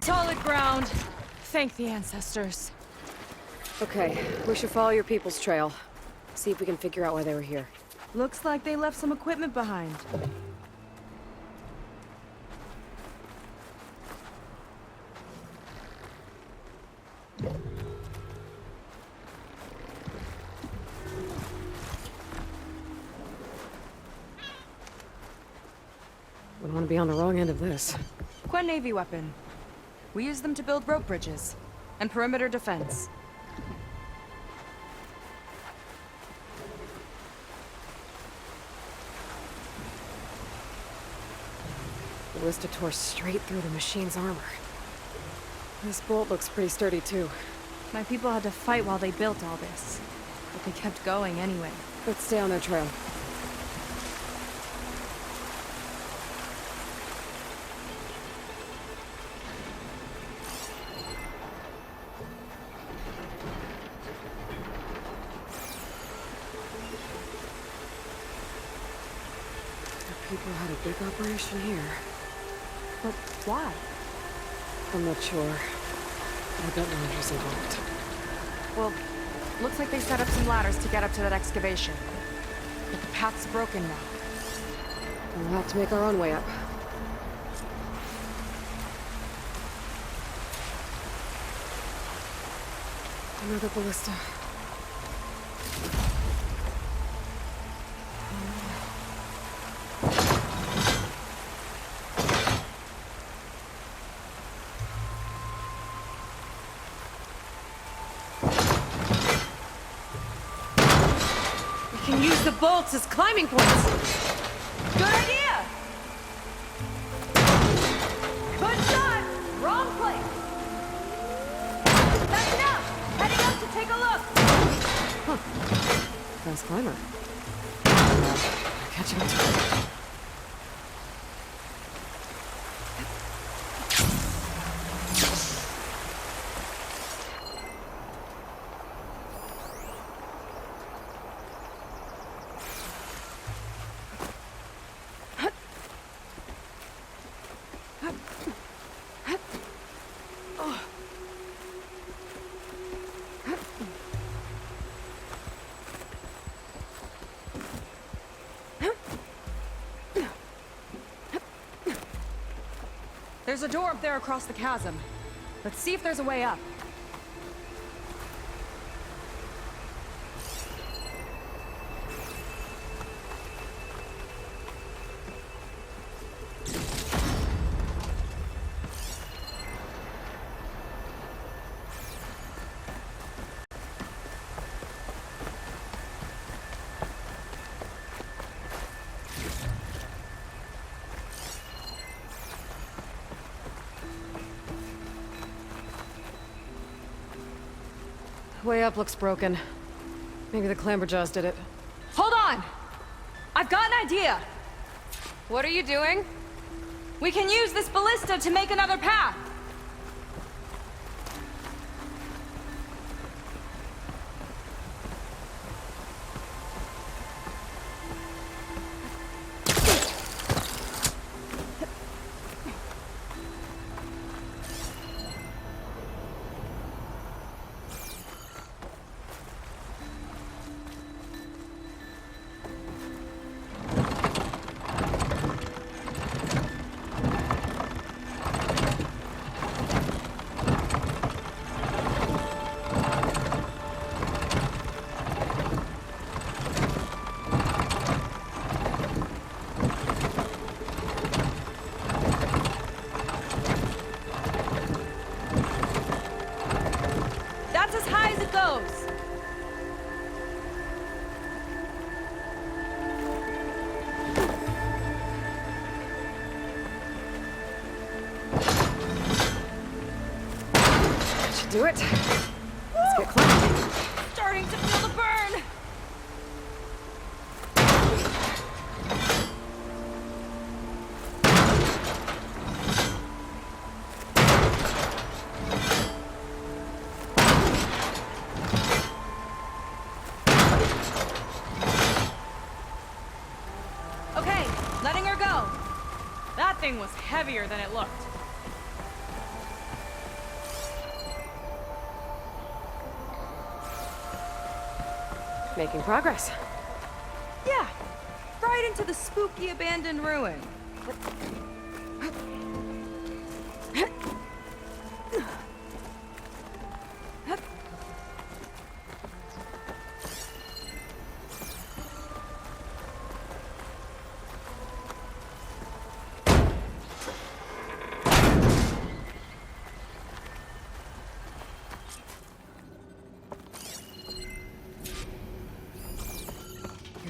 Solid ground. Thank the ancestors. Okay, we should follow your people's trail. See if we can figure out why they were here. Looks like they left some equipment behind. Wouldn't want to be on the wrong end of this. Quen Navy weapon. We use them to build rope bridges and perimeter defense. The ballista tore straight through the machine's armor. This bolt looks pretty sturdy too. My people had to fight while they built all this, but they kept going anyway. Let's stay on their trail. People had a big operation here. But why? I'm not sure. I don't know who's involved. Well, looks like they set up some ladders to get up to that excavation. But the path's broken now. We'll have to make our own way up. Another ballista. Use the bolts as climbing points. Good idea! Good shot! Wrong place! That's enough! Heading up to take a look! Huh. Fast climber. I'll catch him up. There's a door up there across the chasm. Let's see if there's a way up. Way up looks broken. Maybe the clamberjaws did it. Hold on! I've got an idea! What are you doing? We can use this ballista to make another path! Do it. Let's get climbing. Starting to feel the burn! Okay, letting her go. That thing was heavier than it looked. Making progress. Yeah, right into the spooky abandoned ruin.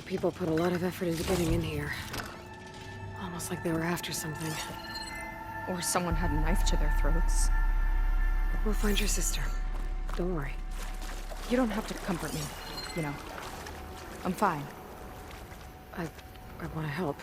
People put a lot of effort into getting in here. Almost like they were after something. Or someone had a knife to their throats. We'll find your sister. Don't worry. You don't have to comfort me, you know. I'm fine. I want to help.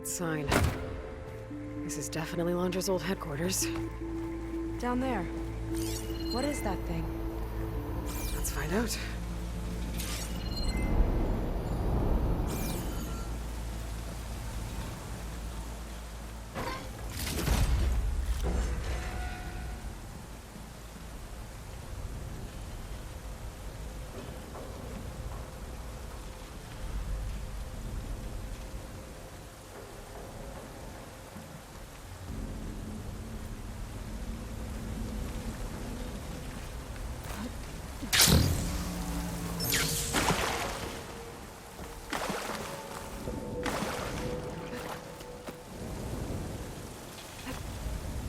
Sign. This is definitely Londra's old headquarters. Down there. What is that thing? Let's find out.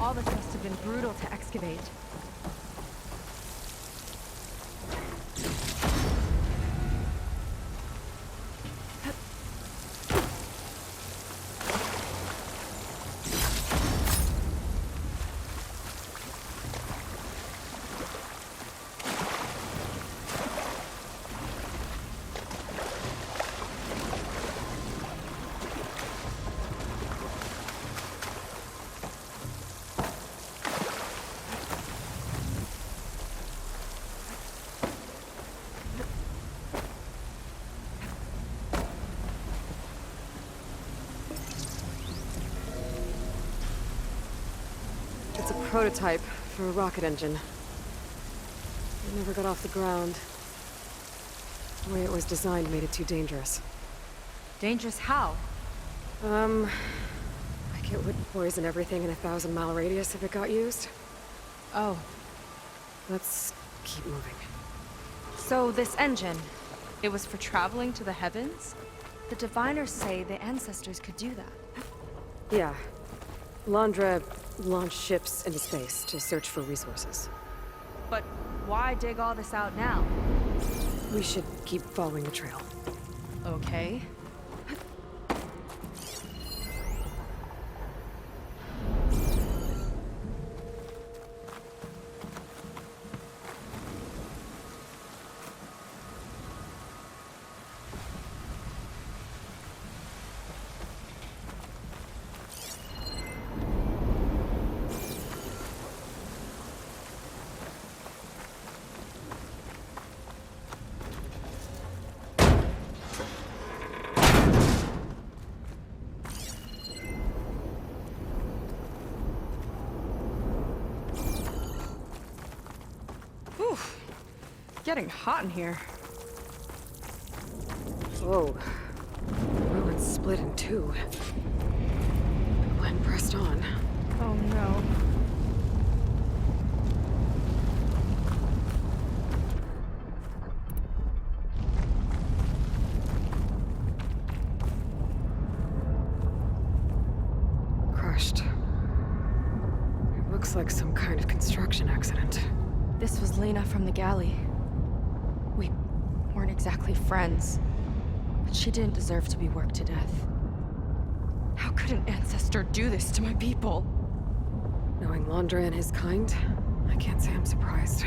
all this must have been brutal to excavate. It's a prototype for a rocket engine. It never got off the ground. The way it was designed made it too dangerous. Dangerous how? Like it would poison everything in a 1,000-mile radius if it got used. Oh. Let's keep moving. So this engine, it was for traveling to the heavens? The diviners say the ancestors could do that. Yeah. Londra launched ships into space to search for resources. But why dig all this out now? We should keep following the trail. Okay. Getting hot in here. Whoa. Ruins split in two. Glenn pressed on. Oh no. Crushed. It looks like some kind of construction accident. This was Lena from the galley. We weren't exactly friends, but she didn't deserve to be worked to death. How could an ancestor do this to my people? Knowing Londra and his kind, I can't say I'm surprised.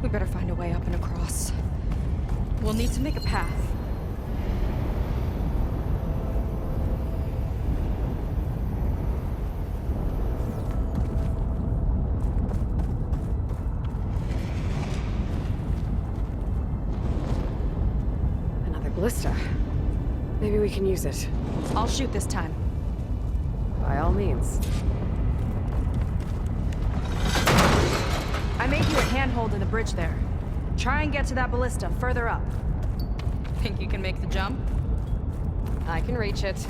We better find a way up and across. We'll need to make a path. Ballista. Maybe we can use it. I'll shoot this time. By all means. I made you a handhold in the bridge there. Try and get to that ballista further up. Think you can make the jump? I can reach it.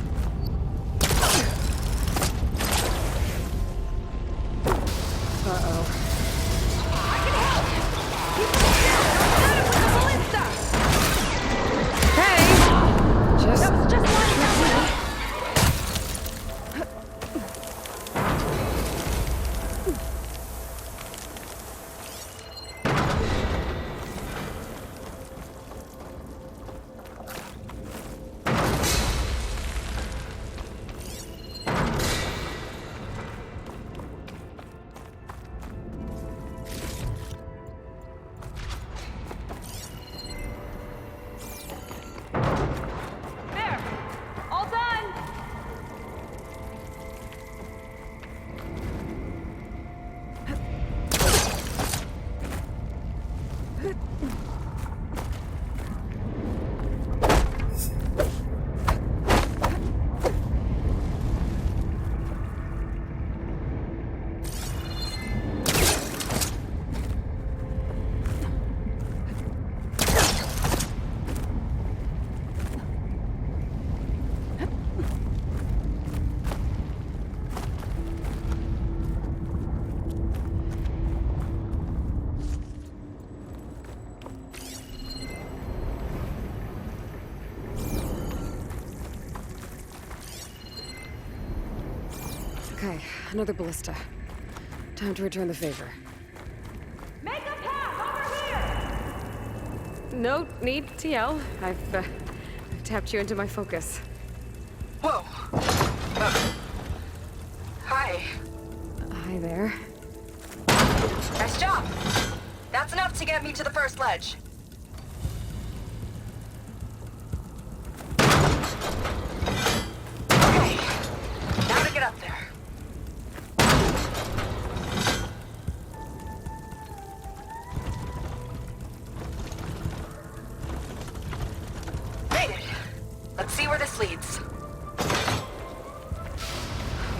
Uh-oh. I can help! Keep it down! Got it with the ballista! Just one down. Okay, another ballista. Time to return the favor. Make a path over here! No need to yell. I've tapped you into my focus. Whoa. Hi. Hi there. Nice job. That's enough to get me to the first ledge. Okay. Now to get up there. Made it. Let's see where this leads.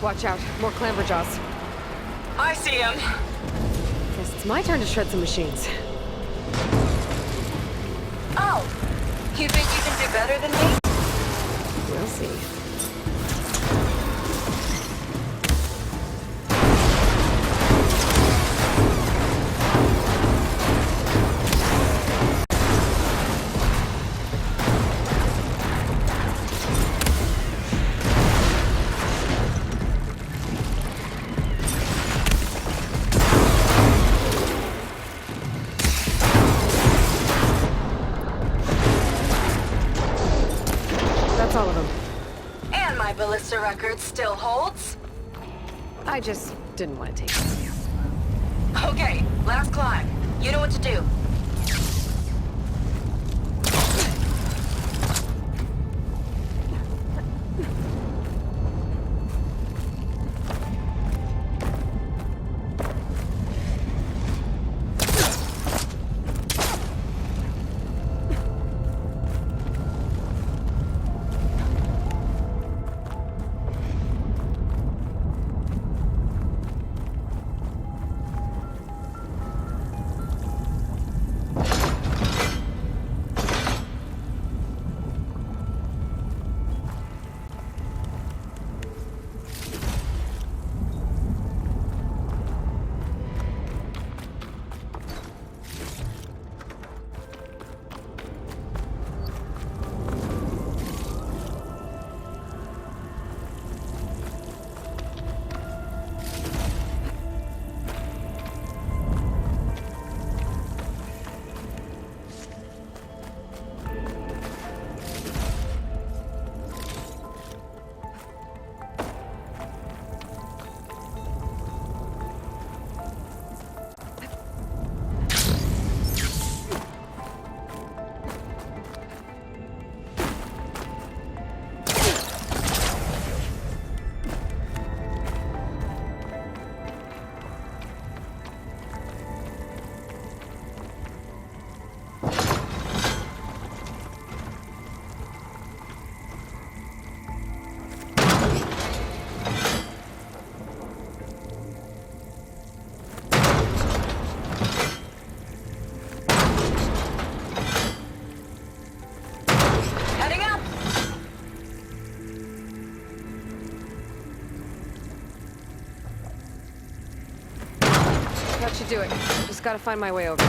Watch out. More clamberjaws. I see him. Guess it's my turn to shred some machines. Oh. You think you can do better than me? We'll see. That's all of them. And my ballista record still holds? I just didn't want to take it from you. Okay, last climb. You know what to do. That should do it. Just gotta find my way over.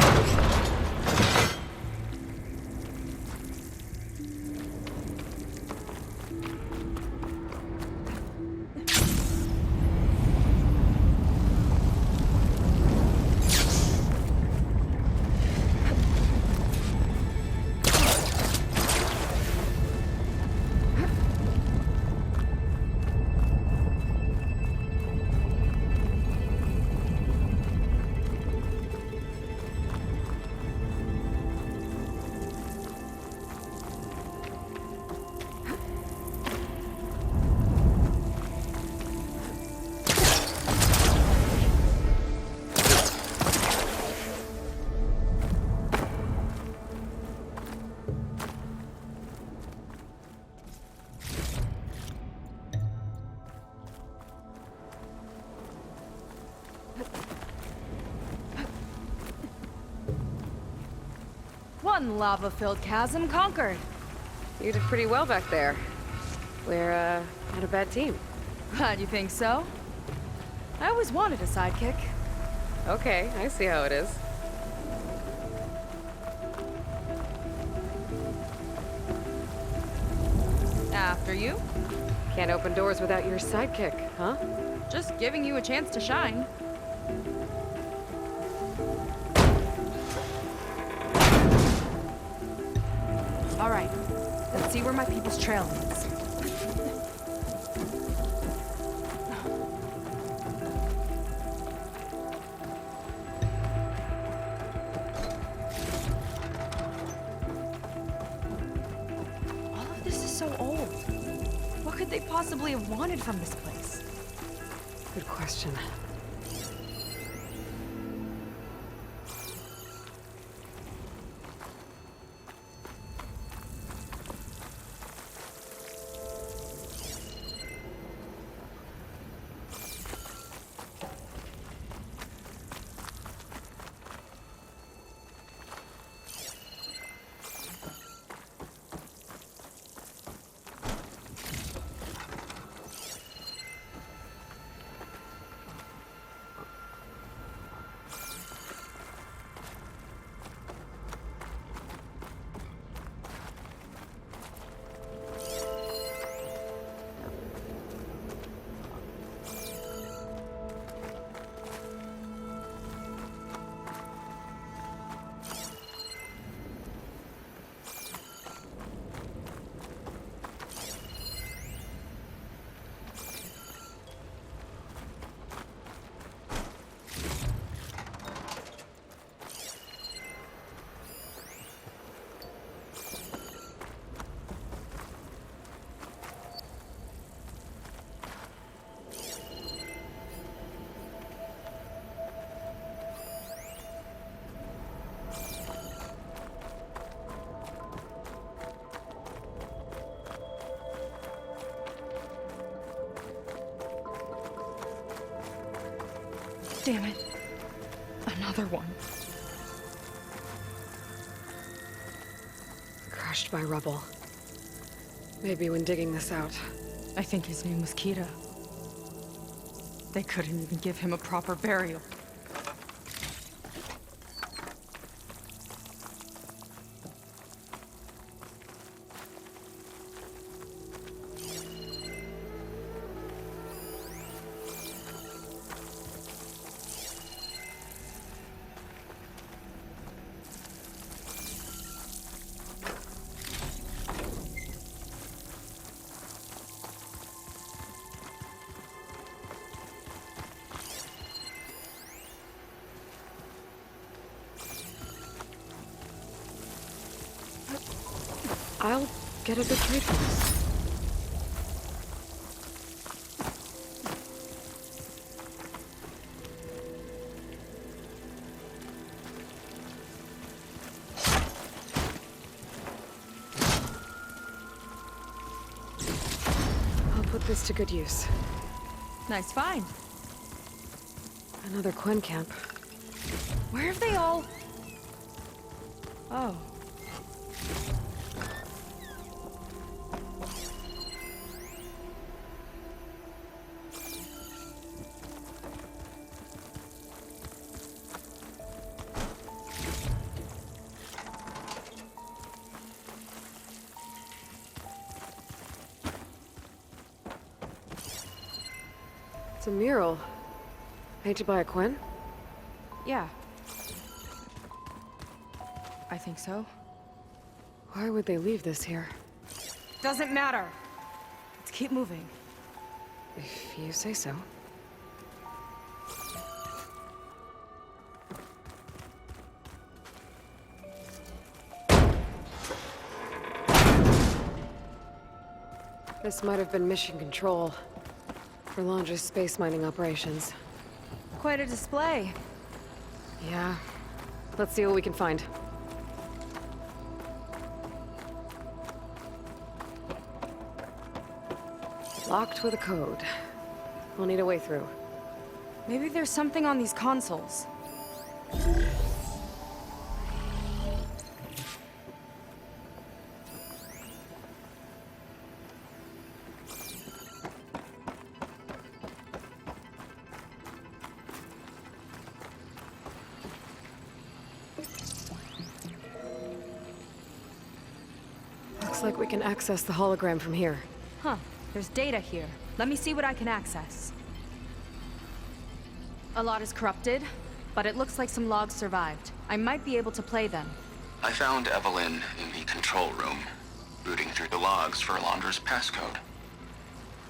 One lava-filled chasm conquered. You did pretty well back there. We're, not a bad team. Glad you think so. I always wanted a sidekick. Okay, I see how it is. After you. Can't open doors without your sidekick, huh? Just giving you a chance to shine. All right, let's see where my people's trail is. All of this is so old. What could they possibly have wanted from this place? Good question. Damn it. Another one. Crushed by rubble. Maybe when digging this out. I think his name was Kira. They couldn't even give him a proper burial. I'll get a good trade for this. I'll put this to good use. Nice find. Another Quen camp. Where have they all... Oh. It's a mural. Painted by a Quen? Yeah. I think so. Why would they leave this here? Doesn't matter. Let's keep moving. If you say so. This might have been mission control for Lange's space mining operations. Quite a display. Yeah. Let's see what we can find. Locked with a code. We'll need a way through. Maybe there's something on these consoles. Looks like we can access the hologram from here. Huh. There's data here. Let me see what I can access. A lot is corrupted, but it looks like some logs survived. I might be able to play them. I found Evelyn in the control room, rooting through the logs for Alondra's passcode.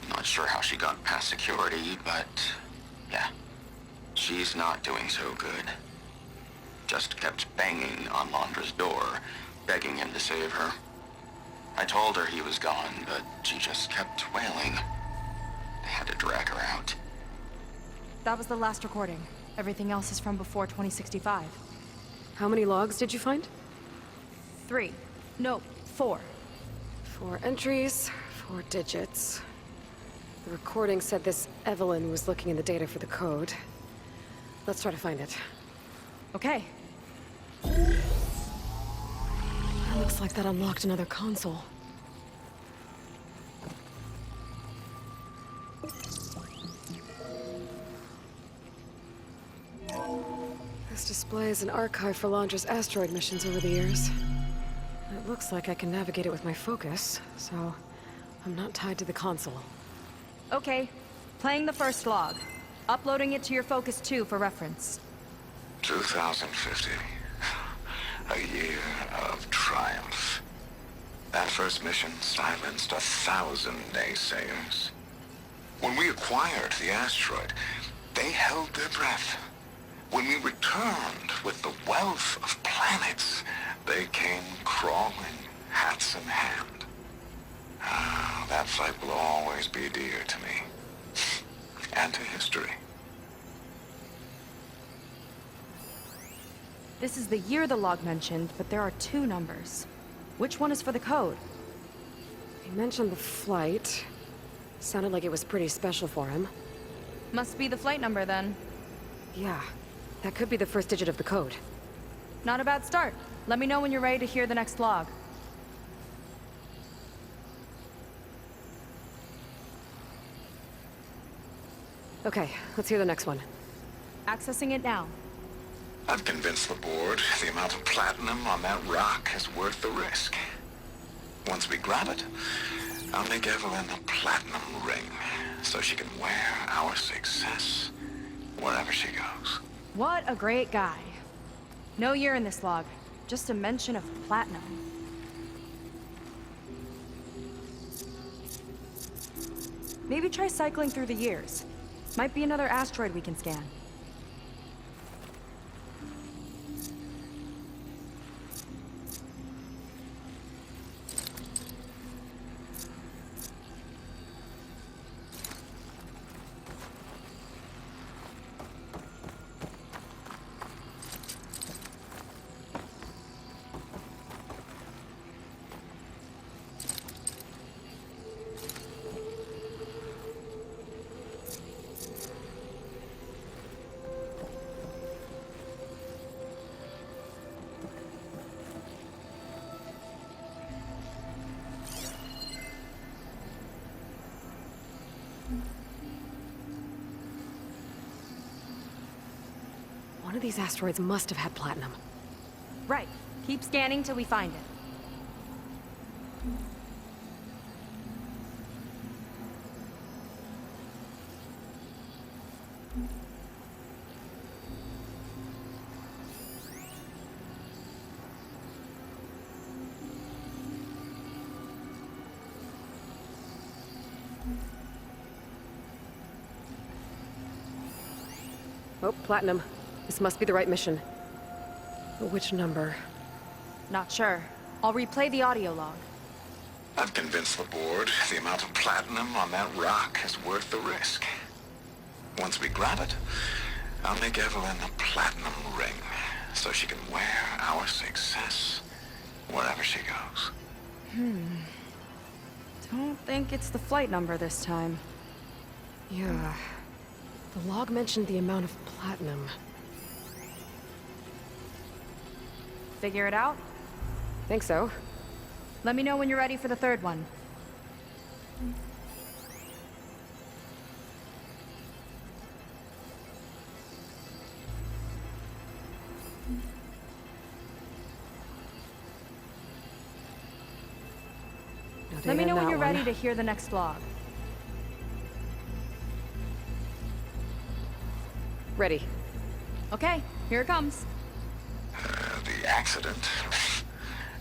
Not sure how she got past security, but yeah, she's not doing so good. Just kept banging on Alondra's door, begging him to save her. I told her he was gone, but she just kept wailing. I had to drag her out. That was the last recording. Everything else is from before 2065. How many logs did you find? 3. No, 4. 4 entries, 4 digits. The recording said this Evelyn was looking in the data for the code. Let's try to find it. Okay. Looks like that unlocked another console. This displays an archive for Alondra's asteroid missions over the years. It looks like I can navigate it with my focus, so I'm not tied to the console. Okay. Playing the first log. Uploading it to your Focus 2 for reference. 2050. A year of triumph. That first mission silenced 1,000 naysayers. When we acquired the asteroid, they held their breath. When we returned with the wealth of planets, they came crawling, hats in hand. Ah, that fight will always be dear to me. And to history. This is the year the log mentioned, but there are 2 numbers. Which one is for the code? He mentioned the flight. Sounded like it was pretty special for him. Must be the flight number, then. Yeah, that could be the first digit of the code. Not a bad start. Let me know when you're ready to hear the next log. Okay, let's hear the next one. Accessing it now. I've convinced the board the amount of platinum on that rock is worth the risk. Once we grab it, I'll make Evelyn a platinum ring, so she can wear our success wherever she goes. What a great guy. No year in this log, just a mention of platinum. Maybe try cycling through the years. Might be another asteroid we can scan. One of these asteroids must have had platinum. Right. Keep scanning till we find it. Oh, platinum. This must be the right mission. But which number? Not sure. I'll replay the audio log. I've convinced the board the amount of platinum on that rock is worth the risk. Once we grab it, I'll make Evelyn a platinum ring, so she can wear our success wherever she goes. Don't think it's the flight number this time. Yeah. The log mentioned the amount of platinum. Figure it out? Think so. Let me know when you're ready for the third one. Let me know when you're ready to hear the next log. Ready. Okay, here it comes. The accident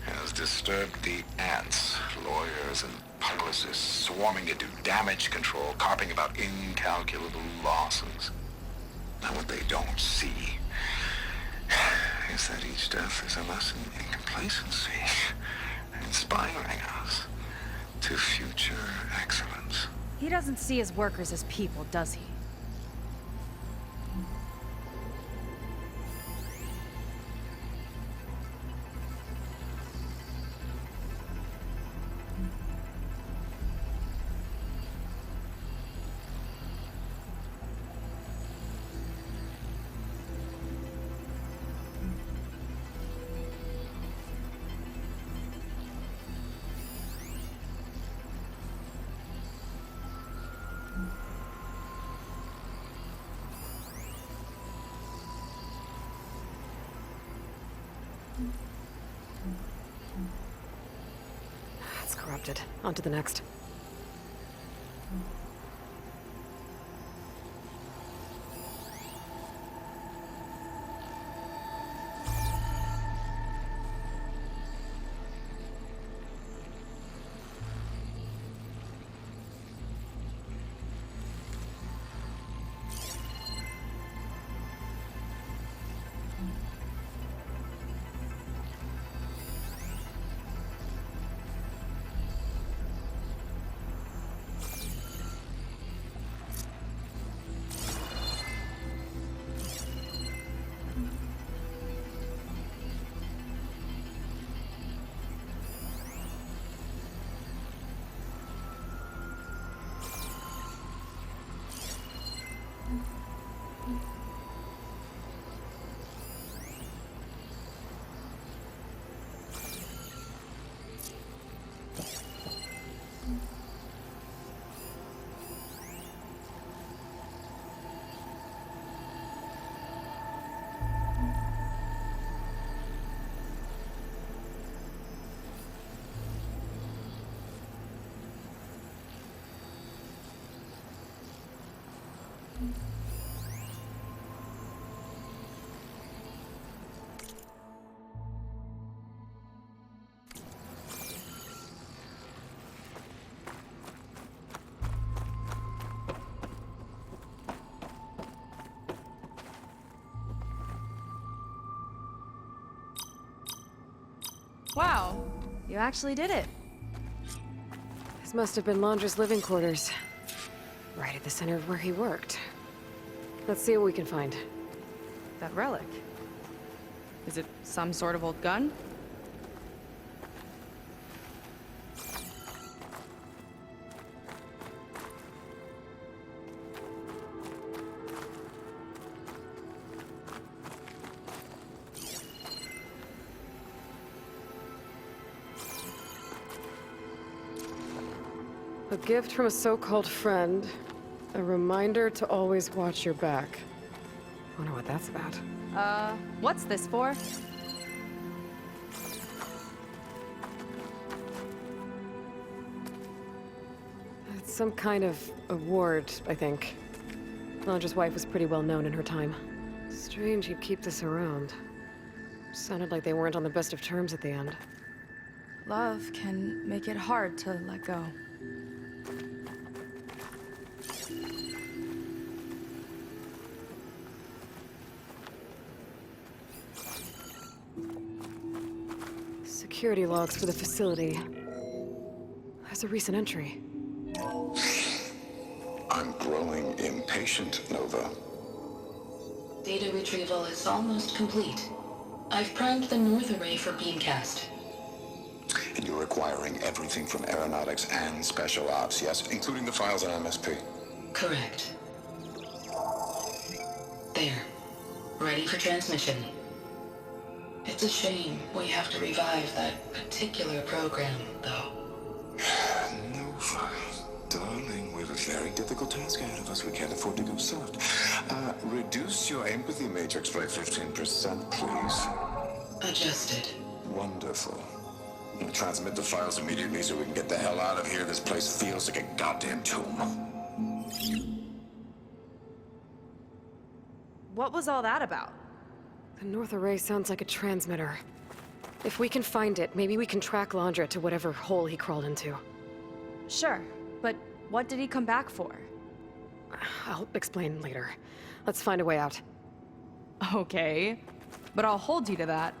has disturbed the ants, lawyers and publicists swarming into damage control, carping about incalculable losses. Now what they don't see is that each death is a lesson in complacency, inspiring us to future excellence. He doesn't see his workers as people, does he? It's corrupted. On to the next. Wow, you actually did it. This must have been Laundra's living quarters. Right at the center of where he worked. Let's see what we can find. That relic. Is it some sort of old gun? A gift from a so-called friend. A reminder to always watch your back. Wonder what that's about. What's this for? It's some kind of award, I think. Laundra's wife was pretty well known in her time. Strange he'd keep this around. Sounded like they weren't on the best of terms at the end. Love can make it hard to let go. Security logs for the facility. There's a recent entry. I'm growing impatient, Nova. Data retrieval is almost complete. I've primed the north array for beamcast. And you're acquiring everything from aeronautics and special ops, yes? Including the files on MSP. Correct. There. Ready for transmission. It's a shame we have to revive that particular program, though. Nova, darling, we have a very difficult task ahead of us. We can't afford to go soft. Reduce your empathy matrix by 15%, please. Adjusted. Wonderful. We'll transmit the files immediately so we can get the hell out of here. This place feels like a goddamn tomb. What was all that about? The North Array sounds like a transmitter. If we can find it, maybe we can track Landra to whatever hole he crawled into. Sure, but what did he come back for? I'll explain later. Let's find a way out. Okay, but I'll hold you to that.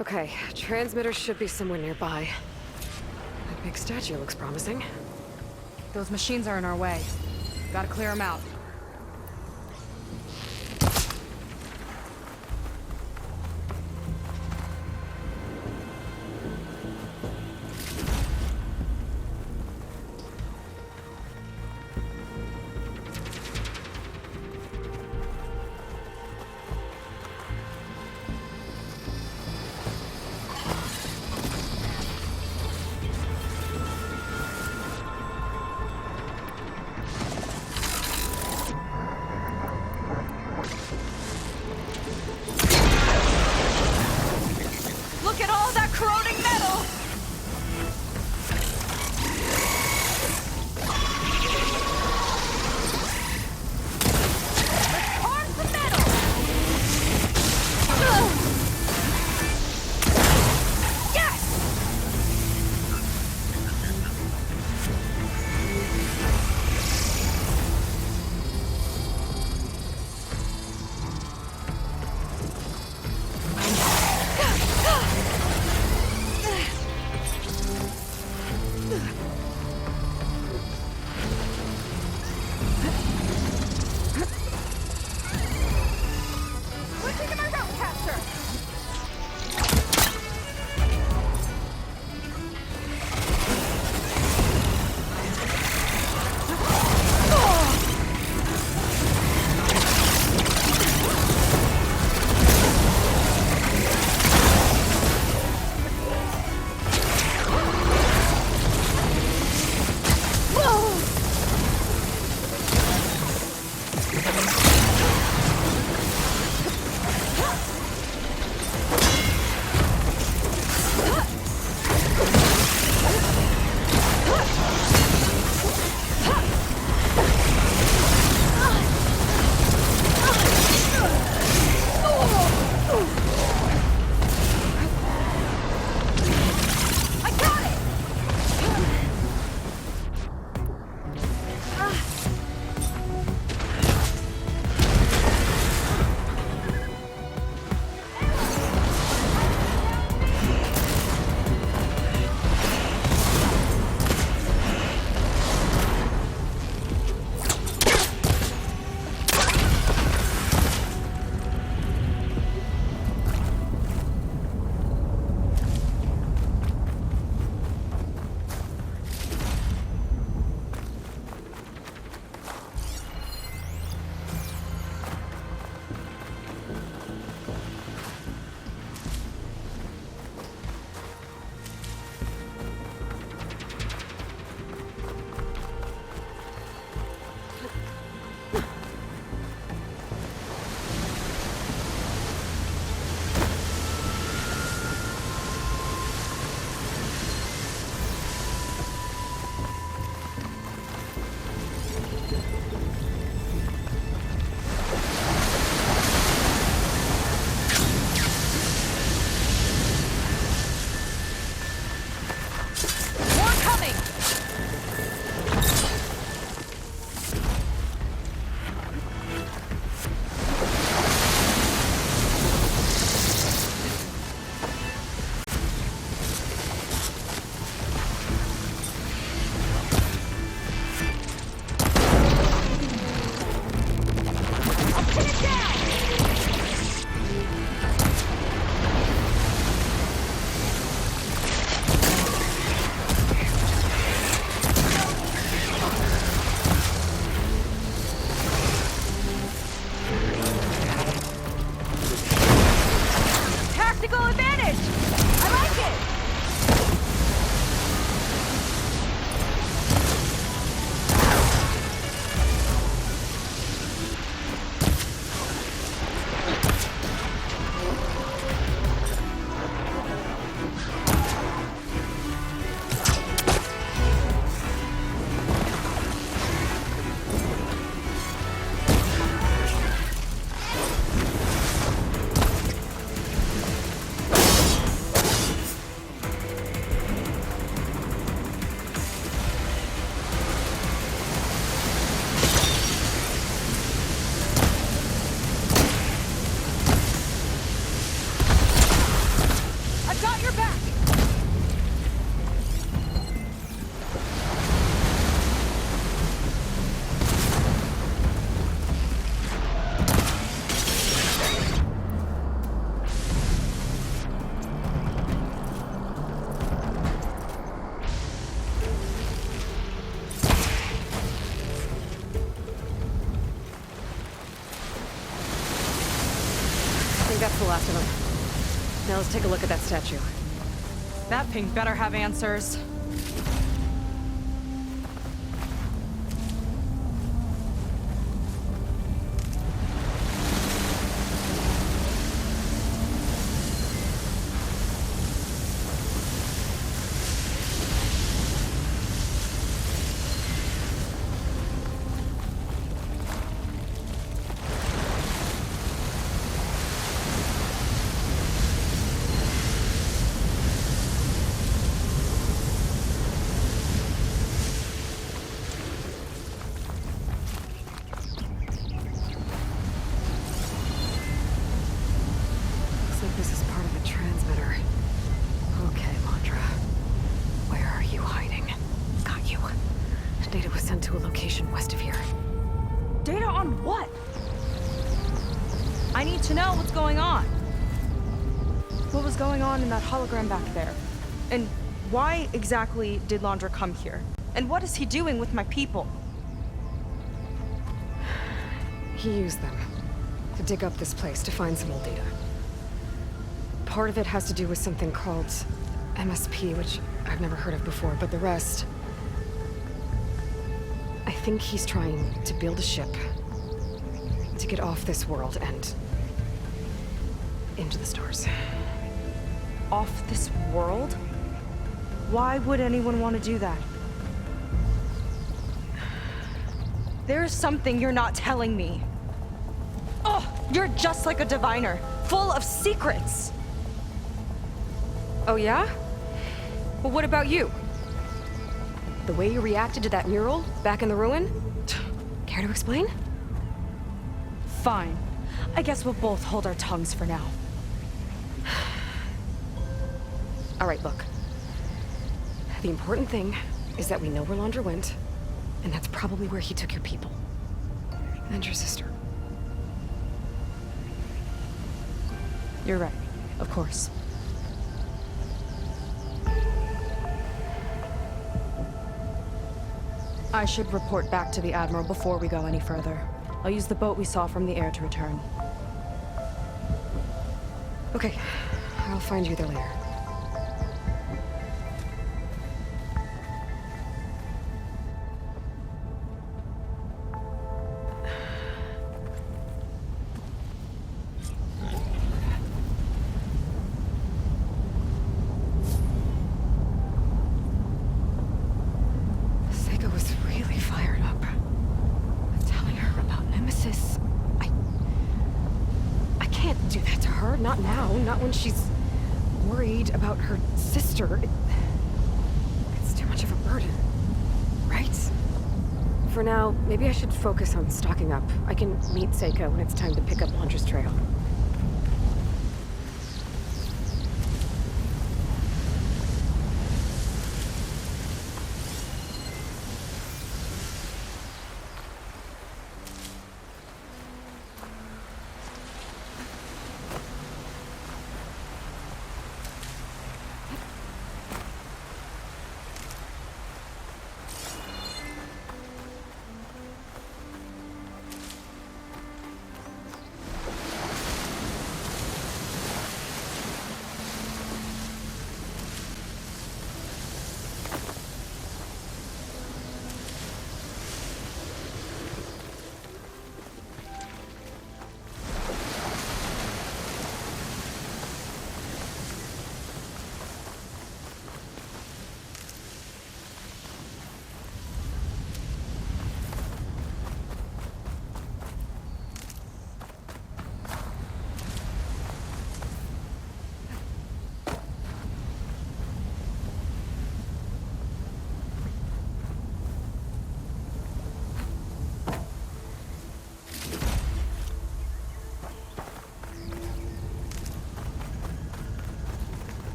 Okay, transmitter should be somewhere nearby. That big statue looks promising. Those machines are in our way. Gotta clear them out. Now let's take a look at that statue. That pink better have answers. This is part of the transmitter. Okay, Mondra. Where are you hiding? Got you. Data was sent to a location west of here. Data on what? I need to know what's going on. What was going on in that hologram back there? And why exactly did Londra come here? And what is he doing with my people? He used them to dig up this place to find some old data. Part of it has to do with something called MSP, which I've never heard of before, but the rest... I think he's trying to build a ship to get off this world and into the stars. Off this world? Why would anyone want to do that? There's something you're not telling me. Oh, you're just like a diviner, full of secrets. Oh yeah? Well, what about you? The way you reacted to that mural back in the ruin? Care to explain? Fine. I guess we'll both hold our tongues for now. All right, look. The important thing is that we know where Londra went, and that's probably where he took your people. And your sister. You're right. Of course. I should report back to the Admiral before we go any further. I'll use the boat we saw from the air to return. Okay. I'll find you there later. She's worried about her sister. It's too much of a burden, right? For now, maybe I should focus on stocking up. I can meet Seyka when it's time to pick up Londra's trail.